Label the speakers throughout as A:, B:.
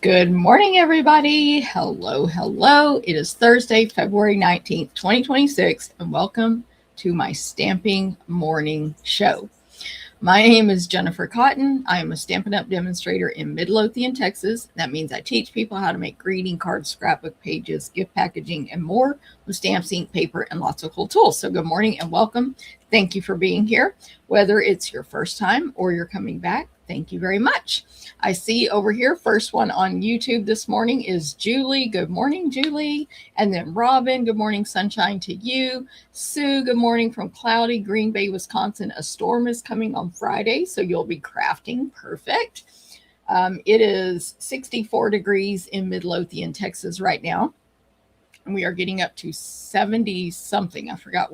A: Good morning, everybody. Hello, hello. It is Thursday, February 19th, 2026, and welcome to my Stamping Morning Show. My name is Jennifer Cotton. I am a Stampin' Up! Demonstrator in Midlothian, Texas. That means I teach people how to make greeting cards, scrapbook pages, gift packaging, and more with stamps, ink, paper, and lots of cool tools. So good morning and welcome. Thank you for being here. Whether it's your first time or you're coming back, thank you very much. I see over here, first one on YouTube this morning is Julie. Good morning, Julie. And then Robin, good morning, sunshine to you. Sue, good morning from cloudy Green Bay, Wisconsin. A storm is coming on Friday, so you'll be crafting. Perfect. It is 64 degrees in Midlothian, Texas right now. And we are getting up to 70 something. I forgot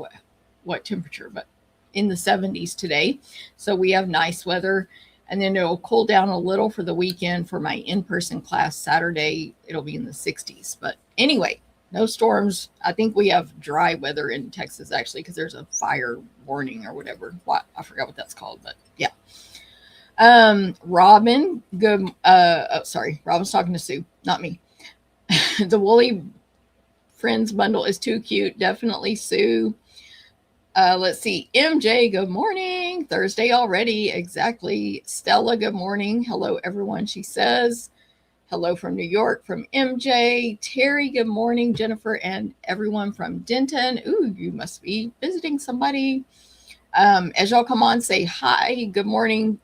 A: what temperature, but in the 70s today. So we have nice weather. And then it'll cool down a little for the weekend for my in-person class Saturday. It'll be in the 60s. But anyway, no storms. I think we have dry weather in Texas, actually, because there's a fire warning or whatever. I forgot what that's called, but yeah. Robin, good. Sorry, Robin's talking to Sue, not me. The Woolly Friends bundle is too cute. Definitely, Sue. Let's see. MJ, good morning. Thursday already. Exactly. Stella, good morning. Hello, everyone, she says. Hello from New York from MJ. Terry, good morning. Jennifer and everyone from Denton. Ooh, you must be visiting somebody. As y'all come on, say hi. Good morning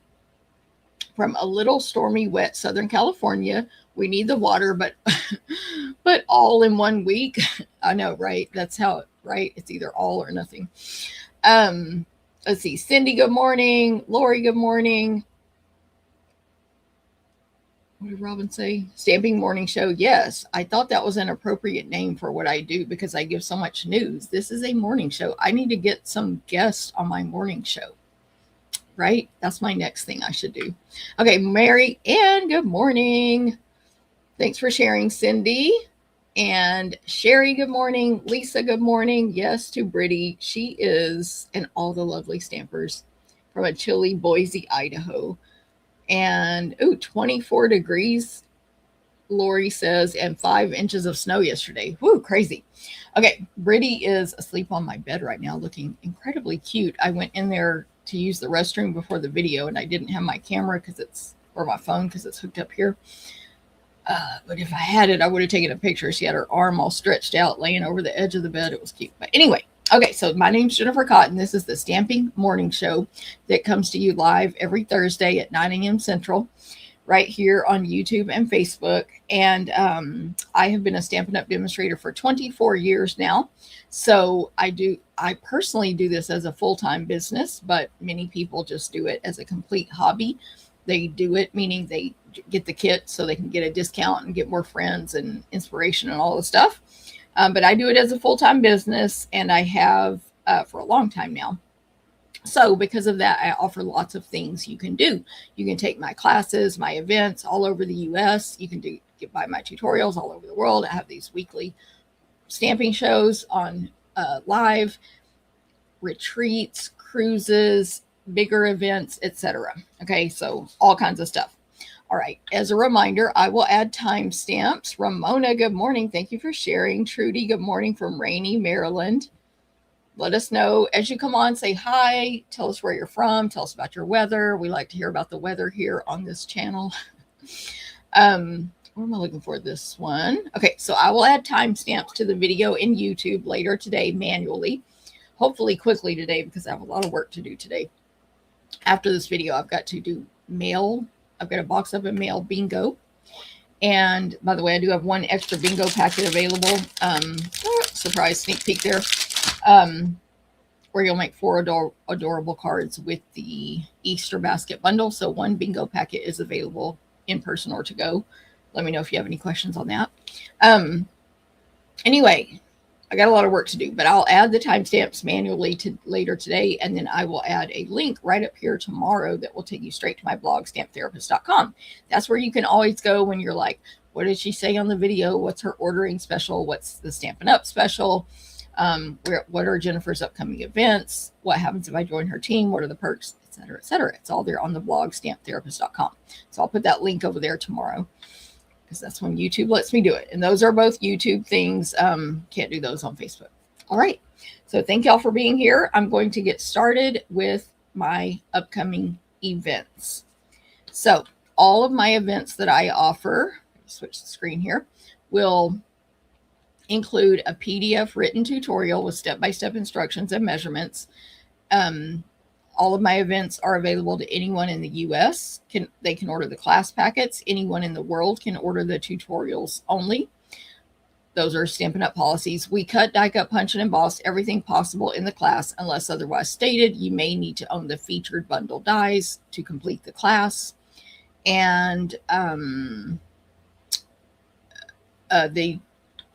A: from a little stormy, wet Southern California. We need the water, but all in 1 week. I know, right? That's how, right? It's either all or nothing. Let's see. Cindy, good morning. Lori, good morning. What did Robin say? Stamping Morning Show. Yes, I thought that was an appropriate name for what I do because I give so much news. This is a morning show. I need to get some guests on my morning show. Right? That's my next thing I should do. Okay, Mary Ann, good morning. Thanks for sharing, Cindy. And Sherry, good morning. Lisa, good morning. Yes, to Brittany. She is, and all the lovely stampers from a chilly Boise, Idaho. And, 24 degrees, Lori says, and 5 inches of snow yesterday. Woo, crazy. Okay, Brittany is asleep on my bed right now, looking incredibly cute. I went in there to use the restroom before the video, and I didn't have my camera or my phone because it's hooked up here. But if I had it, I would have taken a picture. She had her arm all stretched out, laying over the edge of the bed. It was cute. But anyway, okay, so my name's Jennifer Cotton. This is the Stamping Morning Show that comes to you live every Thursday at 9 a.m. Central, right here on YouTube and Facebook. And I have been a Stampin' Up! Demonstrator for 24 years now. So I personally do this as a full-time business, but many people just do it as a complete hobby. They do it, meaning they get the kit so they can get a discount and get more friends and inspiration and all the stuff. But I do it as a full-time business, and I have for a long time now. So because of that, I offer lots of things you can do. You can take my classes, my events all over the U.S. You can get by my tutorials all over the world. I have these weekly stamping shows on live retreats, cruises, bigger events, etc. Okay, so all kinds of stuff. All right, as a reminder, I will add timestamps. Ramona, good morning. Thank you for sharing. Trudy, good morning from rainy Maryland. Let us know as you come on, say hi, tell us where you're from, tell us about your weather. We like to hear about the weather here on this channel. Where am I looking for this one? Okay, so I will add timestamps to the video in YouTube later today manually, hopefully quickly today because I have a lot of work to do today. After this video, I've got to do mail. I've got a box of a mail bingo. And by the way, I do have one extra bingo packet available. Surprise sneak peek there. Where you'll make 4 adorable cards with the Easter basket bundle. So one bingo packet is available in person or to go. Let me know if you have any questions on that. Anyway, I got a lot of work to do, but I'll add the timestamps manually to later today, and then I will add a link right up here tomorrow that will take you straight to my blog, stamptherapist.com. That's where you can always go when you're like, what did she say on the video? What's her ordering special? What's the Stampin' Up! Special? What are Jennifer's upcoming events? What happens if I join her team? What are the perks, etc., etc. It's all there on the blog, stamptherapist.com. So I'll put that link over there tomorrow because that's when YouTube lets me do it. And those are both YouTube things. Can't do those on Facebook. All right. So thank y'all for being here. I'm going to get started with my upcoming events. So all of my events that I offer, switch the screen here, will include a PDF written tutorial with step-by-step instructions and measurements. All of my events are available to anyone in the US. They can order the class packets. Anyone in the world can order the tutorials only. Those are Stampin' Up! Policies. We cut, die cut, punch, and emboss everything possible in the class unless otherwise stated. You may need to own the featured bundle dies to complete the class. And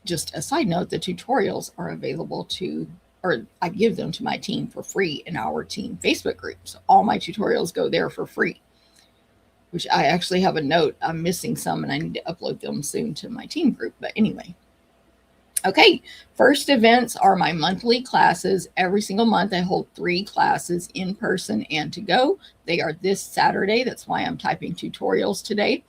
A: just a side note, the tutorials are available to, or I give them to my team for free in our team Facebook group. So all my tutorials go there for free, which I actually have a note. I'm missing some and I need to upload them soon to my team group. But anyway. Okay, first events are my monthly classes. Every single month I hold 3 classes in person and to go. They are this Saturday. That's why I'm typing tutorials today.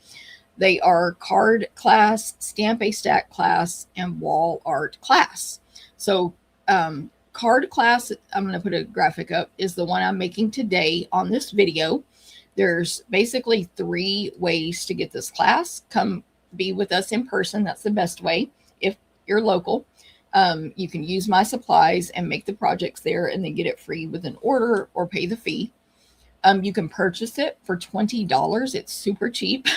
A: They are card class, stamp a stack class, and wall art class. So card class, I'm going to put a graphic up, is the one I'm making today on this video. There's basically 3 ways to get this class. Come be with us in person. That's the best way. If you're local, you can use my supplies and make the projects there and then get it free with an order or pay the fee. You can purchase it for $20. It's super cheap.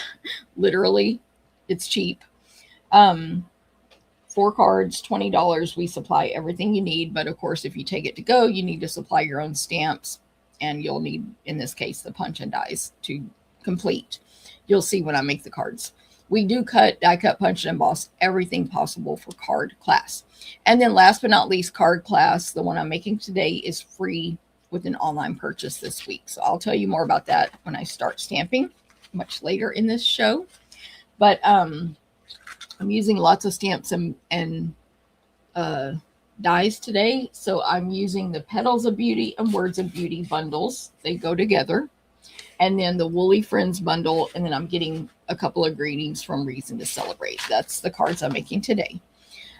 A: Literally, it's cheap. 4 cards, $20. We supply everything you need. But of course, if you take it to go, you need to supply your own stamps. And you'll need, in this case, the punch and dies to complete. You'll see when I make the cards. We do cut, die cut, punch, and emboss everything possible for card class. And then last but not least, card class, the one I'm making today, is free with an online purchase this week. So I'll tell you more about that when I start stamping much later in this show. But I'm using lots of stamps and dies today. So I'm using the Petals of Beauty and Words of Beauty bundles. They go together. And then the Woolly Friends bundle. And then I'm getting a couple of greetings from Reason to Celebrate. That's the cards I'm making today.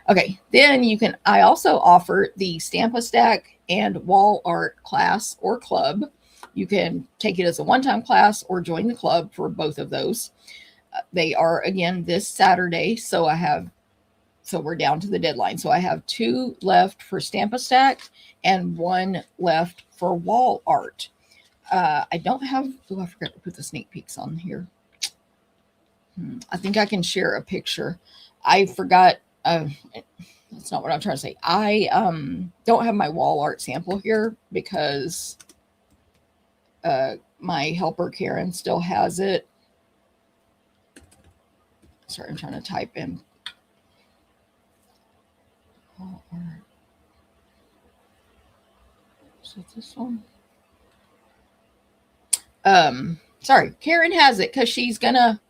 A: Okay, then I also offer the Stamp a Stack and Wall Art class or club. You can take it as a one-time class or join the club for both of those. They are, again, this Saturday. So we're down to the deadline. So I have 2 left for Stamp a Stack and 1 left for Wall Art. I don't have, I forgot to put the sneak peeks on here. I think I can share a picture. I forgot, that's not what I'm trying to say. I don't have my wall art sample here because my helper Karen still has it. Sorry, I'm trying to type in. Wall art. Is it this one? Sorry, Karen has it because she's gonna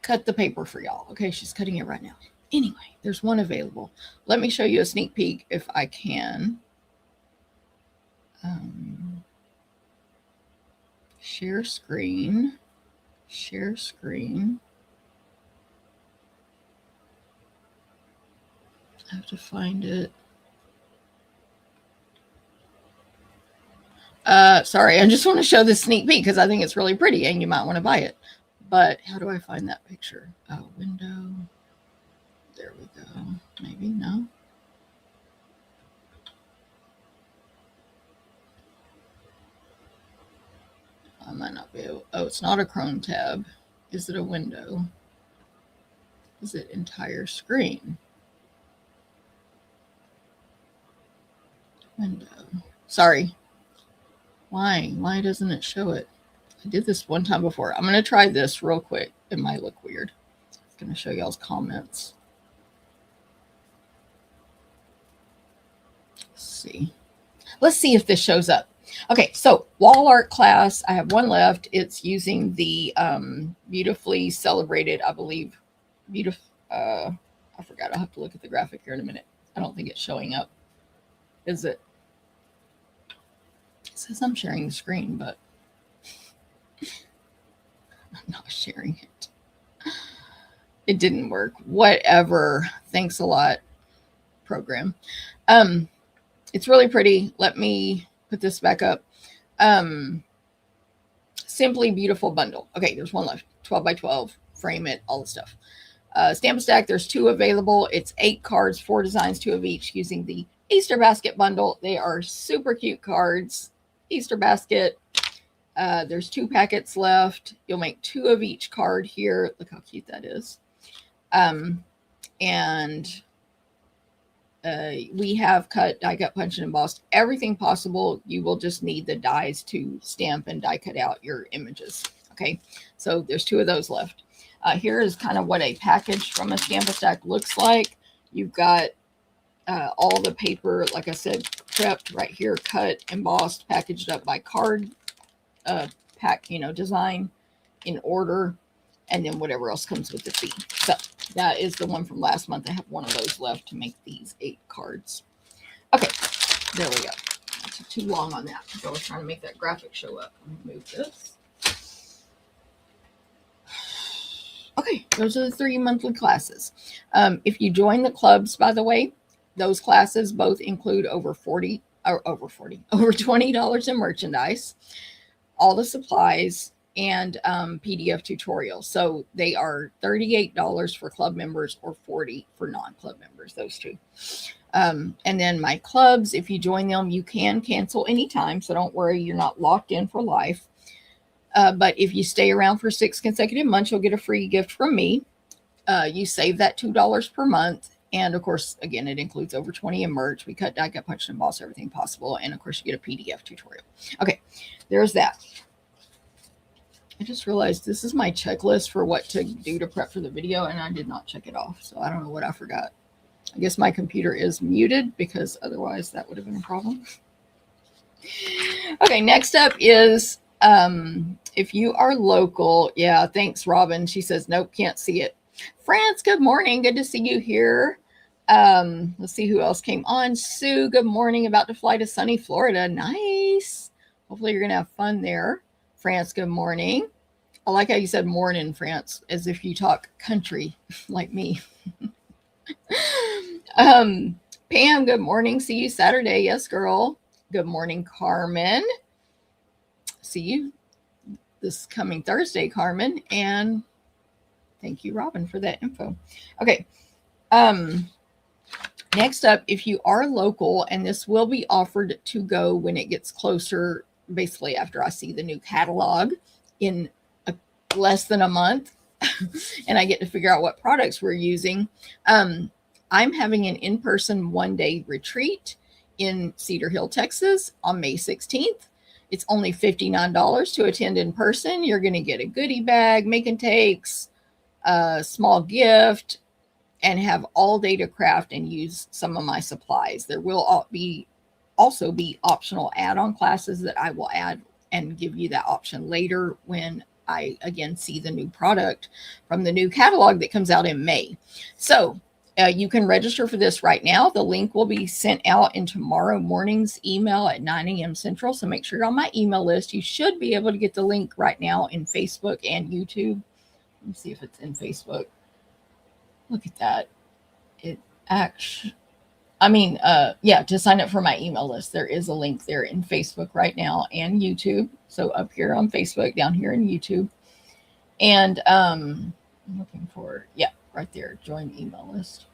A: cut the paper for y'all. Okay, she's cutting it right now. Anyway, there's one available. Let me show you a sneak peek if I can. Share screen. Share screen. I have to find it. Sorry, I just want to show this sneak peek because I think it's really pretty and you might want to buy it. But how do I find that picture? Oh, window. There we go. Maybe, no. I might not be able. Oh, it's not a Chrome tab. Is it a window? Is it entire screen? Window. Sorry. Why doesn't it show it? I did this one time before. I'm going to try this real quick. It might look weird. I'm going to show y'all's comments. Let's see. Let's see if this shows up. Okay, so wall art class. I have one left. It's using the beautifully celebrated, I believe. I forgot. I'll have to look at the graphic here in a minute. I don't think it's showing up. Is it? It says I'm sharing the screen, but I'm not sharing it. It didn't work. Whatever. Thanks a lot, program. It's really pretty. Let me put this back up. Simply Beautiful bundle. Okay, there's one left. 12 by 12. Frame it, all the stuff. Stamp Stack, there's 2 available. It's 8 cards, 4 designs, 2 of each, using the Easter Basket bundle. They are super cute cards. Easter Basket. There's 2 packets left. You'll make 2 of each card here. Look how cute that is. We have cut, die cut, punch, and embossed everything possible. You will just need the dies to stamp and die cut out your images. Okay, so there's 2 of those left. Here is kind of what a package from a Stamp Stack looks like. You've got all the paper, like I said, prepped right here, cut, embossed, packaged up by card, design in order, and then whatever else comes with the fee. So that is the one from last month. I have one of those left to make these 8 cards. Okay, there we go. I took too long on that because I was trying to make that graphic show up. Let me move this. Okay, those are the 3 monthly classes. If you join the clubs, by the way, those classes both include over $20 in merchandise, all the supplies, and PDF tutorials. So they are $38 for club members or $40 for non-club members, those 2. And then my clubs, if you join them, you can cancel anytime. So don't worry, you're not locked in for life. But if you stay around for 6 consecutive months, you'll get a free gift from me. You save that $2 per month. And of course, again, it includes over 20 in merch. We cut, die cut, punch, and emboss everything possible. And of course, you get a PDF tutorial. Okay, there's that. I just realized this is my checklist for what to do to prep for the video, and I did not check it off. So I don't know what I forgot. I guess my computer is muted because otherwise that would have been a problem. Okay, next up is if you are local. Yeah, thanks, Robin. She says, nope, can't see it. France, good morning. Good to see you here. Let's see who else came on. Sue, good morning. About to fly to sunny Florida. Nice. Hopefully you're going to have fun there. France, good morning. I like how you said morning, France, as if you talk country like me. Pam, good morning. See you Saturday. Yes, girl. Good morning, Carmen. See you this coming Thursday, Carmen. And thank you, Robin, for that info. Okay. Next up, if you are local, and this will be offered to go when it gets closer, basically after I see the new catalog in less than a month and I get to figure out what products we're using. I'm having an in-person 1-day retreat in Cedar Hill, Texas on May 16th. It's only $59 to attend in person. You're going to get a goodie bag, make and takes, a small gift, and have all day to craft and use some of my supplies. There will also be optional add-on classes that I will add and give you that option later when I again see the new product from the new catalog that comes out in May. So you can register for this right now. The link will be sent out in tomorrow morning's email at 9 a.m. Central. So make sure you're on my email list. You should be able to get the link right now in Facebook and YouTube. Let me see if it's in Facebook. Look at that. It actually, to sign up for my email list, there is a link there in Facebook right now and YouTube. So up here on Facebook, down here in YouTube. And I'm looking for, right there, join email list.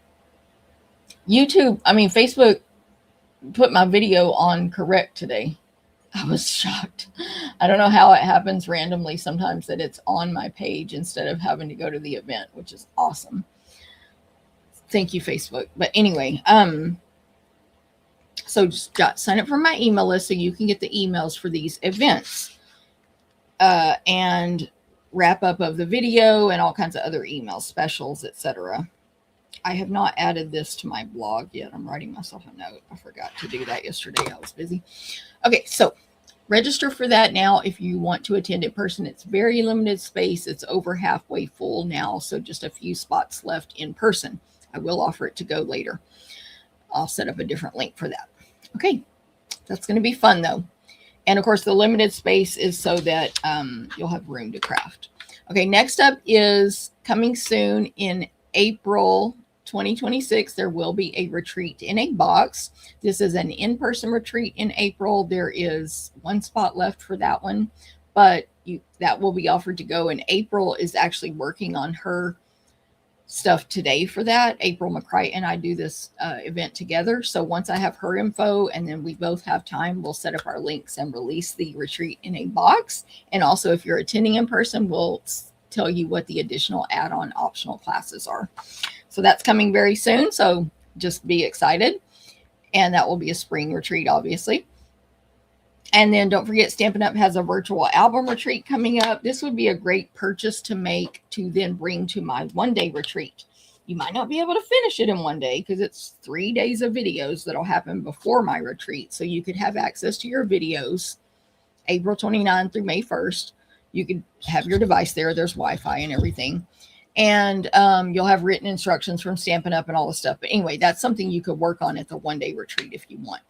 A: Facebook put my video on correct today. I was shocked. I don't know how it happens randomly sometimes that it's on my page instead of having to go to the event, which is awesome. Thank you, Facebook. But anyway, so just sign up for my email list so you can get the emails for these events and wrap up of the video and all kinds of other emails, specials, etc. I have not added this to my blog yet. I'm writing myself a note. I forgot to do that yesterday. I was busy. Okay, so register for that now if you want to attend in person. It's very limited space. It's over halfway full now, so just a few spots left in person. I will offer it to go later. I'll set up a different link for that. Okay, that's going to be fun though. And of course, the limited space is so that you'll have room to craft. Okay, next up is coming soon in April 2026. There will be a retreat in a box. This is an in-person retreat in April. There is one spot left for that one, but that will be offered to go. And April is actually working on her stuff today for that. April McCright and I do this event together. So once I have her info and then we both have time, we'll set up our links and release the retreat in a box. And also, if you're attending in person, we'll tell you what the additional add-on optional classes are. So that's coming very soon. So just be excited. And that will be a spring retreat, obviously. And then don't forget, Stampin' Up! Has a virtual album retreat coming up. This would be a great purchase to make to then bring to my one-day retreat. You might not be able to finish it in one day because it's 3 days of videos that'll happen before my retreat. So you could have access to your videos April 29th through May 1st. You could have your device there. There's Wi-Fi and everything. And you'll have written instructions from Stampin' Up! And all the stuff. But anyway, that's something you could work on at the one-day retreat if you want.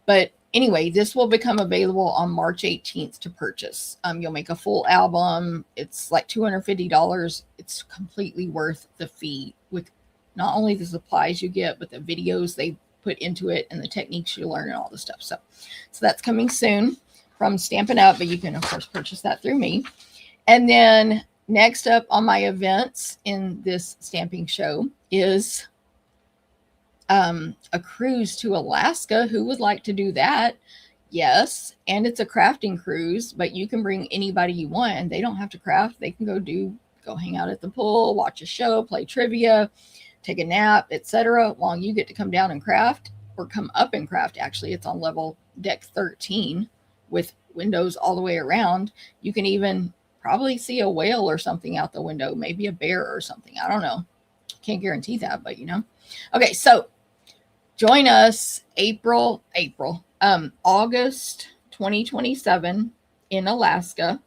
A: But anyway, this will become available on March 18th to purchase. You'll make a full album. It's like $250. It's completely worth the fee with not only the supplies you get, but the videos they put into it and the techniques you learn and all the stuff. So that's coming soon from Stampin' Up!, but you can, of course, purchase that through me. And then next up on my events in this stamping show is a cruise to Alaska. Who would like to do that? Yes. And it's a crafting cruise, but you can bring anybody you want and they don't have to craft. They can go hang out at the pool, watch a show, play trivia, take a nap, etc. While you get to come down and craft, or come up and craft. Actually, it's on level deck 13 with windows all the way around. You can even probably see a whale or something out the window, maybe a bear or something. I don't know. Can't guarantee that, but you know. Okay, so join us August 2027 in Alaska,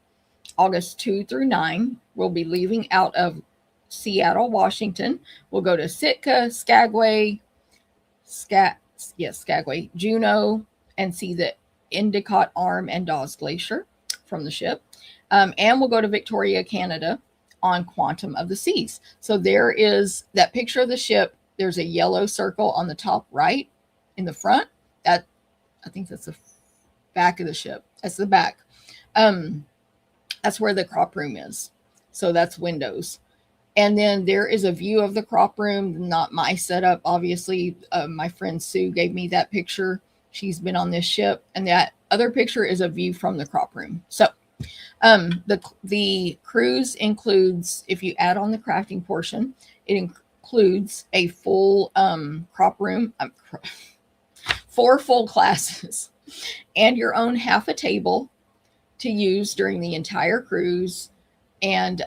A: August 2 through 9. We'll be leaving out of Seattle, Washington. We'll go to Sitka, Skagway, Juneau, and see the Endicott Arm and Dawes Glacier from the ship. And we'll go to Victoria, Canada on Quantum of the Seas. So there is that picture of the ship. There's a yellow circle on the top right in the front. That, I think that's the back of the ship. That's the back. That's where the crop room is. So that's windows. And then there is a view of the crop room, not my setup, obviously. My friend Sue gave me that picture. She's been on this ship. And that other picture is a view from the crop room. So the cruise includes, if you add on the crafting portion, it includes a full crop room, 4 full classes, and your own half a table to use during the entire cruise. And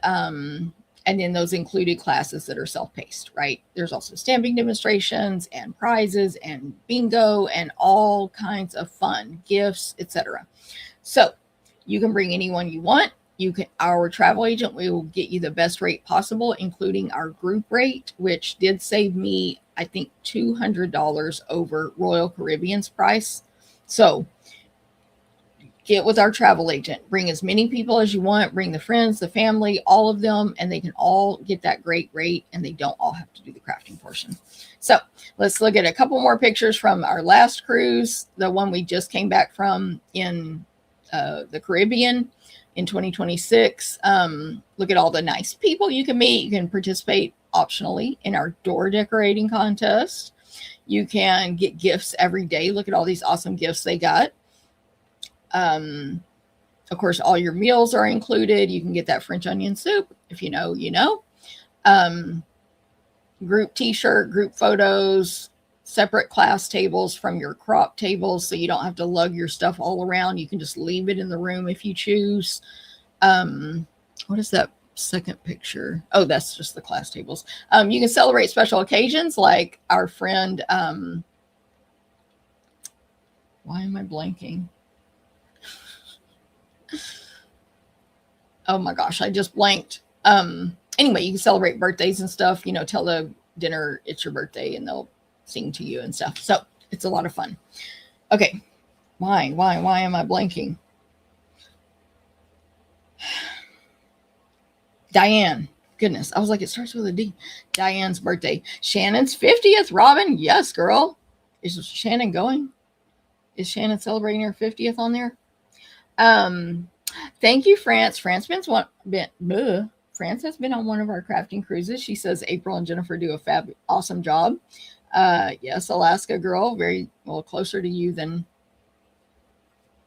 A: then those included classes that are self-paced, right? There's also stamping demonstrations and prizes and bingo and all kinds of fun, gifts, etc. So you can bring anyone you want. Our travel agent will get you the best rate possible, including our group rate, which did save me, I think, $200 over Royal Caribbean's price. So get with our travel agent. Bring as many people as you want. Bring the friends, the family, all of them, and they can all get that great rate, and they don't all have to do the crafting portion. So let's look at a couple more pictures from our last cruise, the one we just came back from in the Caribbean in 2026. Look at all the nice people you can meet. You can participate optionally in our door decorating contest. You can get gifts every day. Look at all these awesome gifts they got. Of course, all your meals are included. You can get that French onion soup. If you know, you know. Group t-shirt, group photos, separate class tables from your crop tables, so you don't have to lug your stuff all around. You can just leave it in the room if you choose. What is that second picture? Oh, that's just the class tables. You can celebrate special occasions like our friend, why am I blanking? Oh my gosh, I just blanked. Anyway, you can celebrate birthdays and stuff, you know, tell the dinner it's your birthday and they'll sing to you and stuff. So it's a lot of fun. Okay. Why am I blanking? Diane. Goodness, I was like, it starts with a D. Diane's birthday. Shannon's 50th, Robin. Yes, girl. Is Shannon going? Is Shannon celebrating her 50th on there? Thank you, France. France has been on one of our crafting cruises. She says April and Jennifer do a awesome job. Yes, Alaska girl, very well closer to you than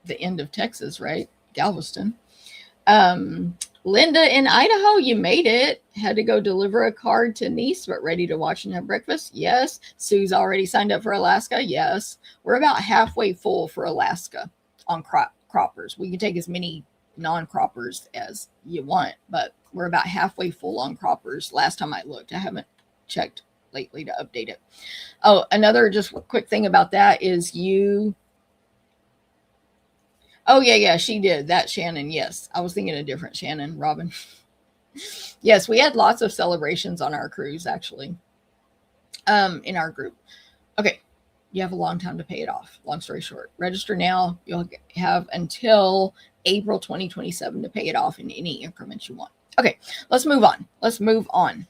A: the end of Texas, right? Galveston. Linda in Idaho, you made it. Had to go deliver a card to niece, but ready to watch and have breakfast. Yes. Sue's already signed up for Alaska. Yes. We're about halfway full for Alaska on croppers. We can take as many non-croppers as you want, but we're about halfway full on croppers. Last time I looked, I haven't checked lately to update it. Oh, another just quick thing about that is oh, yeah, she did. That Shannon, yes. I was thinking a different Shannon, Robin. Yes, we had lots of celebrations on our cruise, actually, in our group. Okay, you have a long time to pay it off. Long story short, register now. You'll have until April 2027 to pay it off in any increments you want. Okay, let's move on.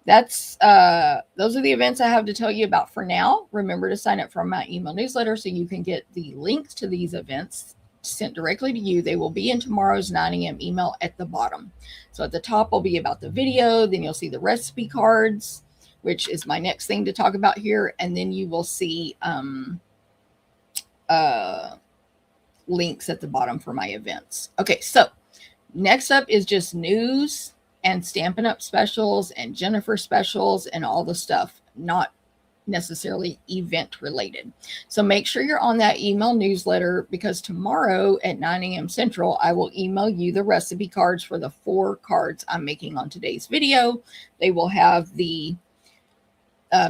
A: That's those are the events I have to tell you about for now. Remember to sign up for my email newsletter so you can get the links to these events sent directly to you. They will be in tomorrow's 9 a.m. email at the bottom. So at the top will be about the video. Then you'll see the recipe cards, which is my next thing to talk about here. And then you will see links at the bottom for my events. Okay, so next up is just news and Stampin' Up specials and Jennifer specials and all the stuff, not necessarily event related. So make sure you're on that email newsletter, because tomorrow at 9 a.m. Central, I will email you the recipe cards for the 4 cards I'm making on today's video. They will have the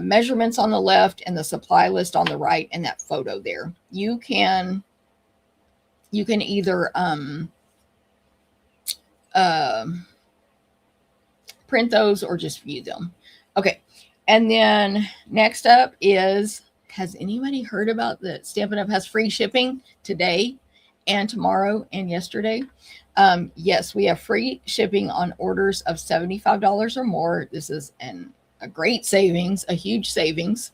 A: measurements on the left and the supply list on the right and that photo there. You can either print those or just view them. Okay. And then next up is, has anybody heard about the Stampin' Up has free shipping today and tomorrow and yesterday? Yes, we have free shipping on orders of $75 or more. This is a great savings, a huge savings.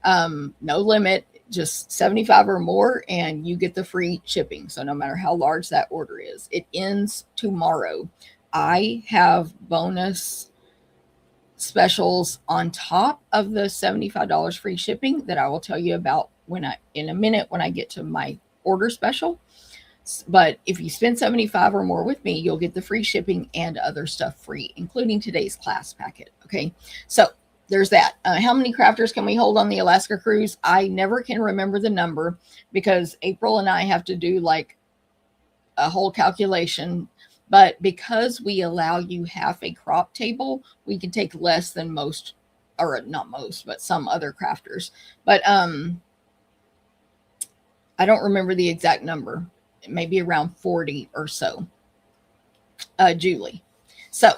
A: No limit, just 75 or more, and you get the free shipping. So no matter how large that order is, it ends tomorrow. I have bonus specials on top of the $75 free shipping that I will tell you about in a minute when I get to my order special. But if you spend $75 or more with me, you'll get the free shipping and other stuff free, including today's class packet. Okay, so there's that. How many crafters can we hold on the Alaska cruise? I never can remember the number, because April and I have to do like a whole calculation. But because we allow you half a crop table, we can take less than most, or not most, but some other crafters. But I don't remember the exact number. It may be around 40 or so. Julie. So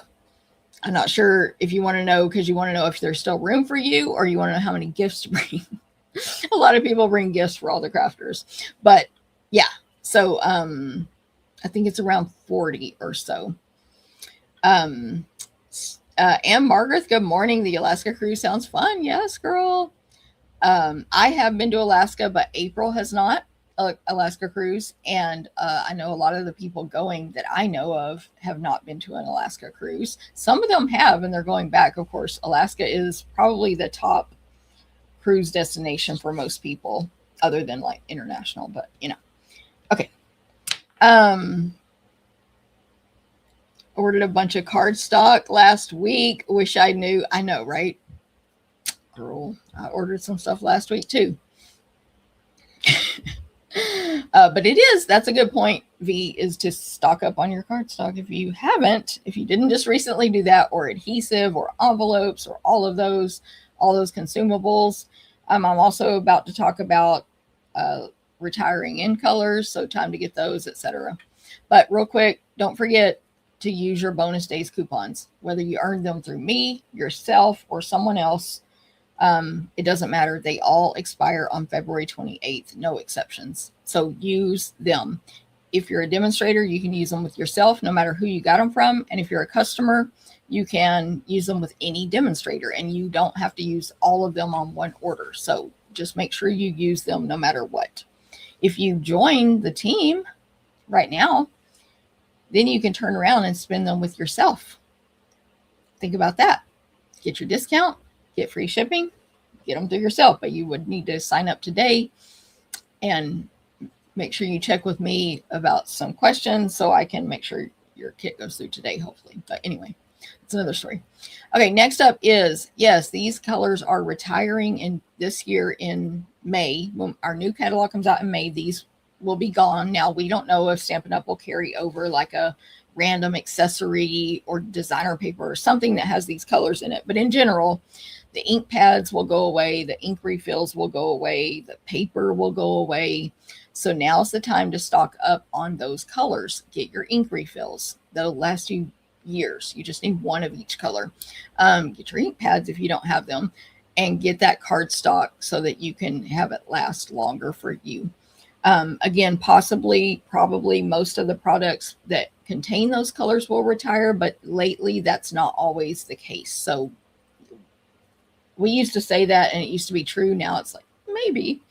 A: I'm not sure if you want to know, because you want to know if there's still room for you, or you want to know how many gifts to bring. A lot of people bring gifts for all the crafters. But yeah, so I think it's around 40 or so. Ann Margaret, good morning. The Alaska cruise sounds fun. Yes, girl. I have been to Alaska, but April has not. Alaska cruise, and I know a lot of the people going that I know of have not been to an Alaska cruise. Some of them have, and they're going back. Of course, Alaska is probably the top cruise destination for most people, other than like international, but you know. Okay. Ordered a bunch of cardstock last week. Wish I knew. I know, right? Girl, I ordered some stuff last week too. But that's a good point, V, is to stock up on your cardstock if you haven't, if you didn't just recently do that, or adhesive or envelopes or all those consumables. I'm also about to talk about retiring in colors, so time to get those, etc. But real quick, don't forget to use your bonus days coupons, whether you earned them through me, yourself, or someone else. It doesn't matter. They all expire on February 28th, no exceptions. So use them. If you're a demonstrator, you can use them with yourself, no matter who you got them from. And if you're a customer, you can use them with any demonstrator, and you don't have to use all of them on one order. So just make sure you use them no matter what. If you join the team right now, then you can turn around and spend them with yourself. Think about that. Get your discount, get free shipping, get them through yourself. But you would need to sign up today and make sure you check with me about some questions so I can make sure your kit goes through today, hopefully. But anyway, it's another story. Okay, next up is, yes, these colors are retiring in this year in May. When our new catalog comes out in May, these will be gone. Now, we don't know if Stampin' Up! Will carry over like a random accessory or designer paper or something that has these colors in it. But in general, the ink pads will go away, the ink refills will go away, the paper will go away. So now's the time to stock up on those colors. Get your ink refills. They'll last you years. You just need one of each color. Get your ink pads if you don't have them, and get that cardstock so that you can have it last longer for you. Again, probably most of the products that contain those colors will retire, but lately that's not always the case. So we used to say that and it used to be true. Now it's like, maybe.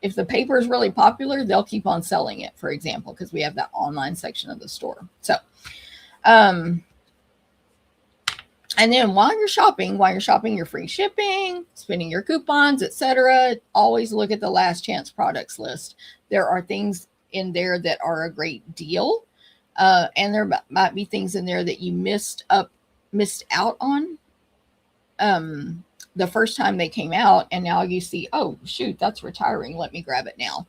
A: If the paper is really popular, they'll keep on selling it, for example, because we have that online section of the store. So, and then while you're shopping, your free shipping, spending your coupons, etc., always look at the last chance products list. There are things in there that are a great deal, and there might be things in there that you missed out on the first time they came out, and now you see, oh shoot, that's retiring, let me grab it now.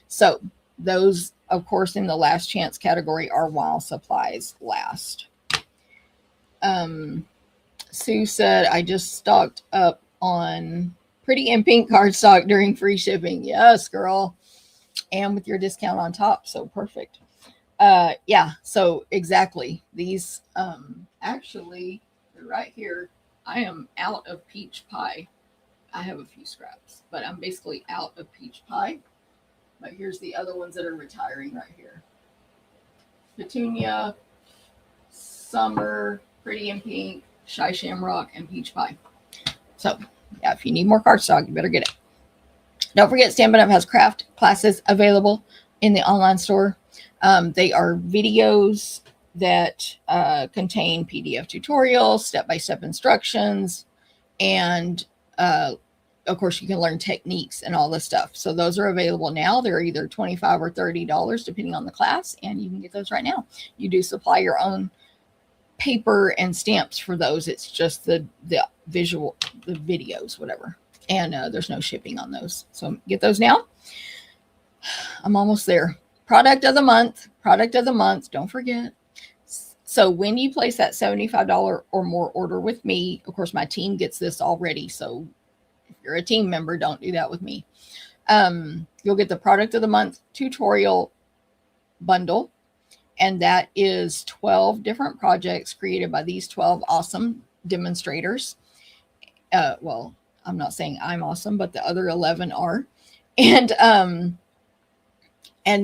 A: So those, of course, in the last chance category are while supplies last. Sue said, I just stocked up on pretty and pink cardstock during free shipping. Yes, girl. And with your discount on top. So perfect. Yeah, so exactly. These actually, they're right here. I am out of peach pie. I have a few scraps, but I'm basically out of peach pie. But here's the other ones that are retiring right here. Petunia, Summer, Pretty and Pink, Shy Shamrock, and Peach Pie. So, yeah, if you need more cardstock, you better get it. Don't forget, Stampin' Up! Has craft classes available in the online store. They are videos that contain PDF tutorials, step-by-step instructions, and of course, you can learn techniques and all this stuff. So those are available now. They're either $25 or $30, depending on the class, and you can get those right now. You do supply your own paper and stamps for those. It's just the videos, whatever. And there's no shipping on those. So get those now. I'm almost there. Product of the month. Don't forget. So when you place that $75 or more order with me, of course, my team gets this already. So if you're a team member, don't do that with me. You'll get the product of the month tutorial bundle. And that is 12 different projects created by these 12 awesome demonstrators. Well, I'm not saying I'm awesome, but the other 11 are. And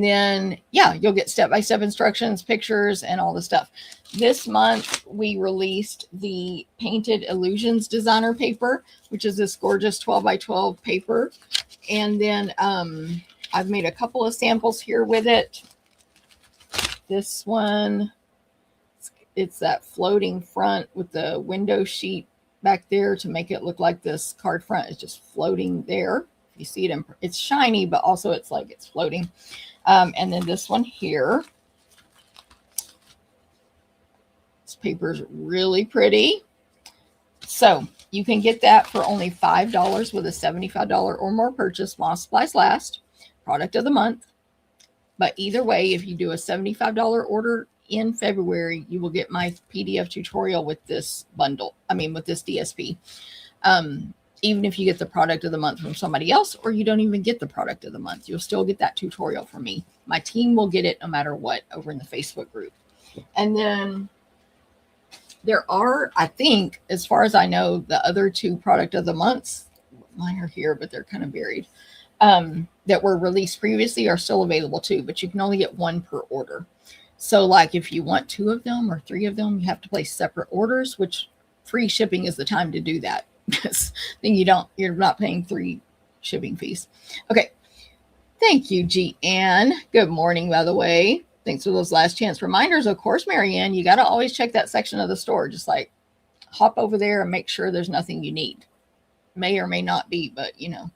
A: then, yeah, you'll get step-by-step instructions, pictures, and all the stuff. This month, we released the Painted Illusions designer paper, which is this gorgeous 12 by 12 paper. And then I've made a couple of samples here with it. This one, it's that floating front with the window sheet back there to make it look like this card front is just floating there. You see it, it's shiny, but also it's like it's floating. And then this one here, this paper is really pretty. So you can get that for only $5 with a $75 or more purchase while supplies last. Product of the month. But either way, if you do a $75 order in February, you will get my PDF tutorial with this bundle. I mean, with this DSP. Even if you get the product of the month from somebody else, or you don't even get the product of the month, you'll still get that tutorial from me. My team will get it no matter what over in the Facebook group. And then there are, I think, as far as I know, the other two product of the months, mine are here, but they're kind of buried. that were released previously are still available too, but you can only get one per order. So like if you want 2 of them or 3 of them, you have to place separate orders, which free shipping is the time to do that, because then you're not paying 3 shipping fees. Okay. Thank you, G-Ann. Good morning, by the way. Thanks for those last chance reminders. Of course, Marianne, you got to always check that section of the store. Just like hop over there and make sure there's nothing you need. May or may not be, but you know.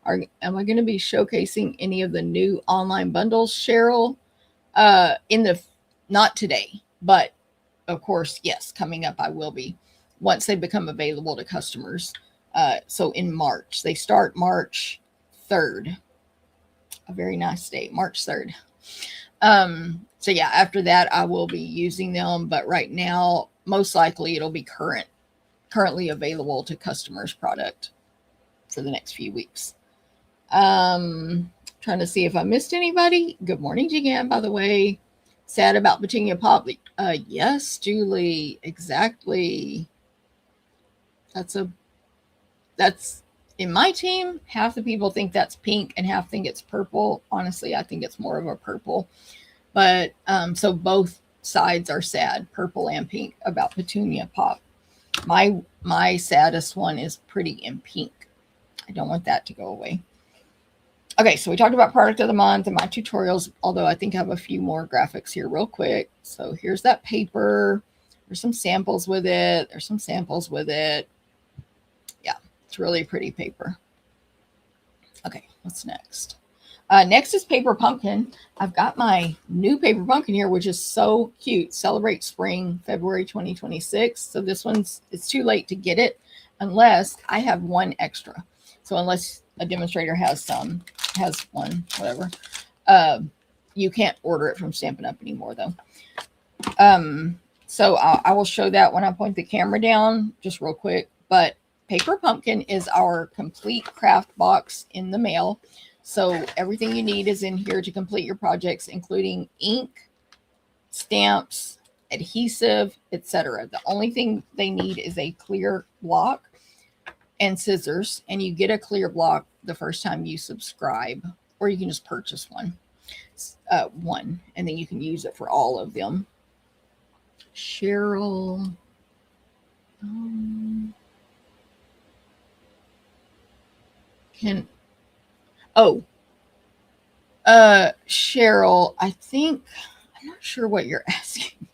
A: Am I going to be showcasing any of the new online bundles, Cheryl? Not today, but of course, yes, coming up I will be once they become available to customers. So in March, they start March 3rd. A very nice date, March 3rd. So yeah, after that I will be using them, but right now most likely it'll be currently available to customers product for the next few weeks. Trying to see if I missed anybody. Good morning, Jigan, by the way. Sad about Petunia Pop. Yes, Julie, exactly. That's in my team, half the people think that's pink and half think it's purple. Honestly, I think it's more of a purple. But so both sides are sad, purple and pink, about Petunia Pop. My saddest one is pretty in pink. I don't want that to go away. Okay, so we talked about product of the month and my tutorials, although I think I have a few more graphics here real quick. So here's that paper. There's some samples with it. There's some samples with it. Yeah, it's really pretty paper. Okay, what's next? Next is Paper Pumpkin. I've got my new Paper Pumpkin here, which is so cute. Celebrate Spring, February 2026. So this it's too late to get it unless I have one extra. So unless a demonstrator has one, whatever. You can't order it from Stampin' Up anymore, though. So I will show that when I point the camera down, just real quick. But Paper Pumpkin is our complete craft box in the mail. So everything you need is in here to complete your projects, including ink, stamps, adhesive, etc. The only thing they need is a clear block and scissors, and you get a clear block the first time you subscribe, or you can just purchase one, and then you can use it for all of them. Cheryl, Cheryl, I think, I'm not sure what you're asking,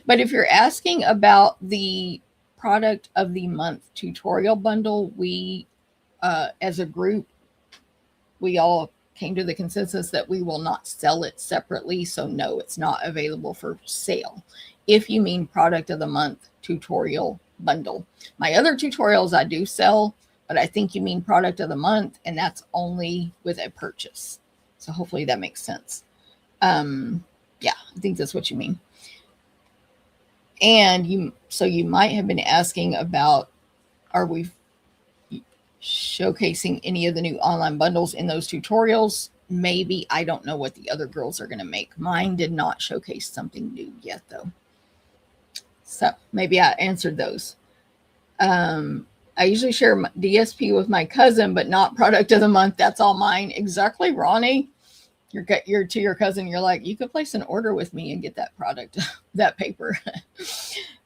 A: but if you're asking about the product of the month tutorial bundle, we as a group, we all came to the consensus that we will not sell it separately. So no, it's not available for sale. If you mean product of the month tutorial bundle, my other tutorials I do sell, but I think you mean product of the month, and that's only with a purchase. So hopefully that makes sense. Yeah, I think that's what you mean. And you might have been asking about, are we showcasing any of the new online bundles in those tutorials? Maybe. I don't know what the other girls are going to make. Mine did not showcase something new yet, though. So maybe I answered those. I usually share my DSP with my cousin, but not product of the month. That's all mine. Exactly, Ronnie. You're to your cousin. You're like, you could place an order with me and get that product, that paper.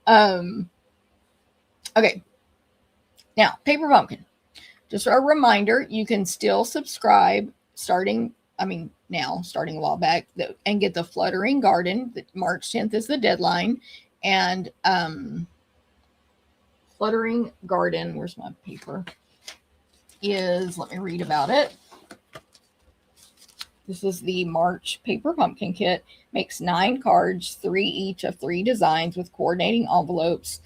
A: Okay. Now, Paper Pumpkin. Just a reminder, you can still subscribe starting a while back, and get the Fluttering Garden. March 10th is the deadline. And Fluttering Garden, where's my paper? Let me read about it. This is the March Paper Pumpkin Kit. Makes 9 cards, 3 each of 3 designs with coordinating envelopes.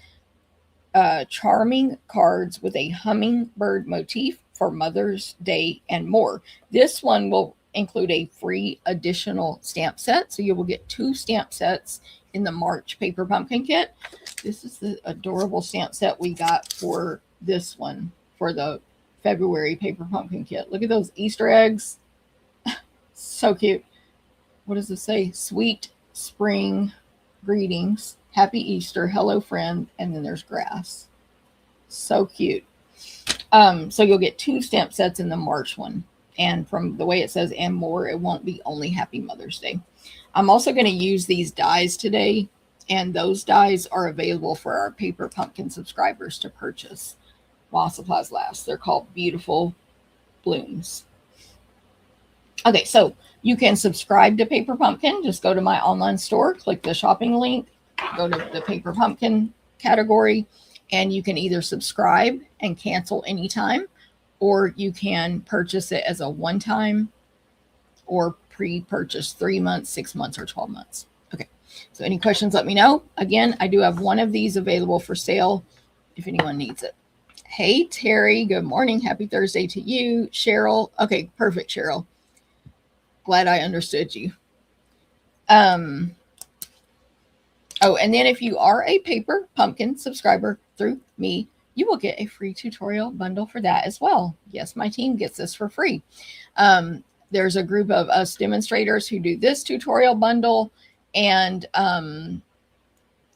A: Charming cards with a hummingbird motif for Mother's Day and more. This one will include a free additional stamp set. So you will get 2 stamp sets in the March Paper Pumpkin Kit. This is the adorable stamp set we got for this one, for the February Paper Pumpkin Kit. Look at those Easter eggs. So cute. What does it say? Sweet spring greetings. Happy Easter. Hello, friend. And then there's grass. So cute. So you'll get 2 stamp sets in the March one. And from the way it says and more, it won't be only Happy Mother's Day. I'm also going to use these dies today, and those dies are available for our Paper Pumpkin subscribers to purchase while supplies last. They're called Beautiful Blooms. Okay, so you can subscribe to Paper Pumpkin. Just go to my online store, click the shopping link, go to the Paper Pumpkin category, and you can either subscribe and cancel anytime, or you can purchase it as a one-time or pre-purchase 3 months, 6 months, or 12 months. Okay, so any questions, let me know. Again, I do have one of these available for sale if anyone needs it. Hey, Terry, good morning. Happy Thursday to you. Cheryl. Okay, perfect, Cheryl. Glad I understood you. Oh, and then if you are a Paper Pumpkin subscriber through me, you will get a free tutorial bundle for that as well. Yes, my team gets this for free. There's a group of us demonstrators who do this tutorial bundle, and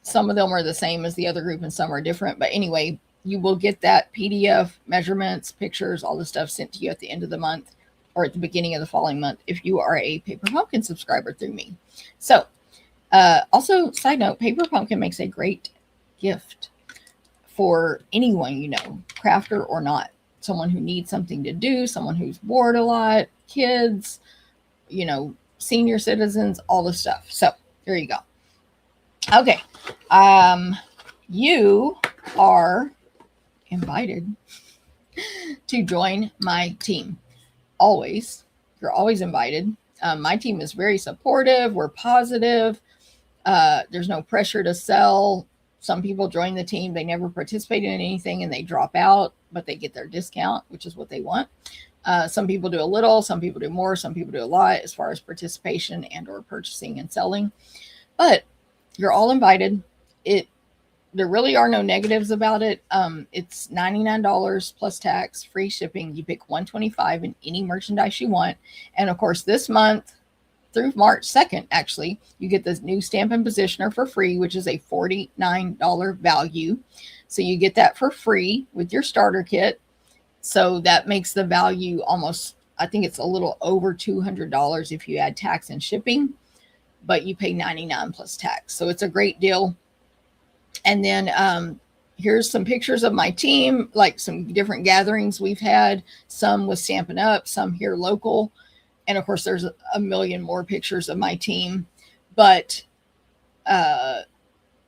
A: some of them are the same as the other group and some are different. But anyway, you will get that PDF, measurements, pictures, all the stuff sent to you at the end of the month or at the beginning of the following month if you are a Paper Pumpkin subscriber through me. So also, side note, Paper Pumpkin makes a great gift for anyone, you know, crafter or not. Someone who needs something to do, someone who's bored a lot, kids, you know, senior citizens, all the stuff. So there you go. Okay. You are invited to join my team. Always. You're always invited. My team is very supportive. We're positive. There's no pressure to sell. Some people join the team, they never participate in anything and they drop out, but they get their discount, which is what they want. Some people do a little, some people do more, some people do a lot as far as participation and or purchasing and selling. But you're all invited. There really are no negatives about it. It's $99 plus tax, free shipping. You pick $125 in any merchandise you want. And of course, this month through March 2nd, actually, you get this new Stampin' Positioner for free, which is a $49 value. So you get that for free with your starter kit. So that makes the value almost, I think it's a little over $200 if you add tax and shipping, but you pay $99 plus tax. So it's a great deal. And then here's some pictures of my team, like some different gatherings we've had, some with Stampin' Up, some here local. And of course, there's a million more pictures of my team, but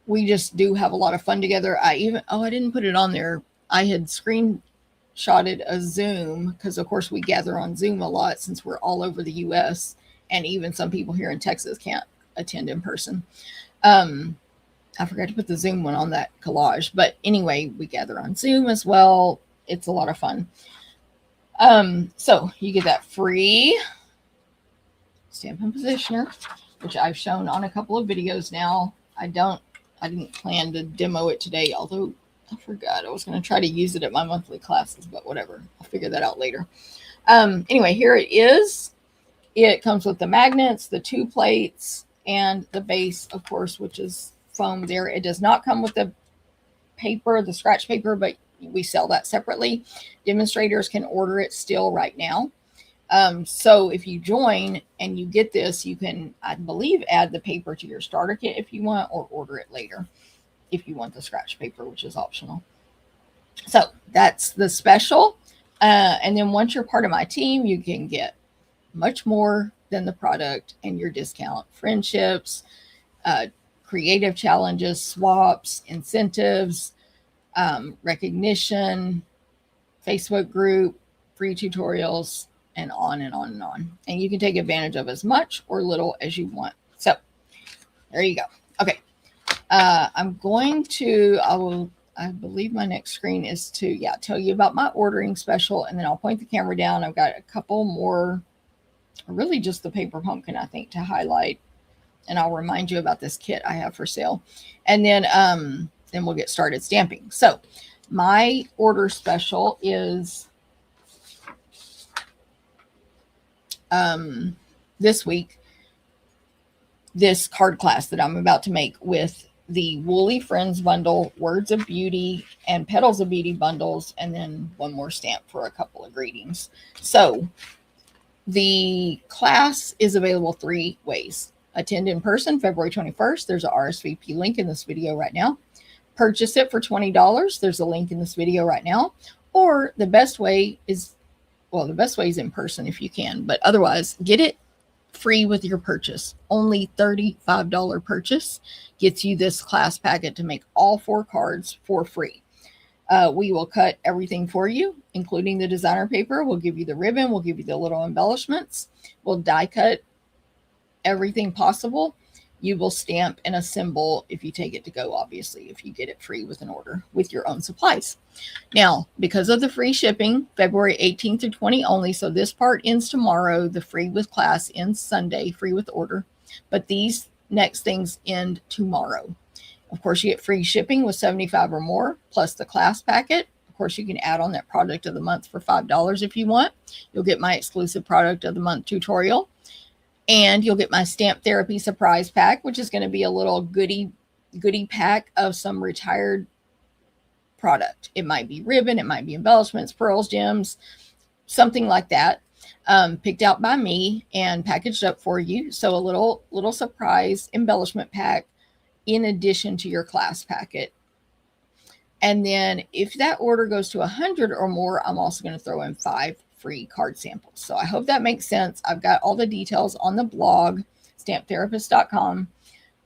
A: we just do have a lot of fun together. I didn't put it on there. I had screenshotted a Zoom because, of course, we gather on Zoom a lot since we're all over the U.S. and even some people here in Texas can't attend in person. I forgot to put the Zoom one on that collage, but anyway, we gather on Zoom as well. It's a lot of fun. So you get that free Stampin' Positioner, which I've shown on a couple of videos now. I didn't plan to demo it today, although I forgot I was going to try to use it at my monthly classes, but whatever. I'll figure that out later. Anyway, here it is. It comes with the magnets, the 2 plates, and the base, of course, which is foam there. It does not come with the paper, the scratch paper, but we sell that separately. Demonstrators can order it still right now. So if you join and you get this, you can, I believe, add the paper to your starter kit if you want, or order it later if you want the scratch paper, which is optional. So that's the special. And then once you're part of my team, you can get much more than the product and your discount. Friendships, creative challenges, swaps, incentives, recognition, Facebook group, free tutorials, and on and on and on. And you can take advantage of as much or little as you want. So there you go. Okay. I'm going to, I believe my next screen is to, tell you about my ordering special, and then I'll point the camera down. I've got a couple more, really just the Paper Pumpkin, I think, to highlight. And I'll remind you about this kit I have for sale. And then we'll get started stamping. So my order special is this week, this card class that I'm about to make with the Woolly Friends bundle, Words of Beauty, and Petals of Beauty bundles, and then one more stamp for a couple of greetings. So The class is available 3 ways. Attend in person February 21st. There's a RSVP link in this video right now. Purchase it for $20. There's a link in this video right now. Or the best way is, well, the best way is in person if you can, but otherwise get it free with your purchase. Only $35 purchase gets you this class packet to make all 4 cards for free. We will cut everything for you, including the designer paper. We'll give you the ribbon. We'll give you the little embellishments. We'll die cut everything possible. You will stamp and assemble if you take it to go, obviously, if you get it free with an order with your own supplies. Now, because of the free shipping, February 18th through 20 only, so this part ends tomorrow. The free with class ends Sunday, free with order. But these next things end tomorrow. Of course, you get free shipping with 75 or more, plus the class packet. Of course, you can add on that product of the month for $5 if you want. You'll get my exclusive product of the month tutorial. And you'll get my Stamp Therapy surprise pack, which is going to be a little goodie pack of some retired product. It might be ribbon, it might be embellishments, pearls, gems, something like that, picked out by me and packaged up for you. So a little surprise embellishment pack in addition to your class packet. And then if that order goes to 100 or more, I'm also going to throw in 5 free card samples. So I hope that makes sense. I've got all the details on the blog, stamptherapist.com,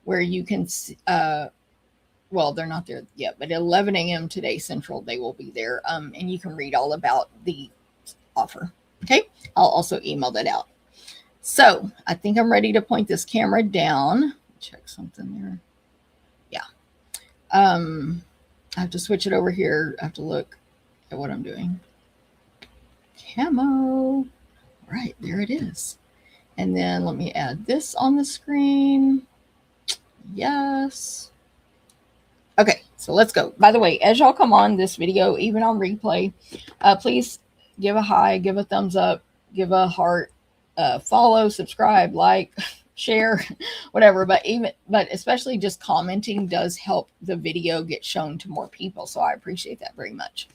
A: where you can, well, they're not there yet, but at 11 a.m. today Central, they will be there. And you can read all about the offer. Okay. I'll also email that out. So I think I'm ready to point this camera down. Check something there. Yeah. I have to switch it over here. I have to look at what I'm doing. Camo. Right, there it is. And then let me add this on the screen. Yes. Okay, so let's go. By the way, as y'all come on this video, even on replay, please give a hi, give a thumbs up, give a heart, follow, subscribe, like, share, whatever. But especially just commenting does help the video get shown to more people. So I appreciate that very much.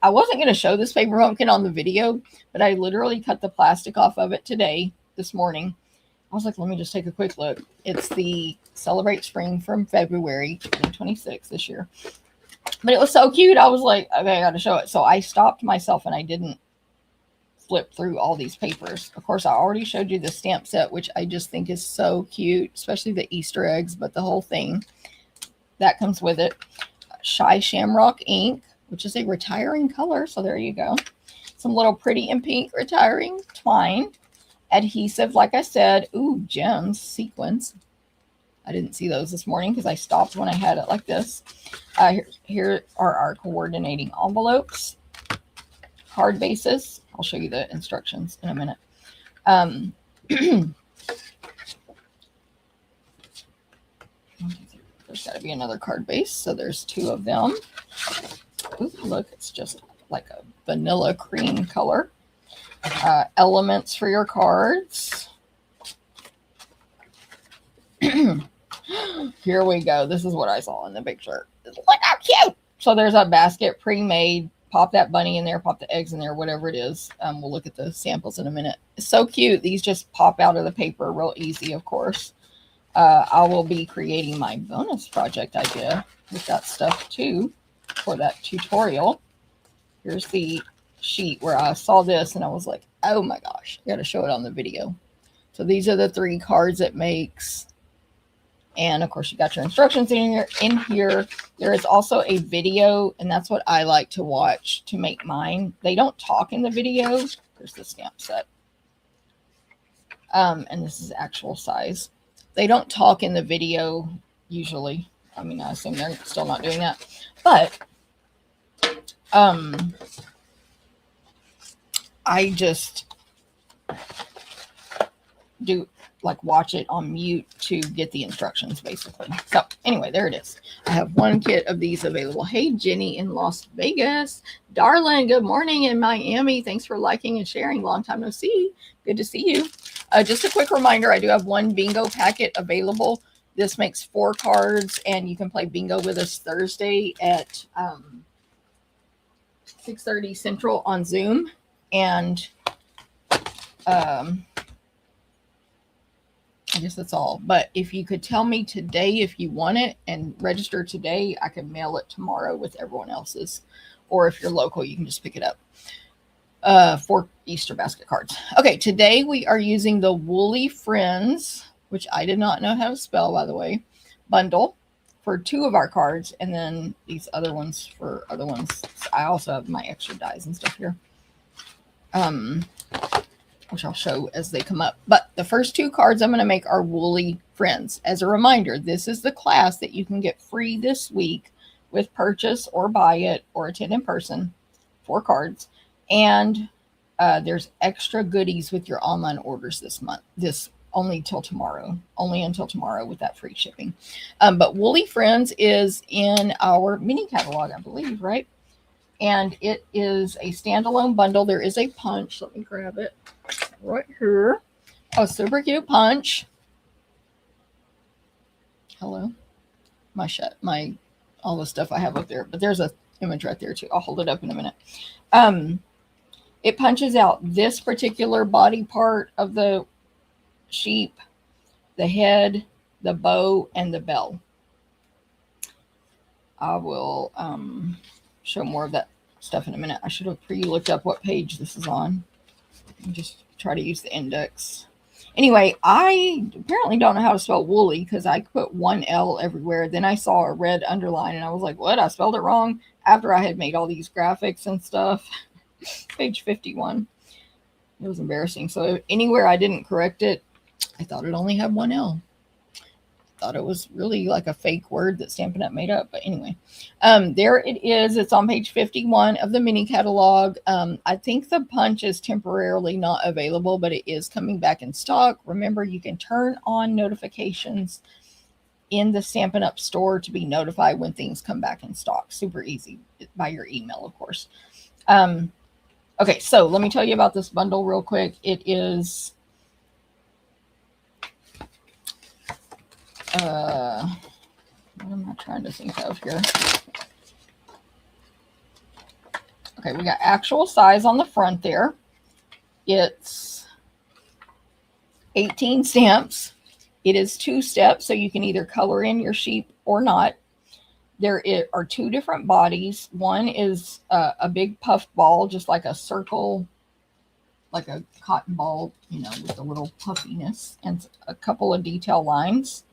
A: I wasn't going to show this paper pumpkin on the video, but I literally cut the plastic off of it this morning. I was like, let me just take a quick look. It's the Celebrate Spring from February 2026 this year. But it was so cute. I was like, okay, I got to show it. So I stopped myself and I didn't flip through all these papers. Of course, I already showed you the stamp set, which I just think is so cute, especially the Easter eggs, but the whole thing that comes with it. Shy Shamrock ink, which is a retiring color. So there you go. Some little pretty in pink retiring twine. Adhesive, like I said. Ooh, gems, sequins. I didn't see those this morning because I stopped when I had it like this. Here are our coordinating envelopes. Card bases. I'll show you the instructions in a minute. There's got to be another card base. So there's 2 of them. Ooh, look, it's just like a vanilla cream color. Elements for your cards. Here we go. This is what I saw in the picture. Look how cute. So there's a basket pre-made. Pop that bunny in there, pop the eggs in there, whatever it is. We'll look at the samples in a minute. It's so cute. These just pop out of the paper real easy, of course. I will be creating my bonus project idea with that stuff too for that tutorial. Here's the sheet where I saw this and I was like, oh my gosh, I got to show it on the video. So these are the 3 cards it makes. And of course, you got your instructions in here. There is also a video, and that's what I like to watch to make mine. They don't talk in the video. There's the stamp set. And this is actual size. They don't talk in the video usually. I mean, I assume they're still not doing that. But I just do like watch it on mute to get the instructions basically. So anyway, there it is. I have 1 kit of these available. Hey, Jenny in Las Vegas. Darling, good morning in Miami. Thanks for liking and sharing. Long time no see. Good to see you. Just a quick reminder, I do have 1 bingo packet available. This makes 4 cards and you can play bingo with us Thursday at 6:30 Central on Zoom. And I guess that's all. But if you could tell me today if you want it and register today, I can mail it tomorrow with everyone else's. Or if you're local, you can just pick it up. 4 Easter basket cards. Okay, today we are using the Woolly Friends, which I did not know how to spell, by the way, bundle for 2 of our cards, and then these other ones for other ones. I also have my extra dies and stuff here, which I'll show as they come up. But the first 2 cards I'm going to make are Woolly Friends. As a reminder, this is the class that you can get free this week with purchase or buy it or attend in person. 4 cards. And there's extra goodies with your online orders this month. This only until tomorrow with that free shipping. But Woolly Friends is in our mini catalog, I believe, right? And it is a standalone bundle. There is a punch. Let me grab it right here. Oh, super cute punch. Hello. My all the stuff I have up there. But there's a image right there too. I'll hold it up in a minute. It punches out this particular body part of the sheep, the head, the bow, and the bell. I will show more of that stuff in a minute. I should have pre-looked up what page this is on. And just try to use the index. Anyway, I apparently don't know how to spell woolly because I put 1 L everywhere. Then I saw a red underline and I was like, what? I spelled it wrong after I had made all these graphics and stuff. Page 51. It was embarrassing. So anywhere I didn't correct it, I thought it only had 1 L. Thought it was really like a fake word that Stampin' Up made up. But anyway, there it is. It's on page 51 of the mini catalog. I think the punch is temporarily not available, but it is coming back in stock. Remember, you can turn on notifications in the Stampin' Up store to be notified when things come back in stock. Super easy by your email, of course. Okay, so let me tell you about this bundle real quick. It is what am I trying to think of here? Okay, we got actual size on the front there. It's 18 stamps. It is 2 steps, so you can either color in your sheep or not. There are 2 different bodies. One is a big puff ball, just like a circle, like a cotton ball, with a little puffiness, and a couple of detail lines,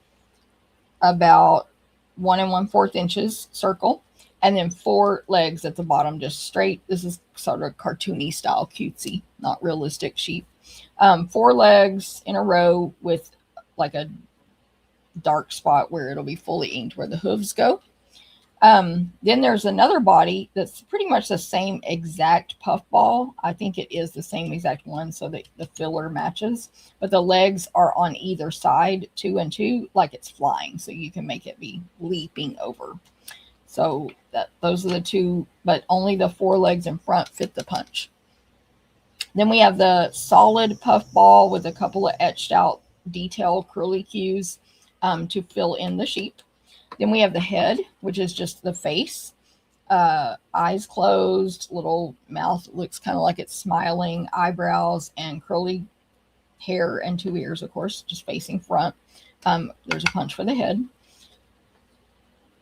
A: about 1 1/4 inches circle, and then 4 legs at the bottom, just straight. This is sort of cartoony style, cutesy, not realistic sheep. 4 legs in a row with like a dark spot where it'll be fully inked where the hooves go. Then there's another body that's pretty much the same exact puff ball. I think it is the same exact one, so that the filler matches, but the legs are on either side, 2 and 2, like it's flying, so you can make it be leaping over. So those are the 2, but only the 4 legs in front fit the punch. Then we have the solid puff ball with a couple of etched out detail curly cues to fill in the sheep. Then we have the head, which is just the face, eyes closed, little mouth looks kind of like it's smiling, eyebrows, and curly hair and 2 ears, of course, just facing front. There's a punch for the head.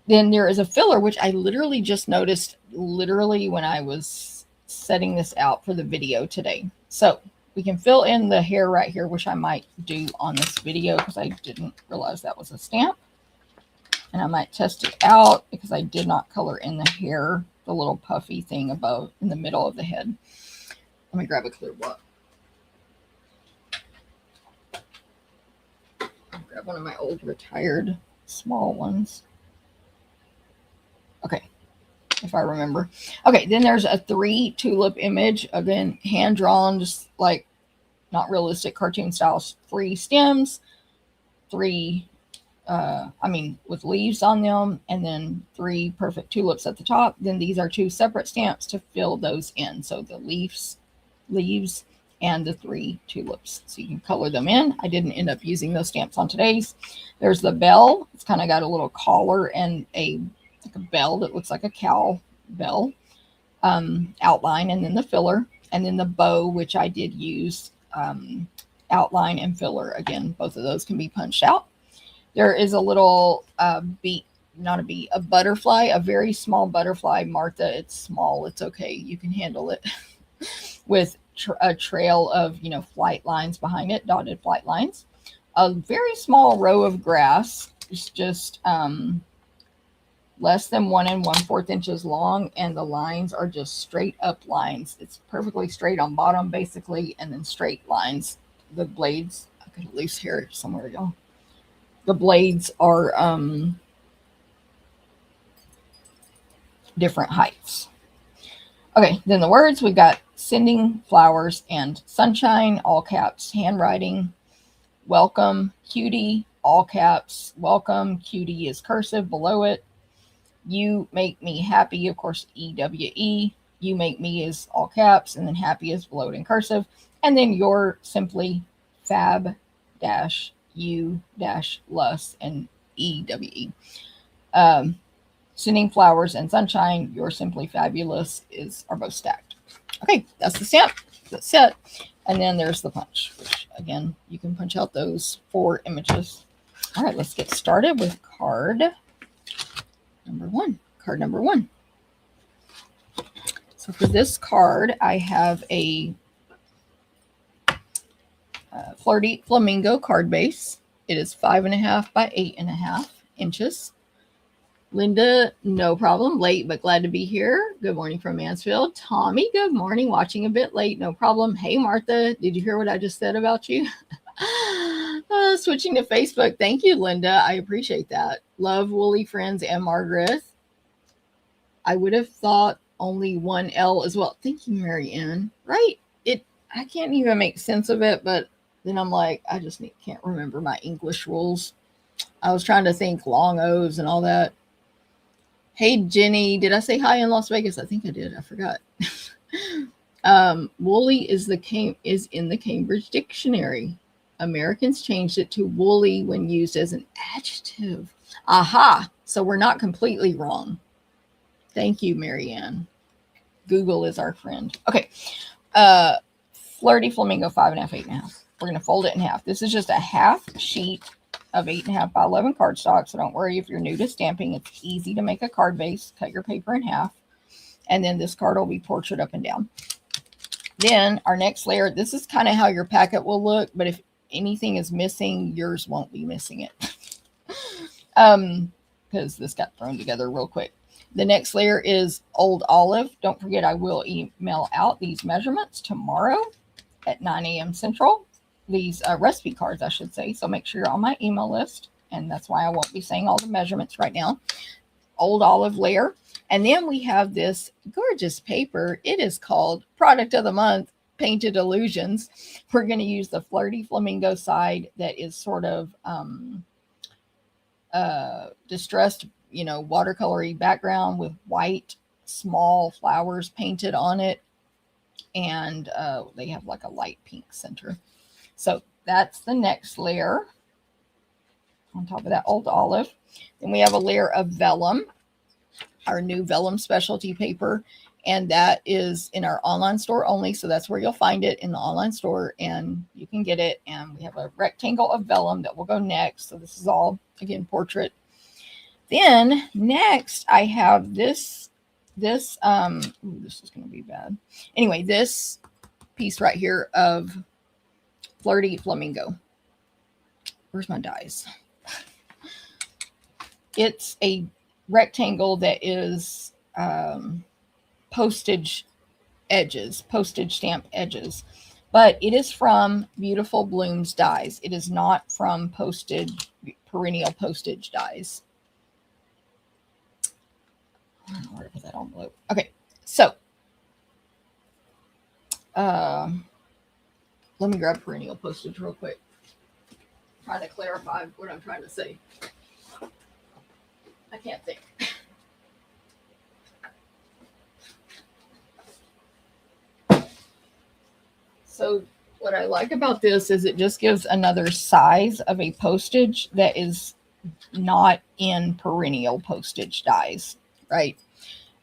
A: Then there is a filler, which I literally just noticed when I was setting this out for the video today. So we can fill in the hair right here, which I might do on this video because I didn't realize that was a stamp. And I might test it out because I did not color in the hair, the little puffy thing above in the middle of the head. Let me grab a clear block. I'll grab one of my old retired small ones. Okay, if I remember. Okay, then there's a 3 tulip image. Again, hand drawn, just like not realistic cartoon style. 3 stems, 3 with leaves on them, and then 3 perfect tulips at the top. Then these are 2 separate stamps to fill those in. So the leaves, and the 3 tulips. So you can color them in. I didn't end up using those stamps on today's. There's the bell. It's kind of got a little collar and a bell that looks like a cow bell outline, and then the filler, and then the bow, which I did use outline and filler. Again, both of those can be punched out. There is a little a butterfly, a very small butterfly. Martha, it's small. It's okay. You can handle it. With a trail of, flight lines behind it, dotted flight lines. A very small row of grass. It's just less than 1 1/4 inches long, and the lines are just straight up lines. It's perfectly straight on bottom, basically, and then straight lines. The blades, I got a loose hair somewhere, y'all. The blades are different heights. Okay, then the words, we've got sending flowers and sunshine, all caps, handwriting. Welcome, cutie, all caps, welcome, cutie is cursive below it. You make me happy, of course, EWE. You make me is all caps, and then happy is below it in cursive. And then you're simply fab dash you dash lus and EWE. Sending flowers and sunshine, you're simply fabulous are both stacked. Okay, that's the stamp. That's it. And then there's the punch, which again, you can punch out those 4 images. All right, let's get started with card number 1. Card number 1. So for this card, I have a Flirty Flamingo card base. It is 5.5 by 8.5 inches. Linda, no problem. Late, but glad to be here. Good morning from Mansfield. Tommy, good morning. Watching a bit late. No problem. Hey, Martha, did you hear what I just said about you? Switching to Facebook. Thank you, Linda. I appreciate that. Love Woolly Friends and Margaret. I would have thought only 1 L as well. Thank you, Mary Ann. Right? I can't even make sense of it, but then I'm like, I just can't remember my English rules. I was trying to think long O's and all that. Hey, Jenny, did I say hi in Las Vegas? I think I did. I forgot. Woolly is in the Cambridge Dictionary. Americans changed it to woolly when used as an adjective. Aha! So we're not completely wrong. Thank you, Marianne. Google is our friend. Okay. Flirty Flamingo 5.5, 8.5. We're going to fold it in half. This is just a half sheet of 8.5 by 11 cardstock. So don't worry if you're new to stamping. It's easy to make a card base. Cut your paper in half. And then this card will be portrait up and down. Then our next layer, this is kind of how your packet will look. But if anything is missing, yours won't be missing it. Because this got thrown together real quick. The next layer is Old Olive. Don't forget, I will email out these measurements tomorrow at 9 a.m. Central. These recipe cards, I should say. So make sure you're on my email list. And that's why I won't be saying all the measurements right now. Old Olive layer. And then we have this gorgeous paper. It is called Product of the Month, Painted Illusions. We're going to use the Flirty Flamingo side that is sort of distressed, watercolory background with white small flowers painted on it. And they have like a light pink center. So that's the next layer on top of that Old Olive. Then we have a layer of vellum, our new vellum specialty paper. And that is in our online store only. So that's where you'll find it, in the online store, and you can get it. And we have a rectangle of vellum that will go next. So this is all, again, portrait. Then next I have this is going to be bad. Anyway, this piece right here of Flirty Flamingo. Where's my dies? It's a rectangle that is postage stamp edges, but it is from Beautiful Blooms dies. It is not from perennial postage dies. I don't know where to put that envelope. Okay, so let me grab perennial postage real quick. Trying to clarify what I'm trying to say. I can't think. So what I like about this is it just gives another size of a postage that is not in perennial postage dies, right?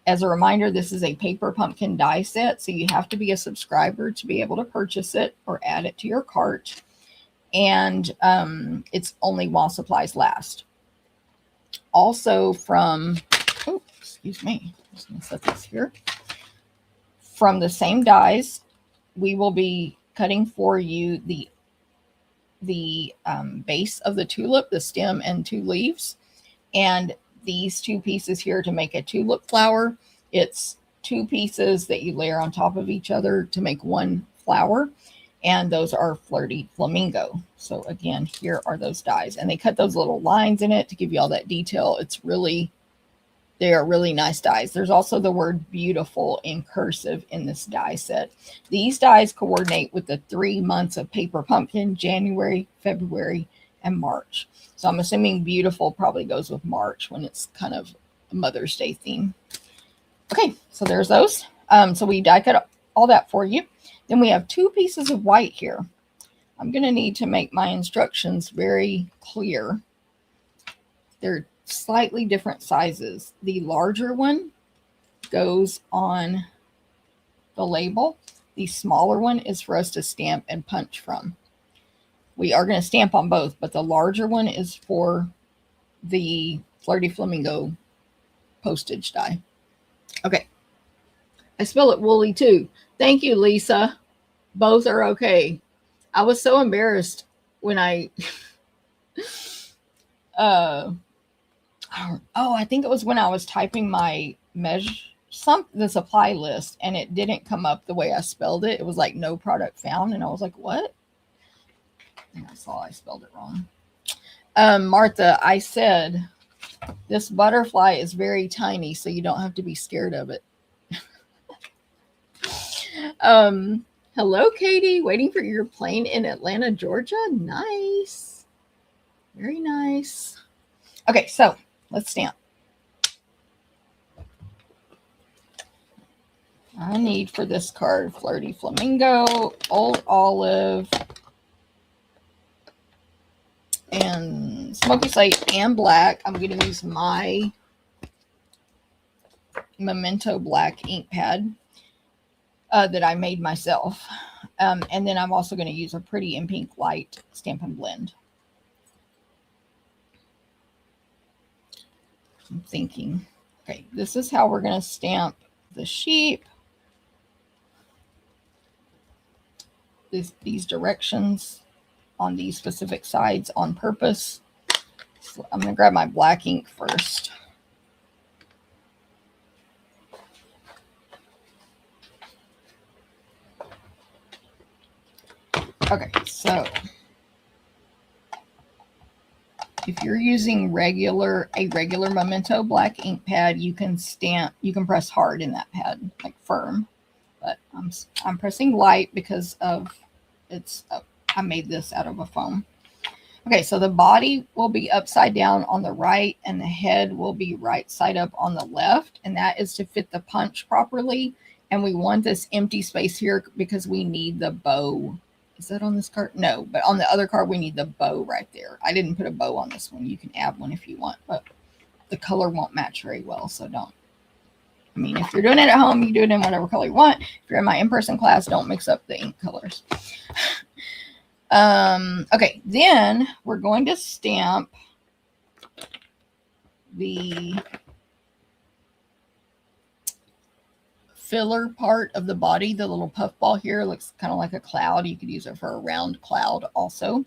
A: As a reminder, this is a paper pumpkin die set, so you have to be a subscriber to be able to purchase it or add it to your cart. And it's only while supplies last. Also from, oh, excuse me, I'm just going to set this here. From the same dies, we will be cutting for you the base of the tulip, the stem and 2 leaves, and these 2 pieces here to make a tulip flower. It's 2 pieces that you layer on top of each other to make 1 flower, and those are Flirty Flamingo. So again, here are those dies, and they cut those little lines in it to give you all that detail. It's really, they are really nice dies. There's also the word beautiful in cursive in this die set. These dies coordinate with the 3 months of paper pumpkin: January, February, and March. So I'm assuming beautiful probably goes with March when it's kind of a Mother's Day theme. Okay, so there's those. So we die cut all that for you. Then we have 2 pieces of white here. I'm going to need to make my instructions very clear. They're slightly different sizes. The larger one goes on the label. The smaller one is for us to stamp and punch from. We are going to stamp on both, but the larger one is for the Flirty Flamingo postage die. Okay. I spell it woolly too. Thank you, Lisa. Both are okay. I was so embarrassed when I I think it was when I was typing my the supply list, and it didn't come up the way I spelled it. It was like no product found, and I was like, what? And I saw I spelled it wrong. Martha, I said this butterfly is very tiny, so you don't have to be scared of it. Hello, Katie. Waiting for your plane in Atlanta, Georgia. Nice. Very nice. Okay, so let's stamp. I need for this card Flirty Flamingo, Old Olive, and Smoky Slate and Black. I'm going to use my Memento Black ink pad that I made myself. And then I'm also going to use a Pretty in Pink Light Stampin' Blend. I'm thinking, okay, this is how we're going to stamp the sheep. These directions on these specific sides on purpose. So I'm going to grab my black ink first. Okay, so if you're using a regular Memento black ink pad, you can press hard in that pad, like firm. But I'm pressing light because of I made this out of a foam. Okay, so the body will be upside down on the right, and the head will be right side up on the left, and that is to fit the punch properly. And we want this empty space here because we need the bow. Is that on this card? No, but on the other card, we need the bow right there. I didn't put a bow on this one. You can add one if you want, but the color won't match very well, so don't. I mean, if you're doing it at home, you do it in whatever color you want. If you're in my in-person class, don't mix up the ink colors. Okay, then we're going to stamp the filler part of the body. The little puff ball here looks kind of like a cloud. You could use it for a round cloud also,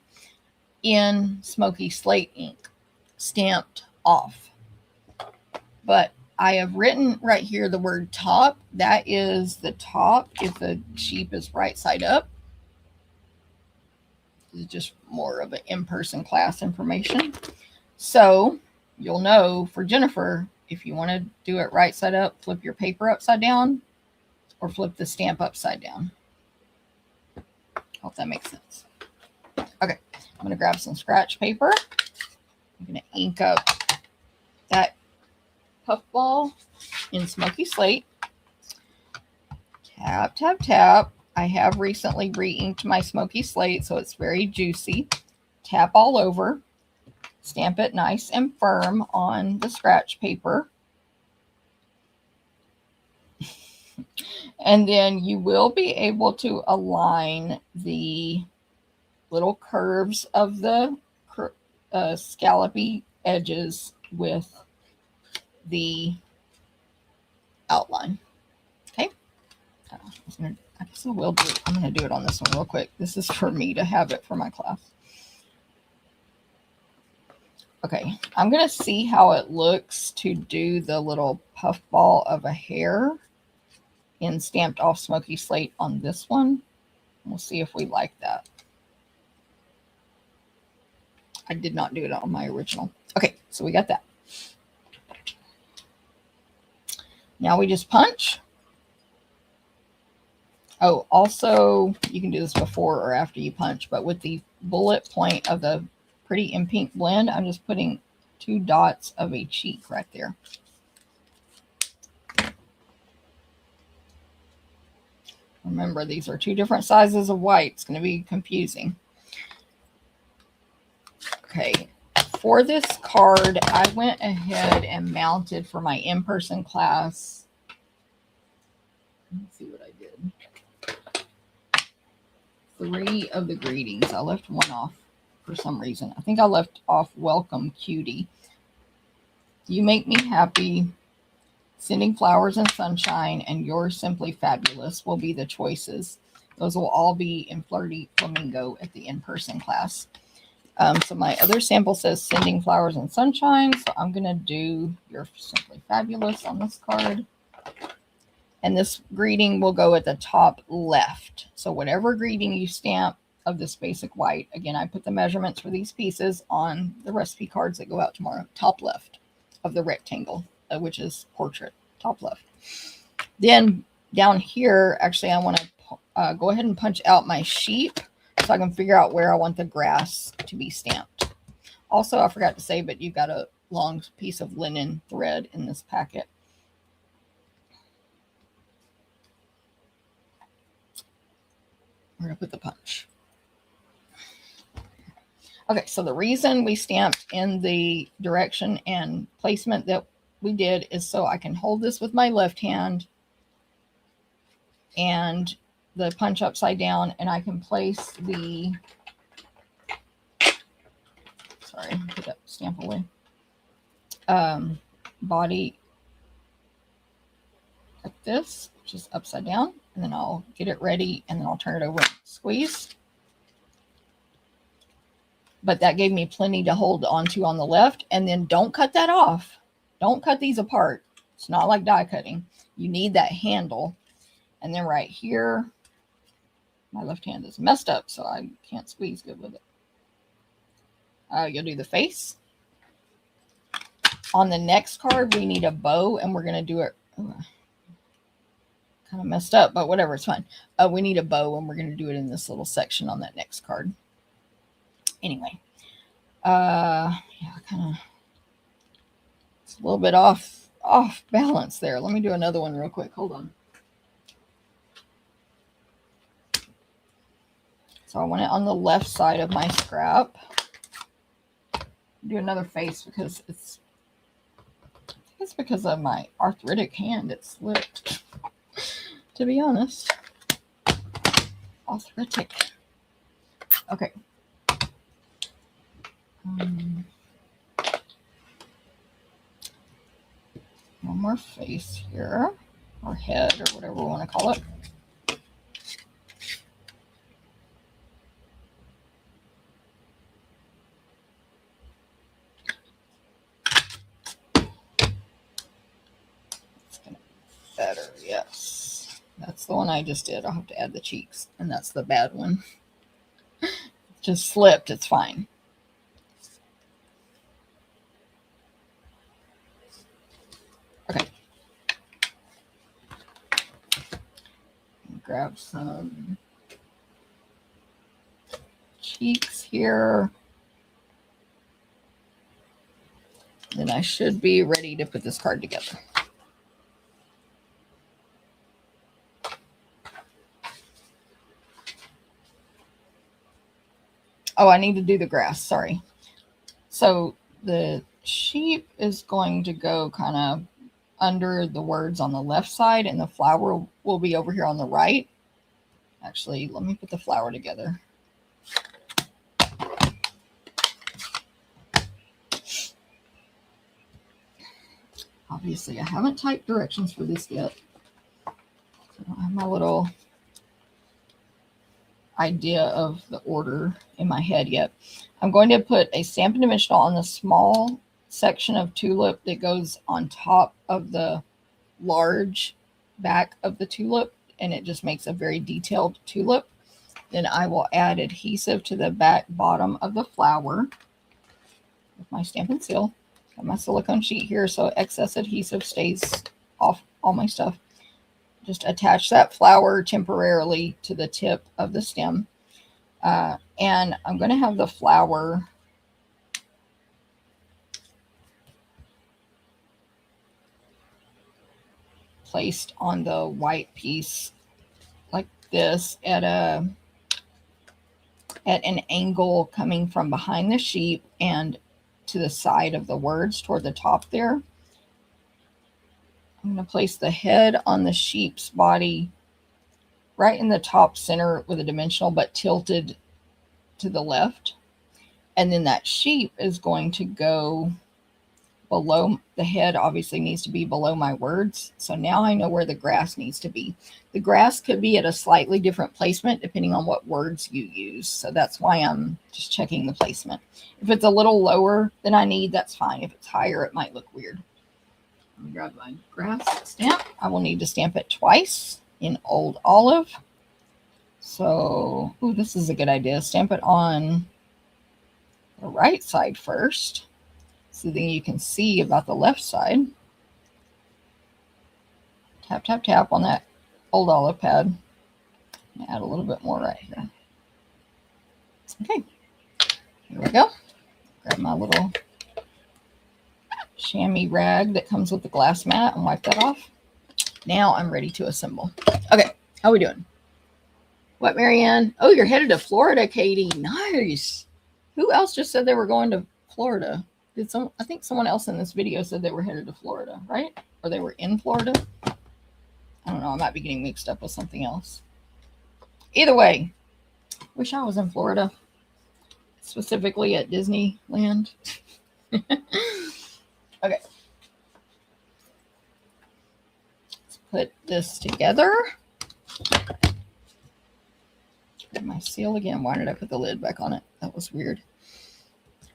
A: in Smoky Slate ink, stamped off. But I have written right here the word top. That is the top if the sheep is right side up. This is just more of an in-person class information. So you'll know for Jennifer, if you want to do it right side up, flip your paper upside down or flip the stamp upside down. Hope that makes sense. Okay, I'm going to grab some scratch paper. I'm going to ink up that puffball in Smoky Slate. Tap, tap, tap. I have recently re-inked my Smoky Slate, so it's very juicy. Tap all over. Stamp it nice and firm on the scratch paper. And then you will be able to align the little curves of the scallopy edges with the outline. Okay. I guess I will do it. I'm going to do it on this one real quick. This is for me to have it for my class. Okay, I'm going to see how it looks to do the little puffball of a hair in Stamped Off Smoky Slate on this one. We'll see if we like that. I did not do it on my original. Okay, so we got that. Now we just punch. Oh, also, you can do this before or after you punch, but with the bullet point of the Pretty in Pink blend, I'm just putting 2 dots of a cheek right there. Remember, these are 2 different sizes of white. It's going to be confusing. Okay, for this card, I went ahead and mounted for my in-person class. Let's see what I did. 3 of the greetings. I left one off for some reason. I think I left off Welcome Cutie. You make me happy. Sending flowers and sunshine, and You're Simply Fabulous will be the choices. Those will all be in Flirty Flamingo at the in-person class. So my other sample says Sending Flowers and Sunshine, so I'm going to do You're Simply Fabulous on this card. And this greeting will go at the top left. So whatever greeting you stamp of this basic white, again, I put the measurements for these pieces on the recipe cards that go out tomorrow. Top left of the rectangle, which is portrait, top left. Then down here, actually, I want to go ahead and punch out my sheep so I can figure out where I want the grass to be stamped. Also, I forgot to say, but you've got a long piece of linen thread in this packet. We're going to put the punch. Okay, so the reason we stamped in the direction and placement that we did is so I can hold this with my left hand and the punch upside down, and I can place the, sorry, put that stamp away, body like this, which is upside down, and then I'll get it ready, and then I'll turn it over and squeeze. But that gave me plenty to hold onto on the left. And then don't cut that off. Don't cut these apart. It's not like die cutting. You need that handle. And then right here, my left hand is messed up, so I can't squeeze good with it. You'll do the face. On the next card, we need a bow, and we're going to do it kind of messed up, but whatever, it's fine. We need a bow, and we're going to do it in this little section on that next card. Anyway, yeah, kind of, it's a little bit off balance there. Let me do another one real quick. Hold on. So I want it on the left side of my scrap. Do another face because it's because of my arthritic hand. It slipped, to be honest. Arthritic. Okay. One more face here, or head, or whatever we want to call it. It's gonna be better, yes. That's the one I just did. I'll have to add the cheeks, and that's the bad one. Just slipped, it's fine. Okay. Grab some cheeks here. Then I should be ready to put this card together. Oh, I need to do the grass. Sorry. So the sheep is going to go kind of under the words on the left side, and the flower will be over here on the right. Actually, let me put the flower together. Obviously, I haven't typed directions for this yet. So I don't have my little idea of the order in my head yet. I'm going to put a Stampin' Dimensional on the small section of tulip that goes on top of the large back of the tulip, and it just makes a very detailed tulip. Then I will add adhesive to the back bottom of the flower with my Stampin' Seal. Got my silicone sheet here so excess adhesive stays off all my stuff. Just attach that flower temporarily to the tip of the stem. And I'm going to have the flower placed on the white piece like this at an angle coming from behind the sheep and to the side of the words toward the top there. I'm going to place the head on the sheep's body right in the top center with a dimensional, but tilted to the left. And then that sheep is going to go below the head, obviously needs to be below my words. So now I know where the grass needs to be. The grass could be at a slightly different placement depending on what words you use. So that's why I'm just checking the placement. If it's a little lower than I need, that's fine. If it's higher, it might look weird. Let me grab my grass stamp. I will need to stamp it twice in Old Olive. So, ooh, this is a good idea. Stamp it on the right side first, so then you can see about the left side. Tap, tap, tap on that Old Olive pad. And add a little bit more right here. Okay, here we go. Grab my little chamois rag that comes with the glass mat and wipe that off. Now I'm ready to assemble. Okay, how are we doing? What, Marianne? Oh, you're headed to Florida, Katie. Nice. Who else just said they were going to Florida? I think someone else in this video said they were headed to Florida, right? Or they were in Florida. I don't know. I might be getting mixed up with something else. Either way, wish I was in Florida, specifically at Disneyland. Okay. Let's put this together. Grab my seal again. Why did I put the lid back on it? That was weird.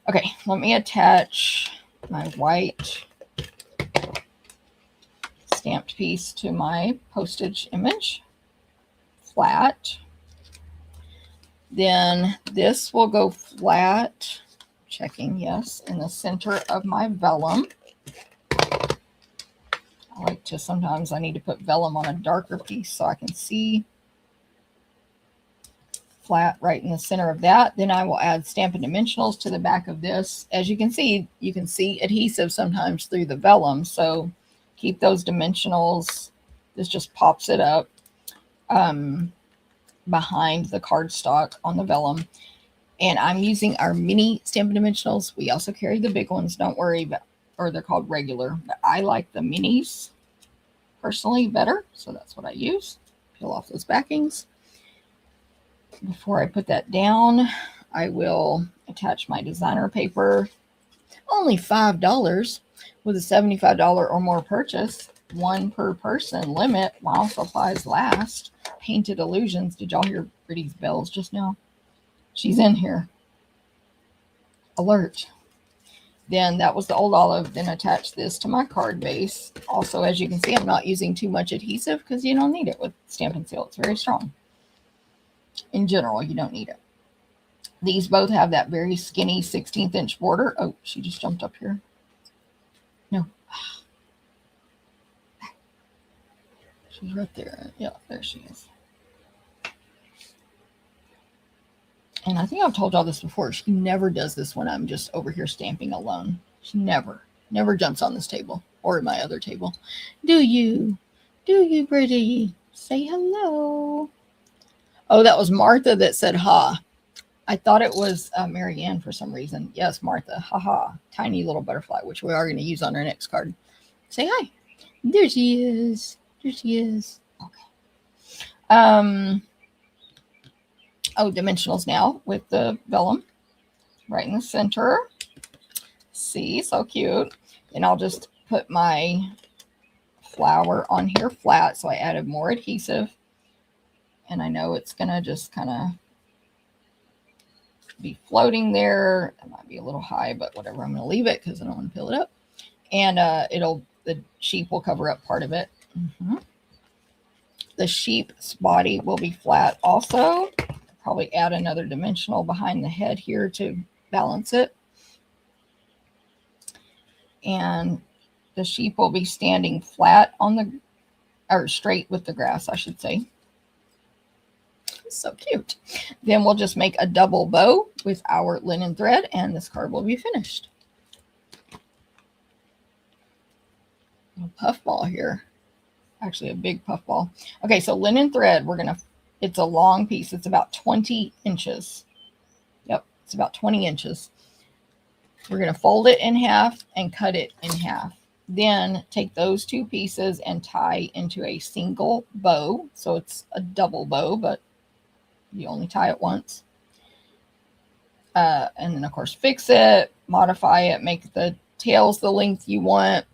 A: Okay, let me attach my white stamped piece to my postage image. Flat. Then this will go flat. Checking, yes, in the center of my vellum. I like to, sometimes I need to put vellum on a darker piece so I can see. Flat right in the center of that. Then I will add Stampin' Dimensionals to the back of this. As you can see adhesive sometimes through the vellum, so keep those dimensionals. This just pops it up behind the cardstock on the vellum. And I'm using our mini Stampin' Dimensionals. We also carry the big ones, don't worry, or they're called regular. But I like the minis personally better, so that's what I use. Peel off those backings. Before I put that down, I will attach my designer paper. Only $5 with a $75 or more purchase. One per person limit while supplies last. Painted Illusions. Did y'all hear Britty's bells just now? She's in here. Alert. Then that was the Old Olive. Then attach this to my card base. Also, as you can see, I'm not using too much adhesive because you don't need it with Stampin' Seal. It's very strong. In general, you don't need it. These both have that very skinny 16th inch border. Oh, she just jumped up here. No. She's right there. Yeah, there she is. And I think I've told y'all this before. She never does this when I'm just over here stamping alone. She never jumps on this table or my other table. Do you, Britty? Say hello. Oh, that was Martha that said ha. I thought it was Marianne for some reason. Yes, Martha. Ha ha. Tiny little butterfly, which we are going to use on our next card. Say hi. There she is. There she is. Okay. Oh, dimensionals now with the vellum right in the center. See, so cute. And I'll just put my flower on here flat. So I added more adhesive. And I know it's going to just kind of be floating there. It might be a little high, but whatever. I'm going to leave it because I don't want to peel it up. And the sheep will cover up part of it. The sheep's body will be flat also. Probably add another dimensional behind the head here to balance it. And the sheep will be standing flat on the, or straight with the grass, I should say. So cute. Then we'll just make a double bow with our linen thread and this card will be finished. A puff ball here. Actually a big puff ball. Okay, so linen thread, it's a long piece. It's about 20 inches. Yep, it's about 20 inches. We're going to fold it in half and cut it in half. Then take those two pieces and tie into a single bow. So it's a double bow, but you only tie it once. And then, of course, fix it, modify it, make the tails the length you want.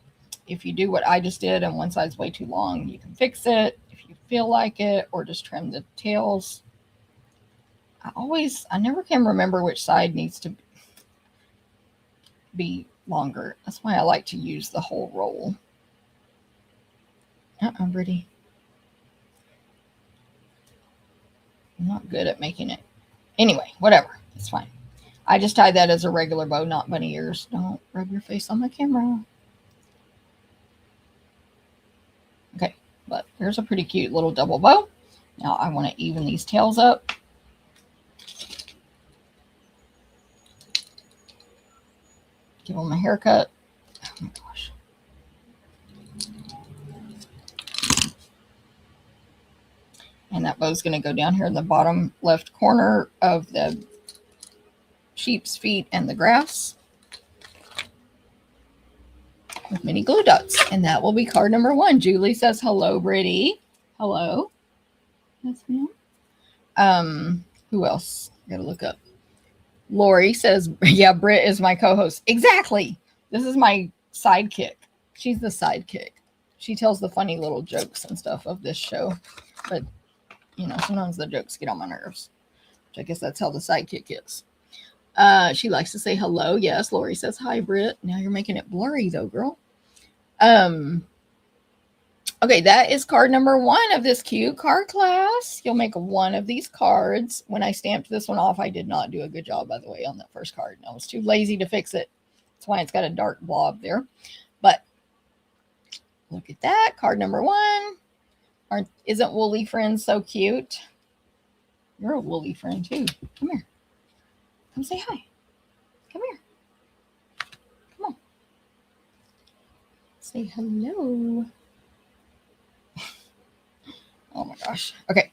A: If you do what I just did and one side's way too long, you can fix it if you feel like it, or just trim the tails. I never can remember which side needs to be longer. That's why I like to use the whole roll. I'm ready. I'm not good at making it. Anyway, whatever. It's fine. I just tied that as a regular bow, not bunny ears. Don't rub your face on the camera. Okay, but there's a pretty cute little double bow. Now I want to even these tails up. Give them a haircut. Oh my gosh. And that bow's going to go down here in the bottom left corner of the sheep's feet and the grass with mini glue dots. And that will be card number 1. Julie says, hello, Brittany. Hello. Yes, ma'am. Who else? I got to look up. Lori says, yeah, Britt is my co-host. Exactly. This is my sidekick. She's the sidekick. She tells the funny little jokes and stuff of this show. But, you know, sometimes the jokes get on my nerves. Which I guess that's how the sidekick is. She likes to say hello. Yes, Lori says, hi, Britt. Now you're making it blurry, though, girl. Okay, that is card number 1 of this cute card class. You'll make one of these cards. When I stamped this one off, I did not do a good job, by the way, on that first card. I was too lazy to fix it. That's why it's got a dark blob there. But look at that. Card number 1. Isn't Woolly Friend so cute? You're a woolly friend, too. Come here. Come say hi. Come here. Come on. Say hello. Oh my gosh. Okay.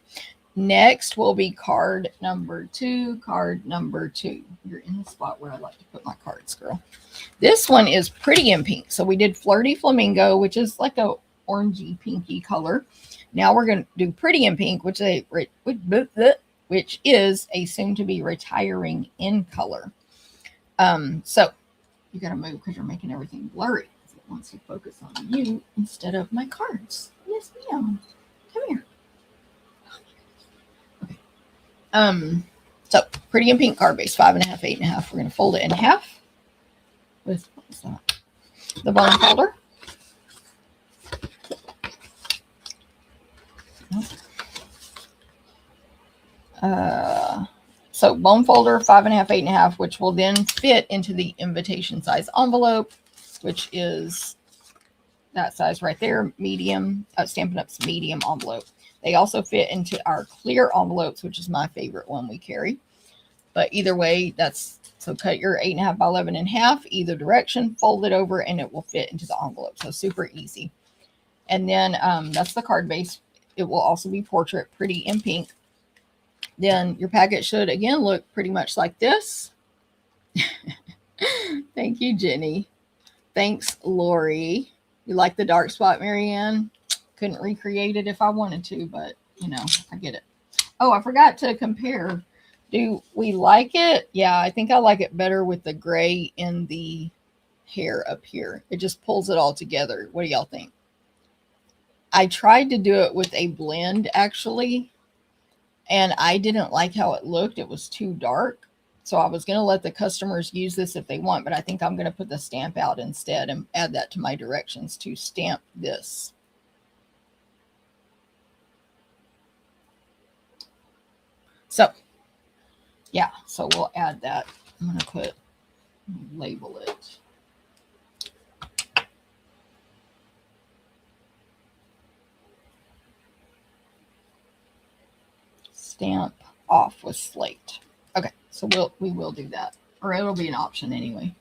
A: Next will be card number 2. Card number 2. You're in the spot where I like to put my cards, girl. This one is Pretty in Pink. So we did Flirty Flamingo, which is like a orangey pinky color. Now we're going to do Pretty in Pink, which is a soon-to-be retiring in color. So you got to move because you're making everything blurry. It wants to focus on you instead of my cards. Yes, ma'am. Come here. Okay. So Pretty in Pink card base, 5.5, 8.5. We're going to fold it in half with what's that? The bone folder. So bone folder, 5.5, 8.5, which will then fit into the invitation size envelope, which is that size right there, medium, Stampin' Up's medium envelope. They also fit into our clear envelopes, which is my favorite one we carry. But either way, so cut your 8.5 by 11 in half, either direction, fold it over, and it will fit into the envelope. So super easy. And then that's the card base. It will also be portrait, Pretty in Pink. Then your packet should, again, look pretty much like this. Thank you, Jenny. Thanks, Lori. You like the dark spot, Marianne? Couldn't recreate it if I wanted to, but you know, I get it. Oh, I forgot to compare. Do we like it? Yeah, I think I like it better with the gray in the hair up here. It just pulls it all together. What do y'all think? I tried to do it with a blend actually, and I didn't like how it looked. It was too dark. So I was going to let the customers use this if they want, but I think I'm going to put the stamp out instead and add that to my directions to stamp this. So yeah, so we'll add that. I'm going to label it. Stamp off with slate. Okay, so we will do that, or it'll be an option anyway.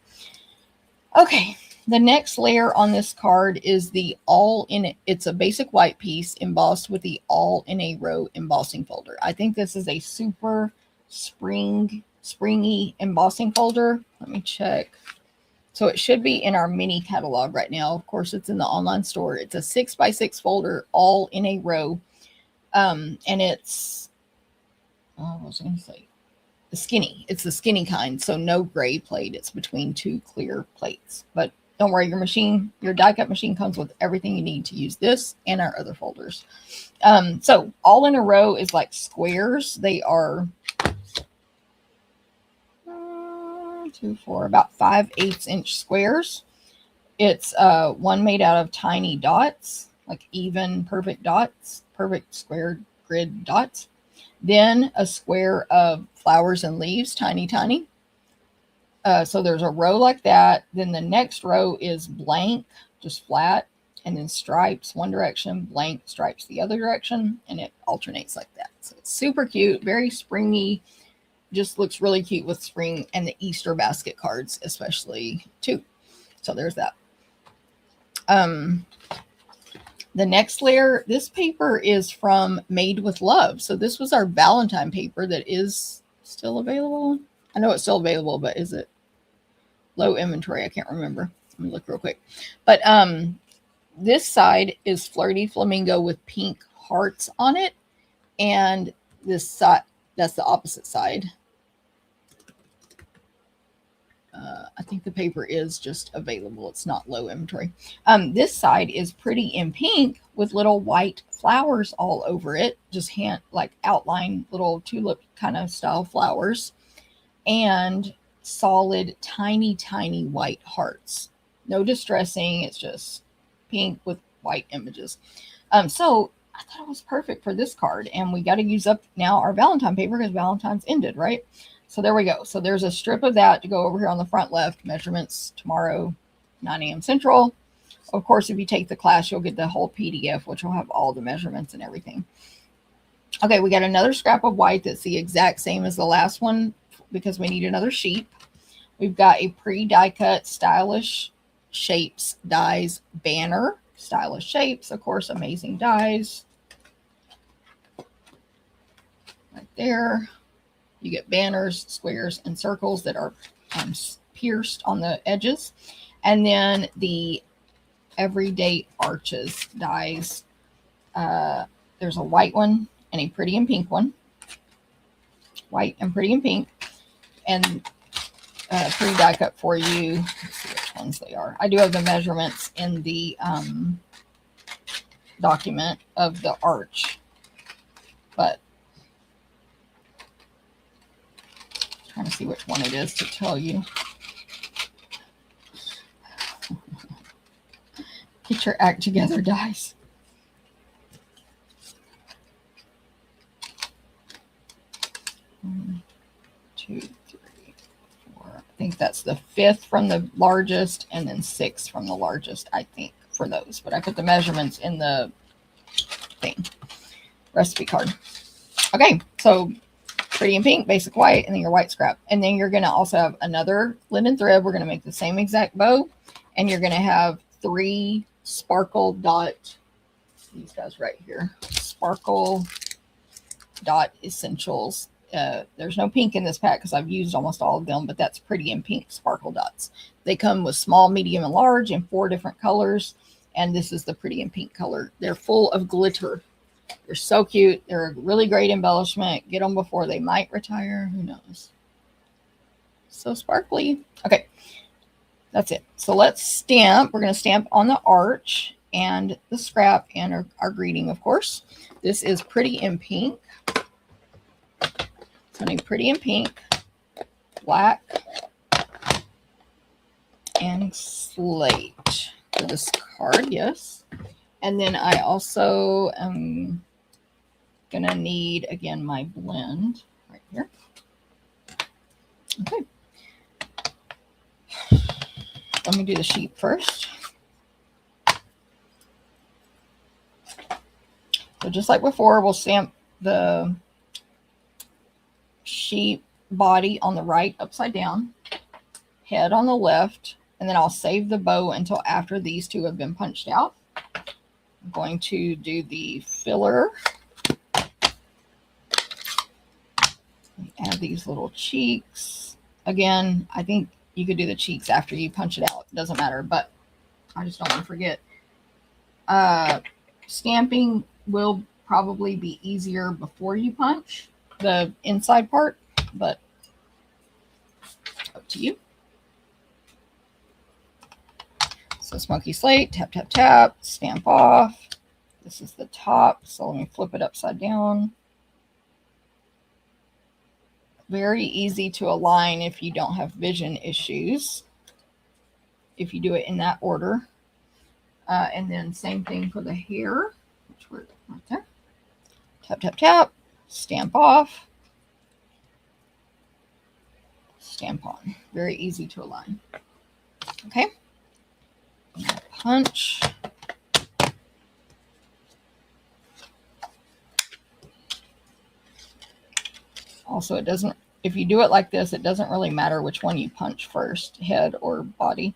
A: Okay, the next layer on this card is the all in it. It's a basic white piece embossed with the all in a row embossing folder. I think this is a super springy embossing folder. Let me check. So it should be in our mini catalog right now. Of course, it's in the online store. It's a 6x6 folder, all in a row. And it's, what was I going to say? The skinny. It's the skinny kind. So no gray plate. It's between two clear plates. But don't worry, your die cut machine comes with everything you need to use this and our other folders. So all in a row is like squares. They are 2, 4, about 5/8 inch squares. It's one made out of tiny dots, like even perfect dots, perfect square grid dots. Then a square of flowers and leaves, tiny. So there's a row like that. Then the next row is blank, just flat, and then stripes one direction, blank, stripes the other direction, and it alternates like that. So it's super cute, very springy. Just looks really cute with spring and the Easter basket cards, especially too. So there's that. The next layer, this paper is from Made with Love. So this was our Valentine paper that is still available. I know it's still available, but is it low inventory? I can't remember. Let me look real quick. But this side is Flirty Flamingo with pink hearts on it. And this side, that's the opposite side. I think the paper is just available. It's not low inventory. This side is Pretty in Pink with little white flowers all over it. Just like outline little tulip kind of style flowers. And solid, tiny white hearts. No distressing. It's just pink with white images. So I thought it was perfect for this card. And we got to use up now our Valentine paper because Valentine's ended, right? So there we go. So there's a strip of that to go over here on the front left. Measurements tomorrow, 9 a.m. Central. Of course, if you take the class, you'll get the whole PDF, which will have all the measurements and everything. Okay, we got another scrap of white that's the exact same as the last one because we need another sheep. We've got a pre-die cut Stylish Shapes dies banner. Stylish Shapes, of course, amazing dies. Right there. You get banners, squares, and circles that are pierced on the edges. And then the Everyday Arches dies. There's a white one and a Pretty in Pink one. White and Pretty in Pink. And pre-die cut for you. Let's see which ones they are. I do have the measurements in the document of the arch. But trying to see which one it is to tell you. Get your act together, dies. One, 2, 3, 4. I think that's the 5th from the largest and then 6 from the largest, I think, for those. But I put the measurements in the thing. Recipe card. Okay, so Pretty in Pink, basic white, and then your white scrap. And then you're going to also have another linen thread. We're going to make the same exact bow. And you're going to have 3 sparkle dot, these guys right here, sparkle dot essentials. There's no pink in this pack because I've used almost all of them, but that's Pretty in Pink sparkle dots. They come with small, medium, and large in 4 different colors. And this is the pretty in pink color. They're full of glitter. They're so cute. They're a really great embellishment. Get them before they might retire. Who knows? So sparkly. Okay, that's it. So let's stamp. We're going to stamp on the arch and the scrap and our greeting, of course. This is pretty in pink. Something pretty in pink, black, and slate for this card, yes. And then I also am going to need, again, my blend right here. Okay. Let me do the sheep first. So just like before, we'll stamp the sheep body on the right upside down, head on the left, and then I'll save the bow until after these two have been punched out. I'm going to do the filler. Add these little cheeks. Again, I think you could do the cheeks after you punch it out. It doesn't matter, but I just don't want to forget. Stamping will probably be easier before you punch the inside part, but up to you. So smoky slate, tap, tap, tap, stamp off. This is the top, so let me flip it upside down. Very easy to align if you don't have vision issues, if you do it in that order. And then same thing for the hair, which we're right there. Tap, tap, tap, stamp off, stamp on. Very easy to align. Okay. Punch. Also, it doesn't, if you do it like this, it doesn't really matter which one you punch first, head or body.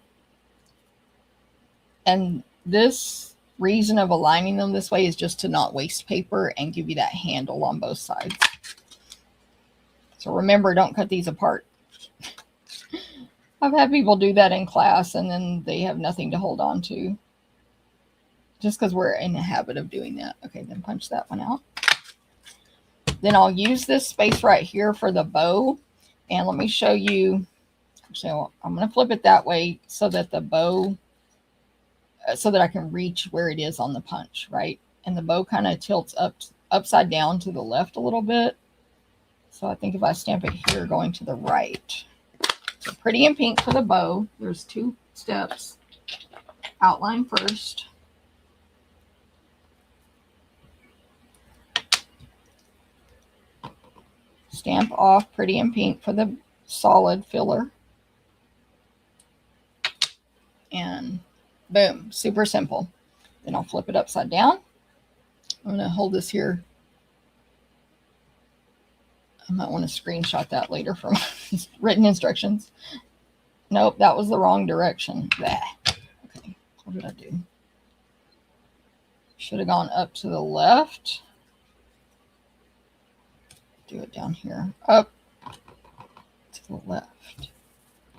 A: And this reason of aligning them this way is just to not waste paper and give you that handle on both sides. So remember, don't cut these apart. I've had people do that in class and then they have nothing to hold on to. Just because we're in the habit of doing that. Okay, then punch that one out. Then I'll use this space right here for the bow. And let me show you. So I'm going to flip it that way so that the bow, so that I can reach where it is on the punch, right? And the bow kind of tilts upside down to the left a little bit. So I think if I stamp it here going to the right. So pretty in pink for the bow. There's 2 steps. Outline first. Stamp off pretty in pink for the solid filler. And boom, super simple. Then I'll flip it upside down. I'm going to hold this here. I might want to screenshot that later from written instructions. Nope, that was the wrong direction. Blah. Okay, what did I do? Should have gone up to the left. Do it down here. Up to the left.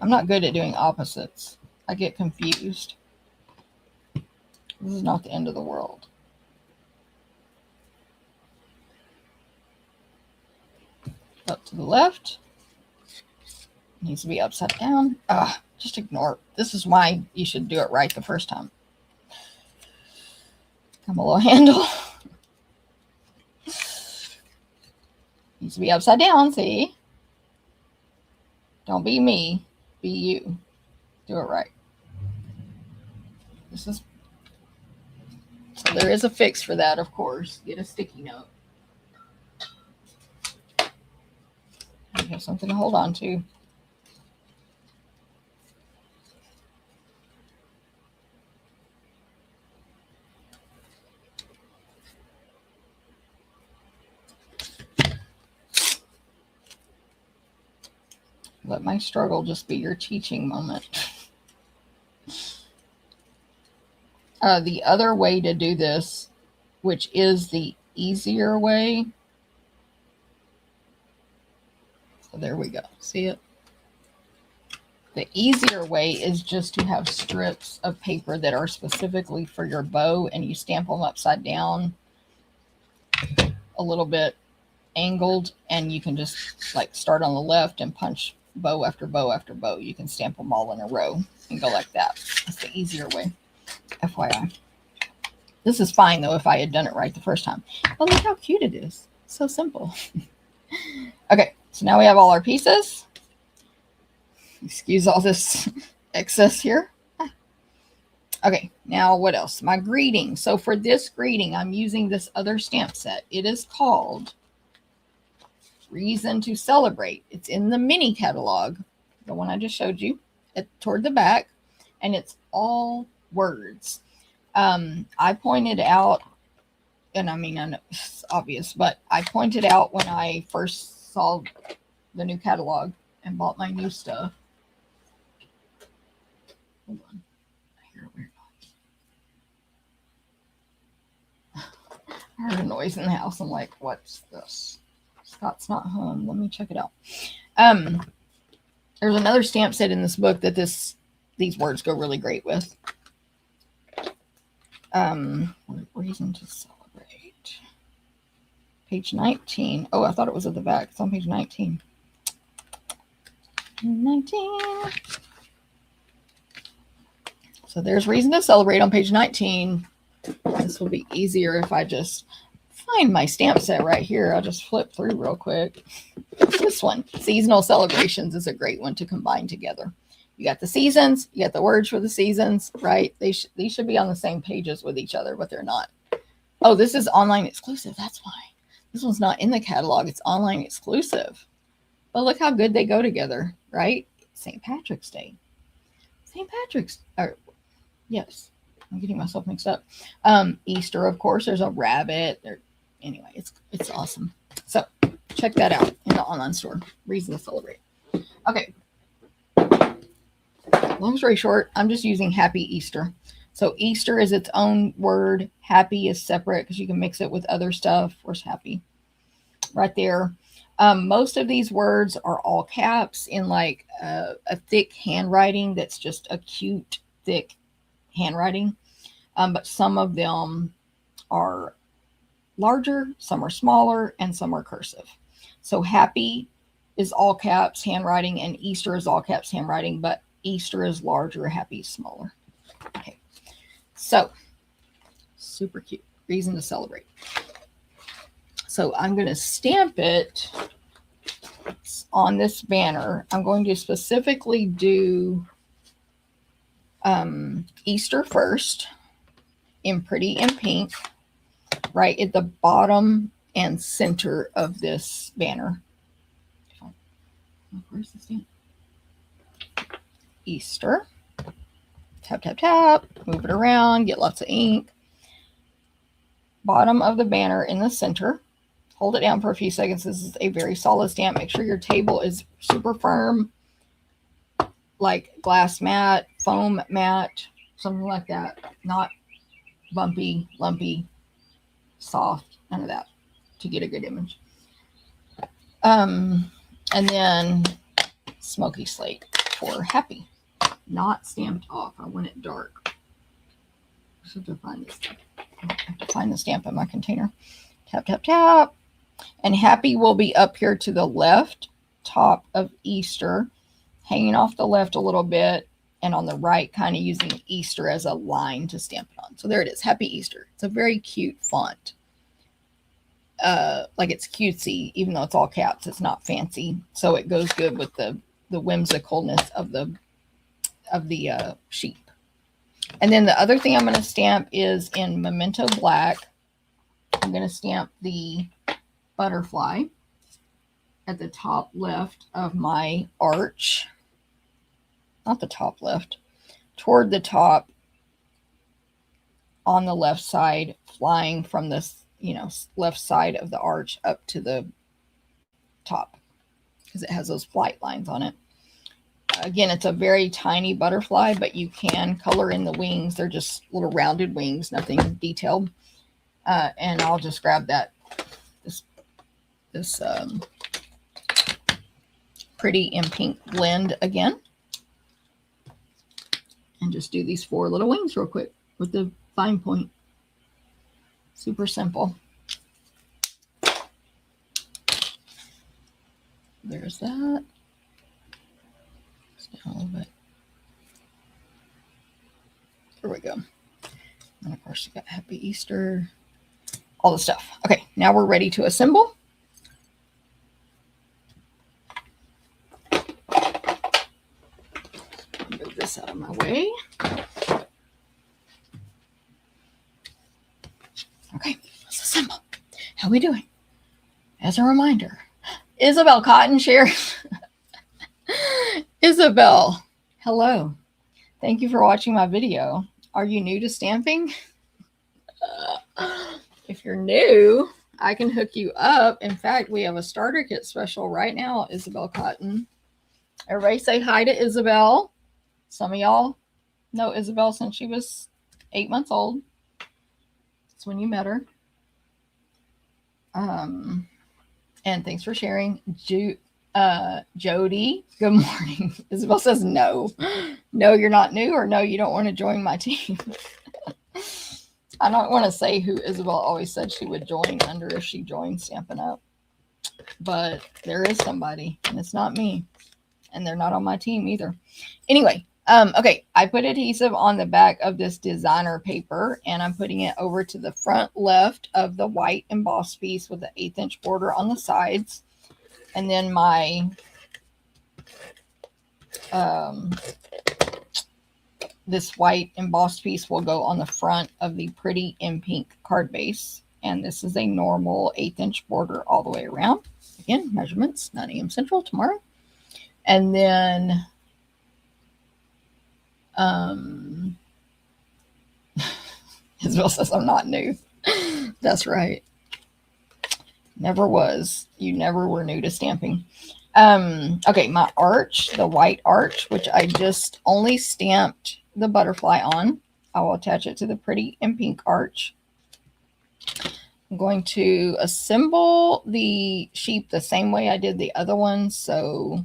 A: I'm not good at doing opposites. I get confused. This is not the end of the world. Up to the left. It needs to be upside down. Just ignore it. This is why you should do it right the first time. Come a little handle. Needs to be upside down, see? Don't be me. Be you. Do it right. This is... So there is a fix for that, of course. Get a sticky note. You have something to hold on to. Let my struggle just be your teaching moment. The other way to do this, which is the easier way. So there we go. See it? The easier way is just to have strips of paper that are specifically for your bow, and you stamp them upside down a little bit angled, and you can just like start on the left and punch bow after bow after bow. You can stamp them all in a row and go like that. That's the easier way, FYI. This is fine though if I had done it right the first time. Oh, look how cute it is. So simple. Okay, so now we have all our pieces. Excuse all this excess here. Okay, now what else? My greeting. So for this greeting, I'm using this other stamp set. It is called Reason to Celebrate. It's in the mini catalog, the one I just showed you, toward the back, and it's all words. I pointed out, and I mean, I know it's obvious, but I pointed out when I first saw the new catalog and bought my new stuff. Hold on. I hear a weird noise. I heard a noise in the house. I'm like, what's this? Scott's not home. Let me check it out. There's another stamp set in this book that these words go really great with. Reason to Celebrate. Page 19. Oh, I thought it was at the back. It's on page 19. 19. So there's Reason to Celebrate on page 19. This will be easier if I just find my stamp set right here. I'll just flip through real quick. This one, Seasonal Celebrations, is a great one to combine together. You got the seasons, you got the words for the seasons, right? These should be on the same pages with each other, but they're not. Oh, this is online exclusive. That's why. This one's not in the catalog. It's online exclusive. But look how good they go together, right? St. Patrick's Day. St. Patrick's, yes, I'm getting myself mixed up. Easter, of course, there's a rabbit. Anyway, it's awesome. So check that out in the online store. Reason to Celebrate. Okay. Long story short, I'm just using Happy Easter. So Easter is its own word. Happy is separate because you can mix it with other stuff. Where's happy? Right there. Most of these words are all caps in like a thick handwriting that's just a cute, thick handwriting. But some of them are larger, some are smaller, and some are cursive. So happy is all caps handwriting, and Easter is all caps handwriting, but Easter is larger, happy is smaller. Okay, so super cute. Reason to Celebrate. So I'm going to stamp it on this banner. I'm going to specifically do Easter first in pretty in pink, right at the bottom and center of this banner. Where's the stamp? Easter. Tap, tap, tap. Move it around. Get lots of ink. Bottom of the banner in the center. Hold it down for a few seconds. This is a very solid stamp. Make sure your table is super firm, like glass mat, foam mat, something like that. Not bumpy, lumpy, soft, none of that, to get a good image. And then smoky slate for happy. Not stamped off. I want it dark. I have to find this. I have to find the stamp in my container. Tap, tap, tap. And happy will be up here to the left top of Easter, hanging off the left a little bit, and on the right, kind of using Easter as a line to stamp it on. So there it is, Happy Easter. It's a very cute font. Like it's cutesy, even though it's all caps. It's not fancy, so it goes good with the whimsicalness of the sheep. And then the other thing I'm going to stamp is in Memento Black. I'm going to stamp the butterfly at the top left of my arch. Not the top left, toward the top on the left side, flying from this, left side of the arch up to the top because it has those flight lines on it. Again, it's a very tiny butterfly, but you can color in the wings. They're just little rounded wings, nothing detailed. And I'll just grab this pretty in pink blend again. and just do these 4 little wings real quick with the fine point. Super simple. There's that. It's down a little bit. There we go. And of course, you got Happy Easter, all the stuff. Okay, now we're ready to assemble. Move this out of my way. Okay, let's assemble. How we doing? As a reminder, Isabel Cotton shares. Isabel, hello. Thank you for watching my video. Are you new to stamping? If you're new, I can hook you up. In fact, we have a starter kit special right now, Isabel Cotton. Everybody say hi to Isabel. Some of y'all know Isabel since she was 8 months old. That's when you met her. And thanks for sharing. Jody, good morning. Isabel says no. No, you're not new, or no, you don't want to join my team. I don't want to say who Isabel always said she would join under if she joined Stampin' Up. But there is somebody, and it's not me. And they're not on my team either. Anyway, okay, I put adhesive on the back of this designer paper, and I'm putting it over to the front left of the white embossed piece with the 1/8 inch border on the sides. And then my this white embossed piece will go on the front of the pretty in pink card base. And this is a normal 1/8 inch border all the way around. Again, measurements, 9 a.m. Central tomorrow. And then Isabel says I'm not new. That's right. Never was. You never were new to stamping. Okay, my arch, the white arch, which I just only stamped the butterfly on. I will attach it to the pretty in pink arch. I'm going to assemble the sheep the same way I did the other one. So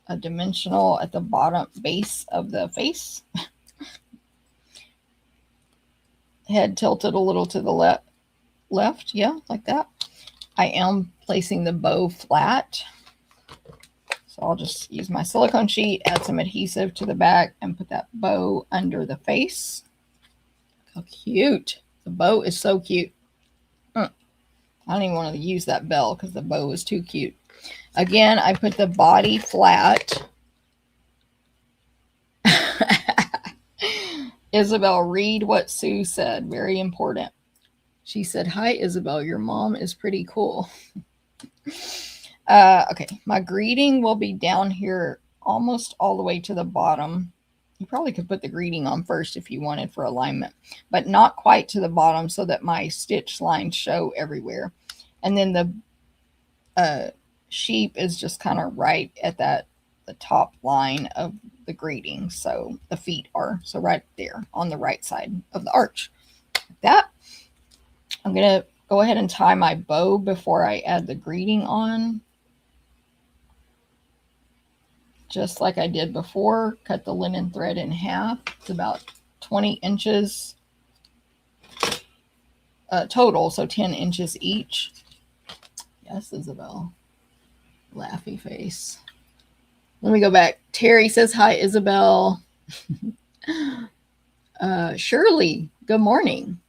A: a dimensional at the bottom base of the face. Head tilted a little to the left. Yeah, like that. I am placing the bow flat. So I'll just use my silicone sheet, add some adhesive to the back, and put that bow under the face. How cute. The bow is so cute. I don't even want to use that bell because the bow is too cute. Again, I put the body flat. Isabel, read what Sue said. Very important. She said, hi, Isabel. Your mom is pretty cool. Okay, my greeting will be down here almost all the way to the bottom. You probably could put the greeting on first if you wanted for alignment, but not quite to the bottom so that my stitch lines show everywhere. And then the sheep is just kind of right at the top line of the greeting. So the feet are so right there on the right side of the arch. Like that. I'm going to go ahead and tie my bow before I add the greeting on. Just like I did before, cut the linen thread in half. It's about 20 inches total, so 10 inches each. Yes, Isabel. Laughy face. Let me go back. Terry says, hi, Isabel. Shirley, good morning.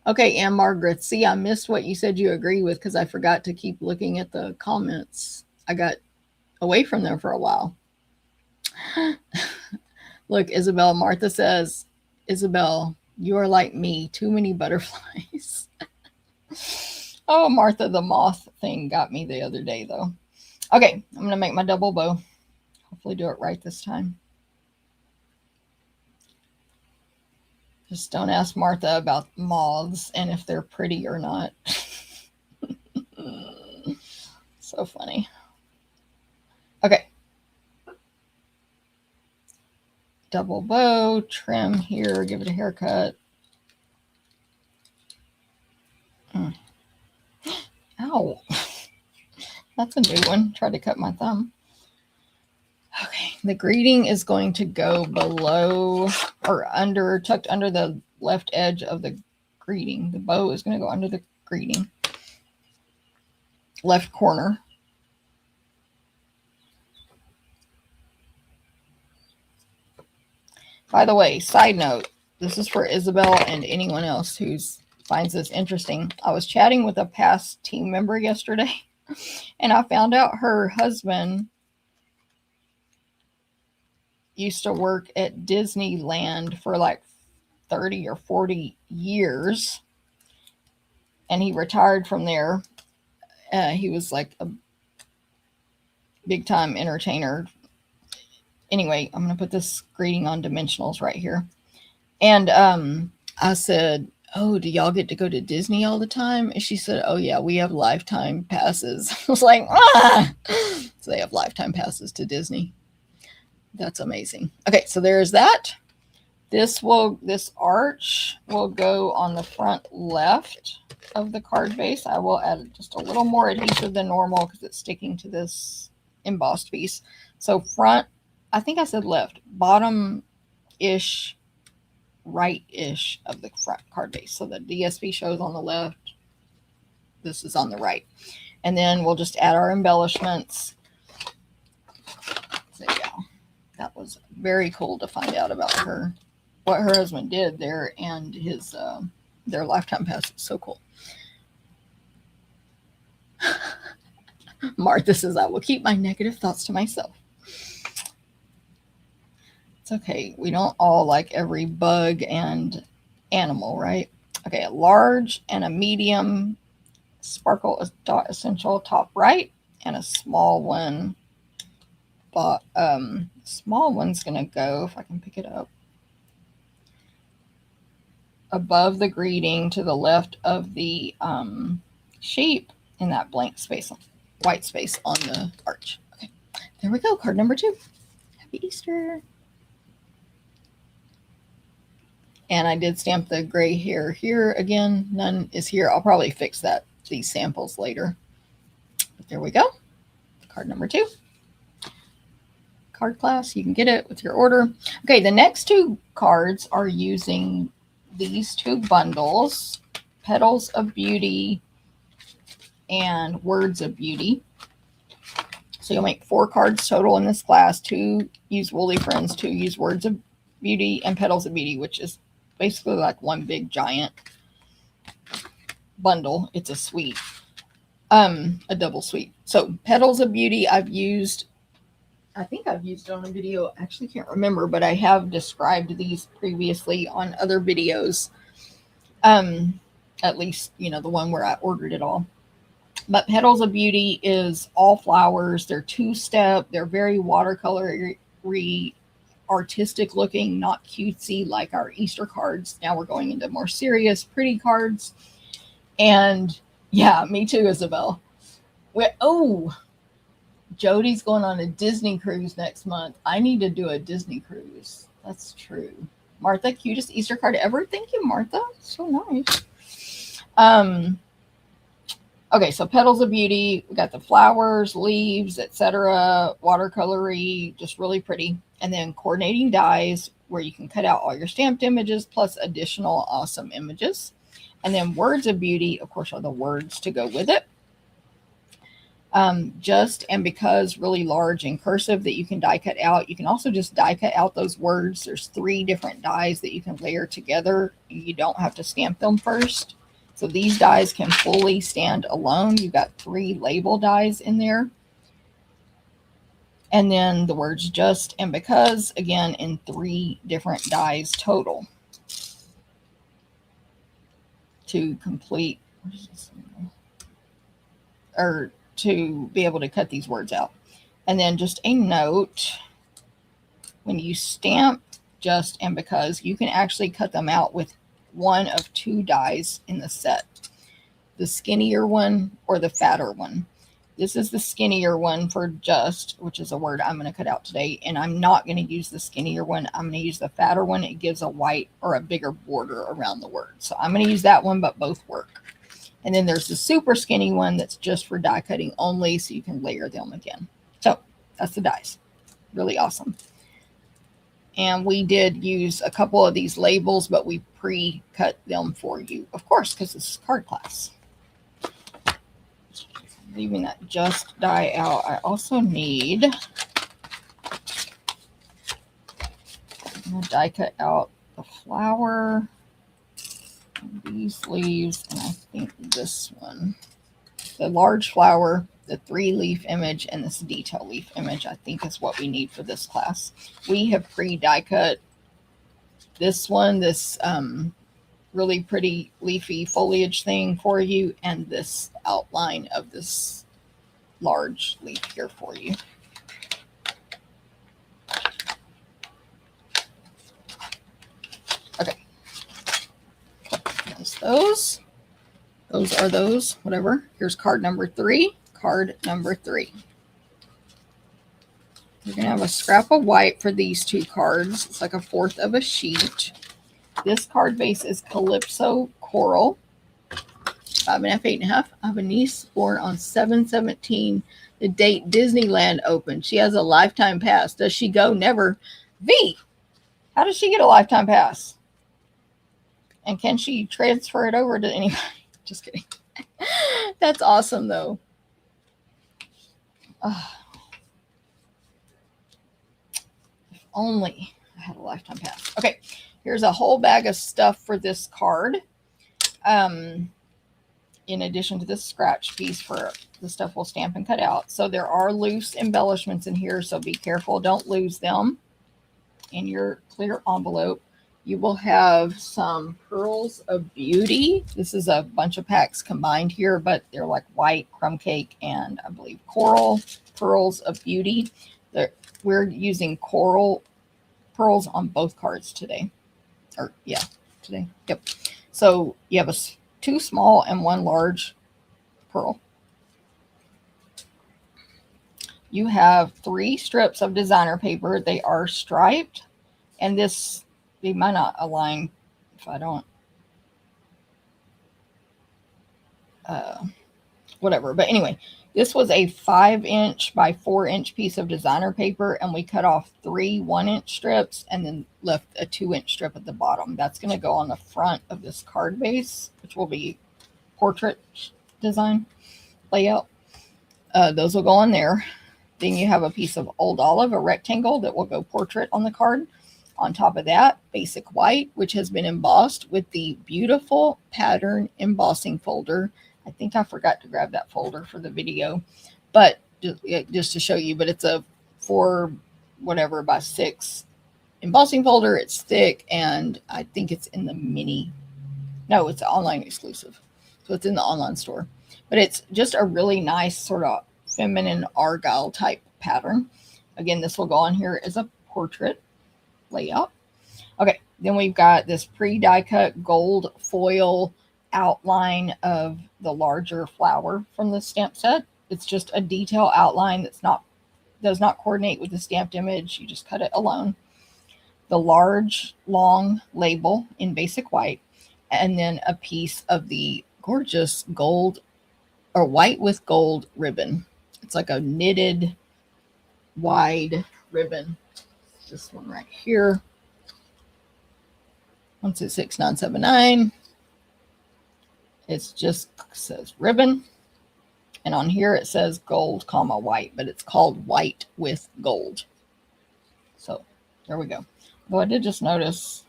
A: Okay, Ann Margaret, see, I missed what you said you agree with because I forgot to keep looking at the comments. I got away from there for a while. Look, Isabel, Martha says, Isabel, you are like me, too many butterflies. Oh, Martha, the moth thing got me the other day, though. Okay, I'm going to make my double bow. Hopefully do it right this time. Just don't ask Martha about moths and if they're pretty or not. So funny. Okay. Double bow, trim here, give it a haircut. Ow. That's a new one. Tried to cut my thumb. Okay, The greeting is going to go below or under, tucked under the left edge of the greeting. The bow is going to go under the greeting. Left corner. By the way, side note, this is for Isabel and anyone else who finds this interesting. I was chatting with a past team member yesterday, and I found out her husband used to work at Disneyland for like 30 or 40 years, and he retired from there. He was like a big time entertainer. Anyway, I'm going to put this greeting on dimensionals right here. And I said, oh, do y'all get to go to Disney all the time? And she said, oh, yeah, we have lifetime passes. I was like, ah! So they have lifetime passes to Disney. That's amazing. Okay, so there's that. This arch will go on the front left of the card base. I will add just a little more adhesive than normal because it's sticking to this embossed piece. So front, I think I said left, bottom-ish, right-ish of the front card base. So the DSP shows on the left. This is on the right. And then we'll just add our embellishments. So yeah, that was very cool to find out about what her husband did there and his their lifetime pass. It's so cool. Martha says, I will keep my negative thoughts to myself. It's okay. We don't all like every bug and animal, right? Okay, a large and a medium sparkle dot essential top right, and a small one. But small one's gonna go, if I can pick it up, above the greeting to the left of the sheep in that blank space, white space on the arch. Okay, there we go. Card number 2. Happy Easter. And I did stamp the gray hair here again. None is here. I'll probably fix these samples later. But there we go. Card number 2. Card class, you can get it with your order. Okay, the next 2 cards are using these 2 bundles, Petals of Beauty and Words of Beauty. So you'll make 4 cards total in this class. 2 use Woolly Friends, 2 use Words of Beauty and Petals of Beauty, which is basically like one big giant bundle. It's a suite, a double suite. So Petals of Beauty, I think I've used it on a video. I actually can't remember, but I have described these previously on other videos. At least, the one where I ordered it all. But Petals of Beauty is all flowers. They're 2-step. They're very watercolor artistic looking, not cutesy like our Easter cards. Now we're going into more serious, pretty cards. And yeah, me too, Isabel. Jody's going on a Disney cruise next month. I need to do a Disney cruise. That's true. Martha, cutest Easter card ever. Thank you, Martha. So nice. Okay, so Petals of Beauty. We got the flowers, leaves, etc. Watercolory, just really pretty. And then coordinating dies where you can cut out all your stamped images plus additional awesome images. And then Words of Beauty, of course, are the words to go with it. Just and because really large and cursive that you can die cut out. You can also just die cut out those words. There's 3 different dies that you can layer together. You don't have to stamp them first. So these dies can fully stand alone. You've got 3 label dies in there. And then the words just and because, again, in 3 different dies total to complete, or to be able to cut these words out. And then just a note, when you stamp just and because, you can actually cut them out with one of 2 dies in the set. The skinnier one or the fatter one. This is the skinnier one for just, which is a word I'm going to cut out today. And I'm not going to use the skinnier one. I'm going to use the fatter one. It gives a white or a bigger border around the word. So I'm going to use that one, but both work. And then there's the super skinny one that's just for die cutting only, so you can layer them again. So that's the dies. Really awesome. And we did use a couple of these labels, but we pre-cut them for you, of course, because this is card class. Leaving that just die out. I also need die cut out the flower, these leaves, and I think this one. The large flower, the 3-leaf image, and this detail leaf image, I think is what we need for this class. We have pre-die cut this one, this really pretty leafy foliage thing for you, and this outline of this large leaf here for you. Okay. There's those. Those are those, whatever. Here's card number 3. Card number 3. You're going to have a scrap of white for these 2 cards. It's like 1/4 of a sheet. This card base is Calypso Coral. 5.5, 8.5. I have a niece born on 7/17. The date Disneyland opened. She has a lifetime pass. Does she go? Never. V, how does she get a lifetime pass? And can she transfer it over to anybody? Just kidding. That's awesome, though. If only I had a lifetime pass. Okay, here's a whole bag of stuff for this card. In addition to this scratch piece for the stuff we'll stamp and cut out. So there are loose embellishments in here, so be careful. Don't lose them in your clear envelope. You will have some Pearls of Beauty. This is a bunch of packs combined here, but they're like white, crumb cake, and I believe coral. Pearls of Beauty. We're using coral pearls on both cards today. Or, yeah, today. Yep. So you have 2 small and 1 large pearl. You have 3 strips of designer paper. They are striped, and this, they might not align if I don't, whatever. But anyway, this was a 5-inch by 4-inch piece of designer paper, and we cut off 3 1-inch strips and then left a 2-inch strip at the bottom. That's going to go on the front of this card base, which will be portrait design layout. Those will go on there. Then you have a piece of Old Olive, a rectangle that will go portrait on the card. On top of that, basic white, which has been embossed with the beautiful pattern embossing folder. I think I forgot to grab that folder for the video, but just to show you, but it's a 4 whatever by 6 embossing folder. It's thick, and I think it's in the mini. No, it's an online exclusive. So it's in the online store. But it's just a really nice sort of feminine argyle type pattern. Again, this will go on here as a portrait layout. Okay, then we've got this pre-die cut gold foil outline of the larger flower from the stamp set. It's just a detail outline that's does not coordinate with the stamped image. You just cut it alone. The large long label in basic white, and then a piece of the gorgeous gold or white with gold ribbon. It's like a knitted wide ribbon. This one right here. 166,979. It's just says ribbon, and on here it says gold, comma white, but it's called white with gold. So there we go. Though I did just notice,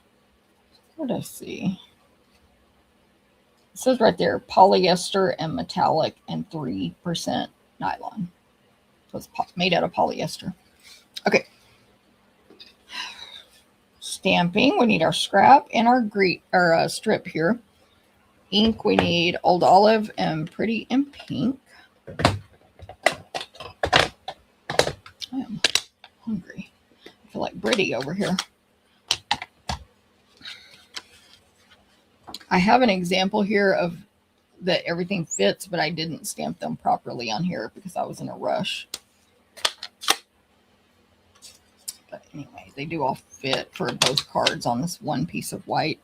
A: what did I see? It says right there, polyester and metallic and 3% nylon. So it's made out of polyester. Okay. Stamping, we need our scrap and our strip here. Ink, we need Old Olive and Pretty in Pink. I am hungry. I feel like Britty over here. I have an example here of that everything fits, but I didn't stamp them properly on here because I was in a rush. But anyway, they do all fit for both cards on this one piece of white.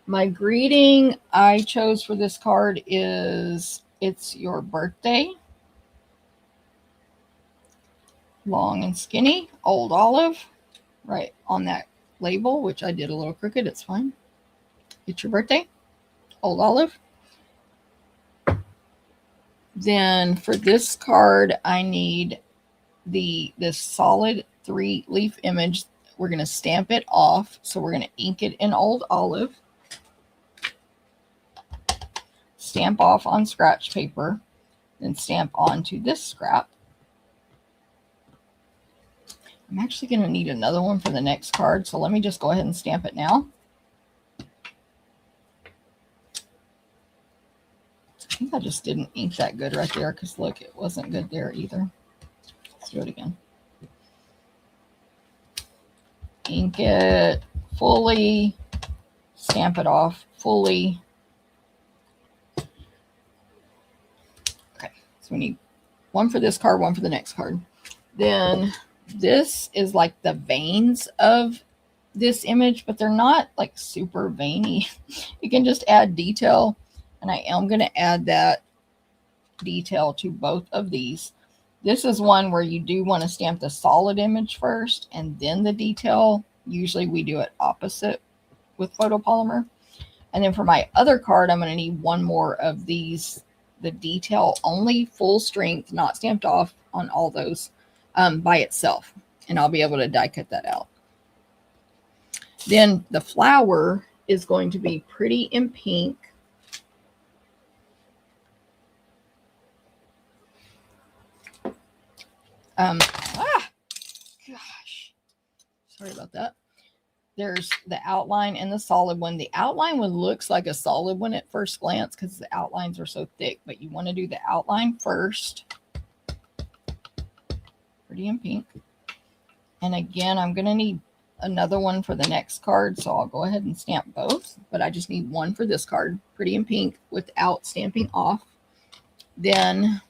A: My greeting I chose for this card is It's Your Birthday. long and skinny, Old Olive, right on that label, which I did a little crooked. It's fine. It's your birthday, Old Olive. Then for this card, I need this solid 3-leaf image. We're going to stamp it off. So we're going to ink it in Old Olive. Stamp off on scratch paper. Then stamp onto this scrap. I'm actually going to need another one for the next card. So let me just go ahead and stamp it now. I think I just didn't ink that good right there because look, it wasn't good there either. Let's do it again. Ink it fully, stamp it off fully. Okay, so we need one for this card, one for the next card. Then this is like the veins of this image, but they're not like super veiny. You can just add detail, and I am going to add that detail to both of these. This is one where you do want to stamp the solid image first and then the detail. Usually we do it opposite with photopolymer. And then for my other card, I'm going to need one more of these, the detail only, full strength, not stamped off on all those by itself. And I'll be able to die cut that out. Then the flower is going to be pretty in pink. Gosh, sorry about that. There's the outline and the solid one. The outline one looks like a solid one at first glance because the outlines are so thick, but you want to do the outline first. Pretty in pink. And again, I'm going to need another one for the next card, so I'll go ahead and stamp both, but I just need one for this card, pretty in pink, without stamping off. Then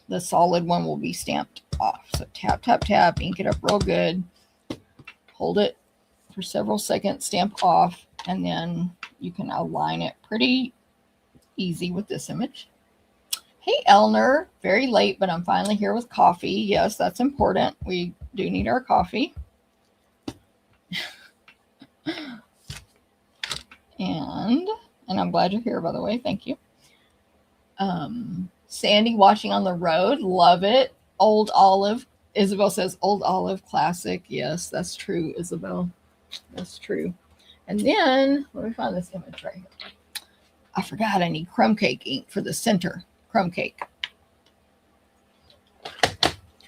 A: the solid one will be stamped off. So tap, tap, tap, ink it up real good. Hold it for several seconds, stamp off, and then you can align it pretty easy with this image. Hey, Elner, very late, but I'm finally here with coffee. Yes, that's important. We do need our coffee. And I'm glad you're here, by the way. Thank you. Sandy watching on the road. Love it. Old Olive. Isabel says Old Olive classic. Yes, that's true, Isabel. That's true. And then, let me find this image right here. I forgot I need crumb cake ink for the center. Crumb cake.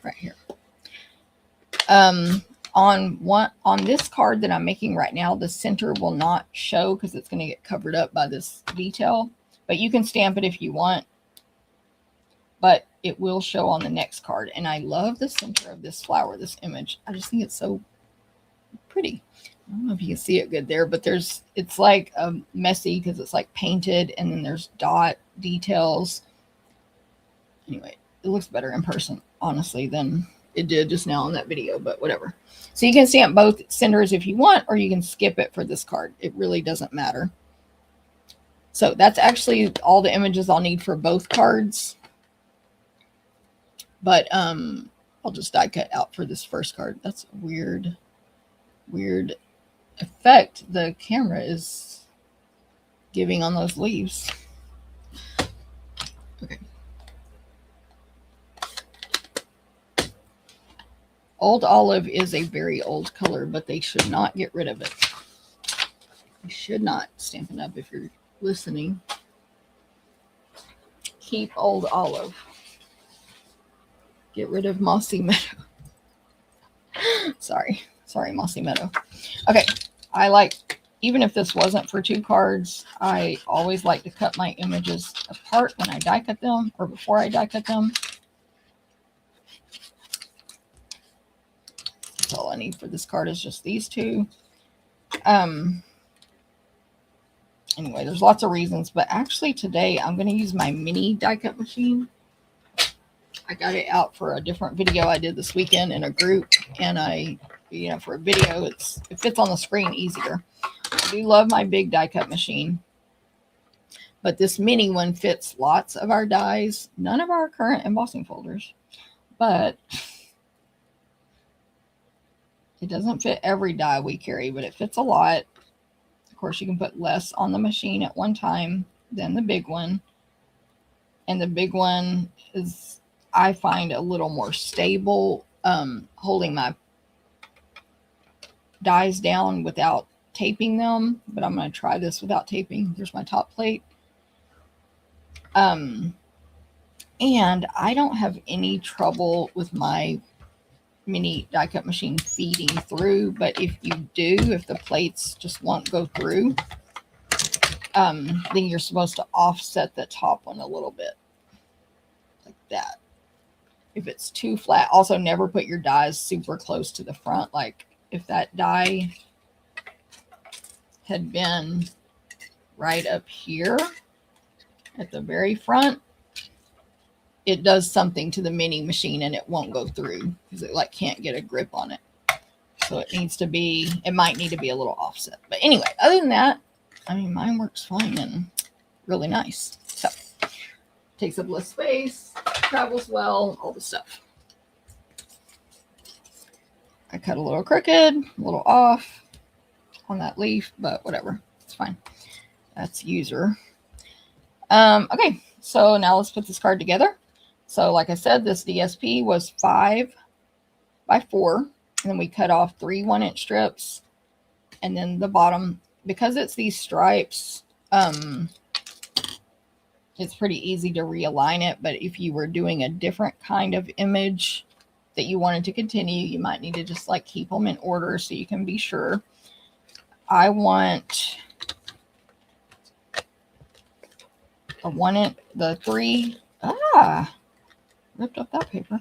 A: Right here. On this card that I'm making right now, the center will not show because it's going to get covered up by this detail. But you can stamp it if you want. But it will show on the next card. And I love the center of this flower, this image. I just think it's so pretty. I don't know if you can see it good there, but it's like messy because it's like painted and then there's dot details. Anyway, it looks better in person, honestly, than it did just now in that video, but whatever. So you can stamp both centers if you want, or you can skip it for this card. It really doesn't matter. So that's actually all the images I'll need for both cards. But I'll just die cut out for this first card. That's a weird effect the camera is giving on those leaves. Okay. Old Olive is a very old color, but they should not get rid of it. You should not. Stampin' Up! If you're listening. Keep Old Olive. Get rid of Mossy Meadow. Sorry, Mossy Meadow. Okay, I like, even if this wasn't for 2 cards, I always like to cut my images apart when I die cut them, or before I die cut them. That's all I need for this card is just these 2. Anyway, there's lots of reasons, but actually today I'm going to use my mini die cut machine. I got it out for a different video I did this weekend in a group, and for a video, it fits on the screen easier. I do love my big die cut machine, but this mini one fits lots of our dies, none of our current embossing folders, but It doesn't fit every die we carry, but it fits a lot. Of course, you can put less on the machine at one time than the big one. And the big one is, I find, a little more stable, holding my dies down without taping them. But I'm going to try this without taping. Here's my top plate. And I don't have any trouble with my mini die cut machine feeding through, but if you do, if the plates just won't go through, then you're supposed to offset the top one a little bit, like that. If it's too flat, also never put your dies super close to the front. Like if that die had been right up here at the very front, it does something to the mini machine and it won't go through because it like can't get a grip on it. So it needs to be, it might need to be a little offset. But anyway, other than that, I mean, mine works fine and really nice. So takes up less space, travels well, all the stuff. I cut a little crooked, a little off on that leaf, but whatever, it's fine. That's user. Okay, so now let's put this card together. So like I said, this DSP was 5 by 4, and then we cut off 3 1-inch strips, and then the bottom, because it's these stripes, it's pretty easy to realign it. But if you were doing a different kind of image that you wanted to continue, you might need to just like keep them in order so you can be sure. I want a 1-inch, the 3, ripped up that paper.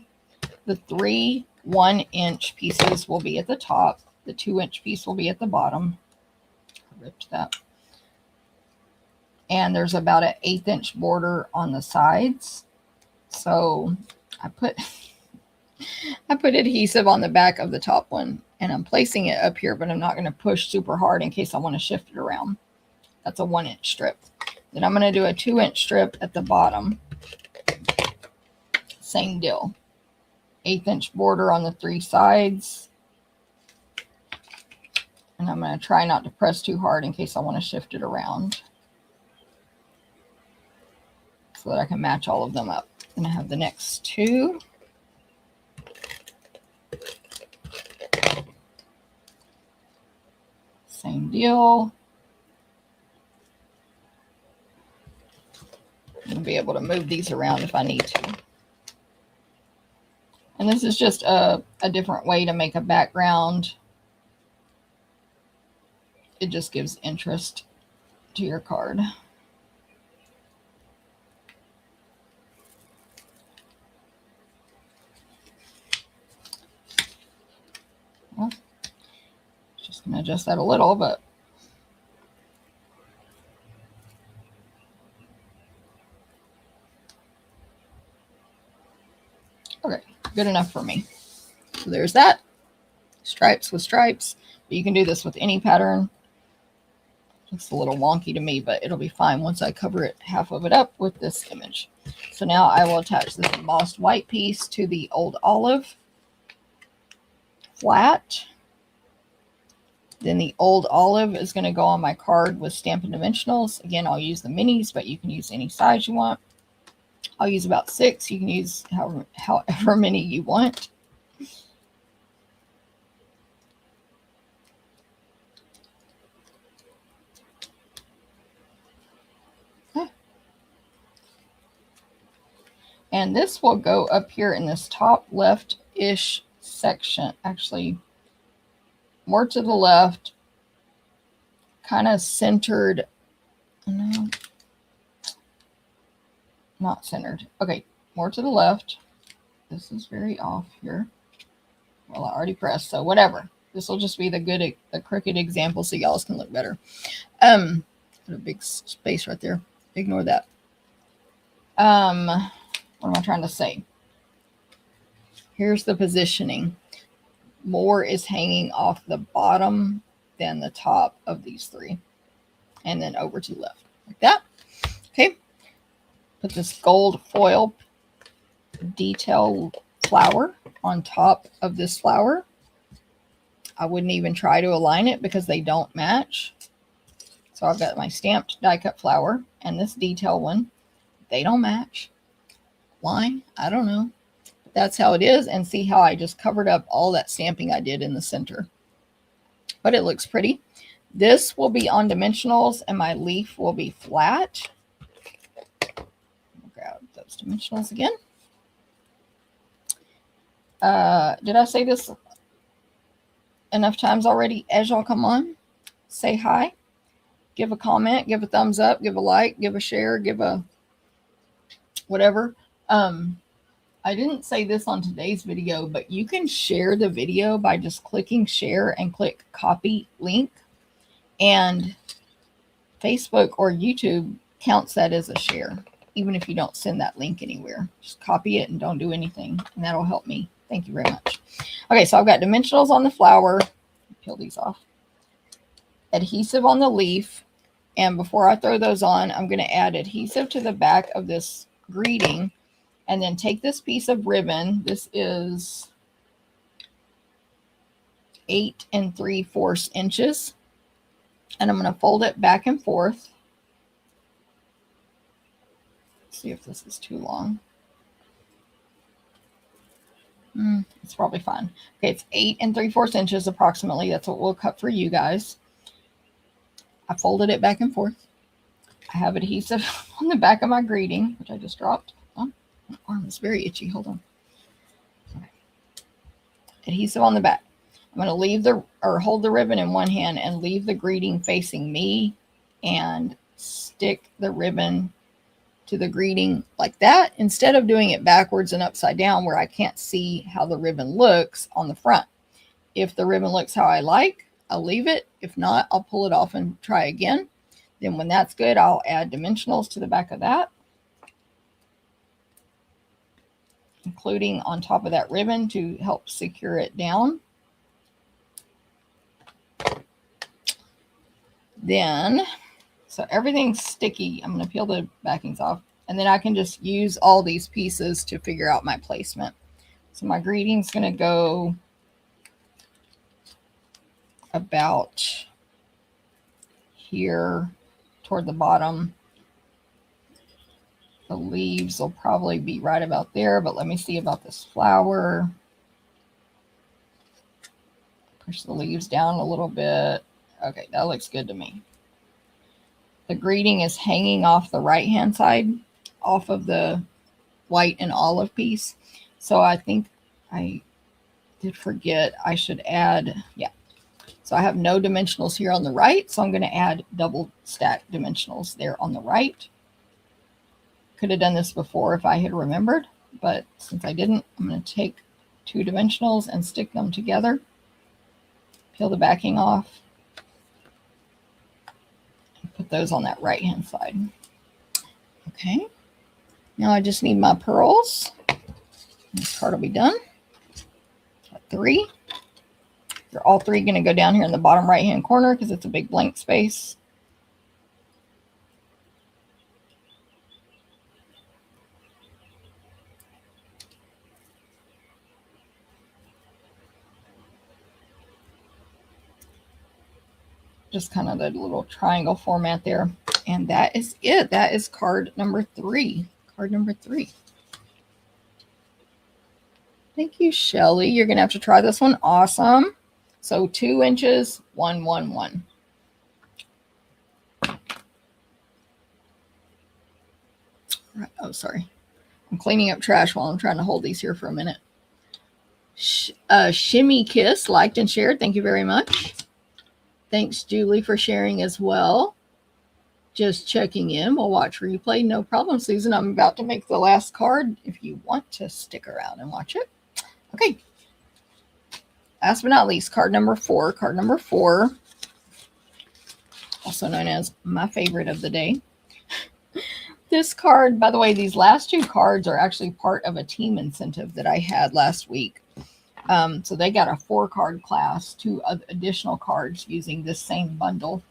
A: The 3 1-inch pieces will be at the top. The 2-inch piece will be at the bottom. I ripped that. And there's about an 1/8 border on the sides. So I put adhesive on the back of the top one, and I'm placing it up here, but I'm not going to push super hard in case I want to shift it around. That's a 1-inch strip. Then I'm going to do a 2-inch strip at the bottom. Same deal. 1/8 border on the 3 sides. And I'm going to try not to press too hard in case I want to shift it around, so that I can match all of them up. Then I have the next 2. Same deal. I'm going to be able to move these around if I need to. And this is just a different way to make a background. It just gives interest to your card. Well, just going to adjust that a little, but okay, good enough for me. So there's that. Stripes with stripes. But you can do this with any pattern. It's a little wonky to me, but it'll be fine once I cover it, half of it up with this image. So now I will attach this embossed white piece to the old olive flat. Then the old olive is going to go on my card with Stampin' Dimensionals. Again, I'll use the minis, but you can use any size you want. I'll use about 6. You can use however many you want. And this will go up here in this top left-ish section. Actually, more to the left, kind of centered. No, not centered. Okay, more to the left. This is very off here. Well, I already pressed, so whatever. This will just be the crooked example so y'all can look better. Put a big space right there. Ignore that. What am I trying to say? Here's the positioning. More is hanging off the bottom than the top of these 3. And then over to the left. Like that. Okay. Put this gold foil detail flower on top of this flower. I wouldn't even try to align it because they don't match. So I've got my stamped die cut flower and this detail one. They don't match. Why? I don't know. But that's how it is. And see how I just covered up all that stamping I did in the center. But it looks pretty. This will be on dimensionals and my leaf will be flat. I'll grab those dimensionals again. Did I say this enough times already? As y'all come on, say hi, give a comment, give a thumbs up, give a like, give a share, give a whatever. I didn't say this on today's video, but you can share the video by just clicking share and click copy link, and Facebook or YouTube counts that as a share, even if you don't send that link anywhere. Just copy it and don't do anything, and that'll help me. Thank you very much. Okay, so I've got dimensionals on the flower. Peel these off. Adhesive on the leaf. And before I throw those on, I'm going to add adhesive to the back of this greeting. And then take this piece of ribbon. This is 8 3/4 inches. And I'm going to fold it back and forth. Let's see if this is too long. It's probably fine. Okay, it's 8 3/4 inches approximately. That's what we'll cut for you guys. I folded it back and forth. I have adhesive on the back of my greeting, which I just dropped. Oh, my arm is very itchy. Hold on. Okay. Adhesive on the back. I'm going to leave hold the ribbon in one hand and leave the greeting facing me and stick the ribbon to the greeting like that, instead of doing it backwards and upside down where I can't see how the ribbon looks on the front. If the ribbon looks how I like, I'll leave it. If not, I'll pull it off and try again. Then when that's good, I'll add dimensionals to the back of that, including on top of that ribbon to help secure it down. Then, so everything's sticky. I'm going to peel the backings off, and then I can just use all these pieces to figure out my placement. So my greeting's going to go about here toward the bottom. The leaves will probably be right about there, but let me see about this flower. Push the leaves down a little bit. Okay, that looks good to me. The greeting is hanging off the right-hand side, off of the white and olive piece. So I think I did forget I should add, yeah. So I have no dimensionals here on the right, so I'm going to add double stack dimensionals there on the right. Could have done this before if I had remembered, but since I didn't, I'm going to take 2 dimensionals and stick them together. Peel the backing off. Put those on that right hand side. Okay, now I just need my pearls. This card will be done. Got 3. They're all 3 going to go down here in the bottom right hand corner because it's a big blank space. Just kind of the little triangle format there. And that is it. That is card number 3. Card number 3. Thank you, Shelly. You're going to have to try this one. Awesome. So 2 inches, 1, 1, 1. Right. Oh, sorry. I'm cleaning up trash while I'm trying to hold these here for a minute. Shimmy Kiss liked and shared. Thank you very much. Thanks, Julie, for sharing as well. Just checking in. We'll watch replay. No problem, Susan. I'm about to make the last card if you want to stick around and watch it. Okay. Last but not least, card number 4. Card number 4, also known as my favorite of the day. This card, by the way, these last 2 cards are actually part of a team incentive that I had last week. So they got a 4-card class, 2 additional cards using this same bundle.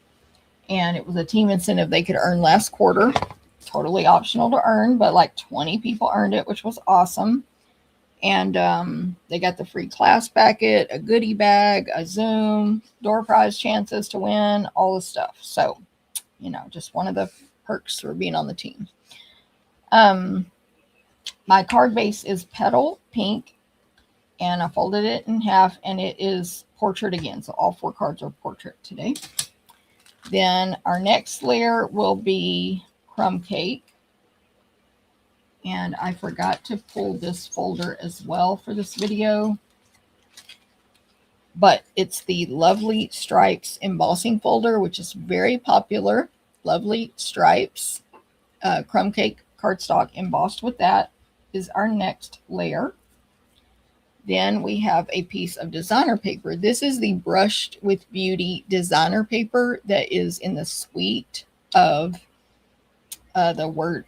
A: And it was a team incentive they could earn last quarter. Totally optional to earn, but like 20 people earned it, which was awesome. And they got the free class packet, a goodie bag, a Zoom, door prize chances to win, all the stuff. So, just one of the perks for being on the team. My card base is petal pink, and I folded it in half, and it is portrait again. So all 4 cards are portrait today. Then our next layer will be crumb cake. And I forgot to pull this folder as well for this video. But it's the Lovely Stripes embossing folder, which is very popular. Lovely Stripes crumb cake cardstock embossed with that is our next layer. Then we have a piece of designer paper. This is the Brushed with Beauty designer paper that is in the suite of the word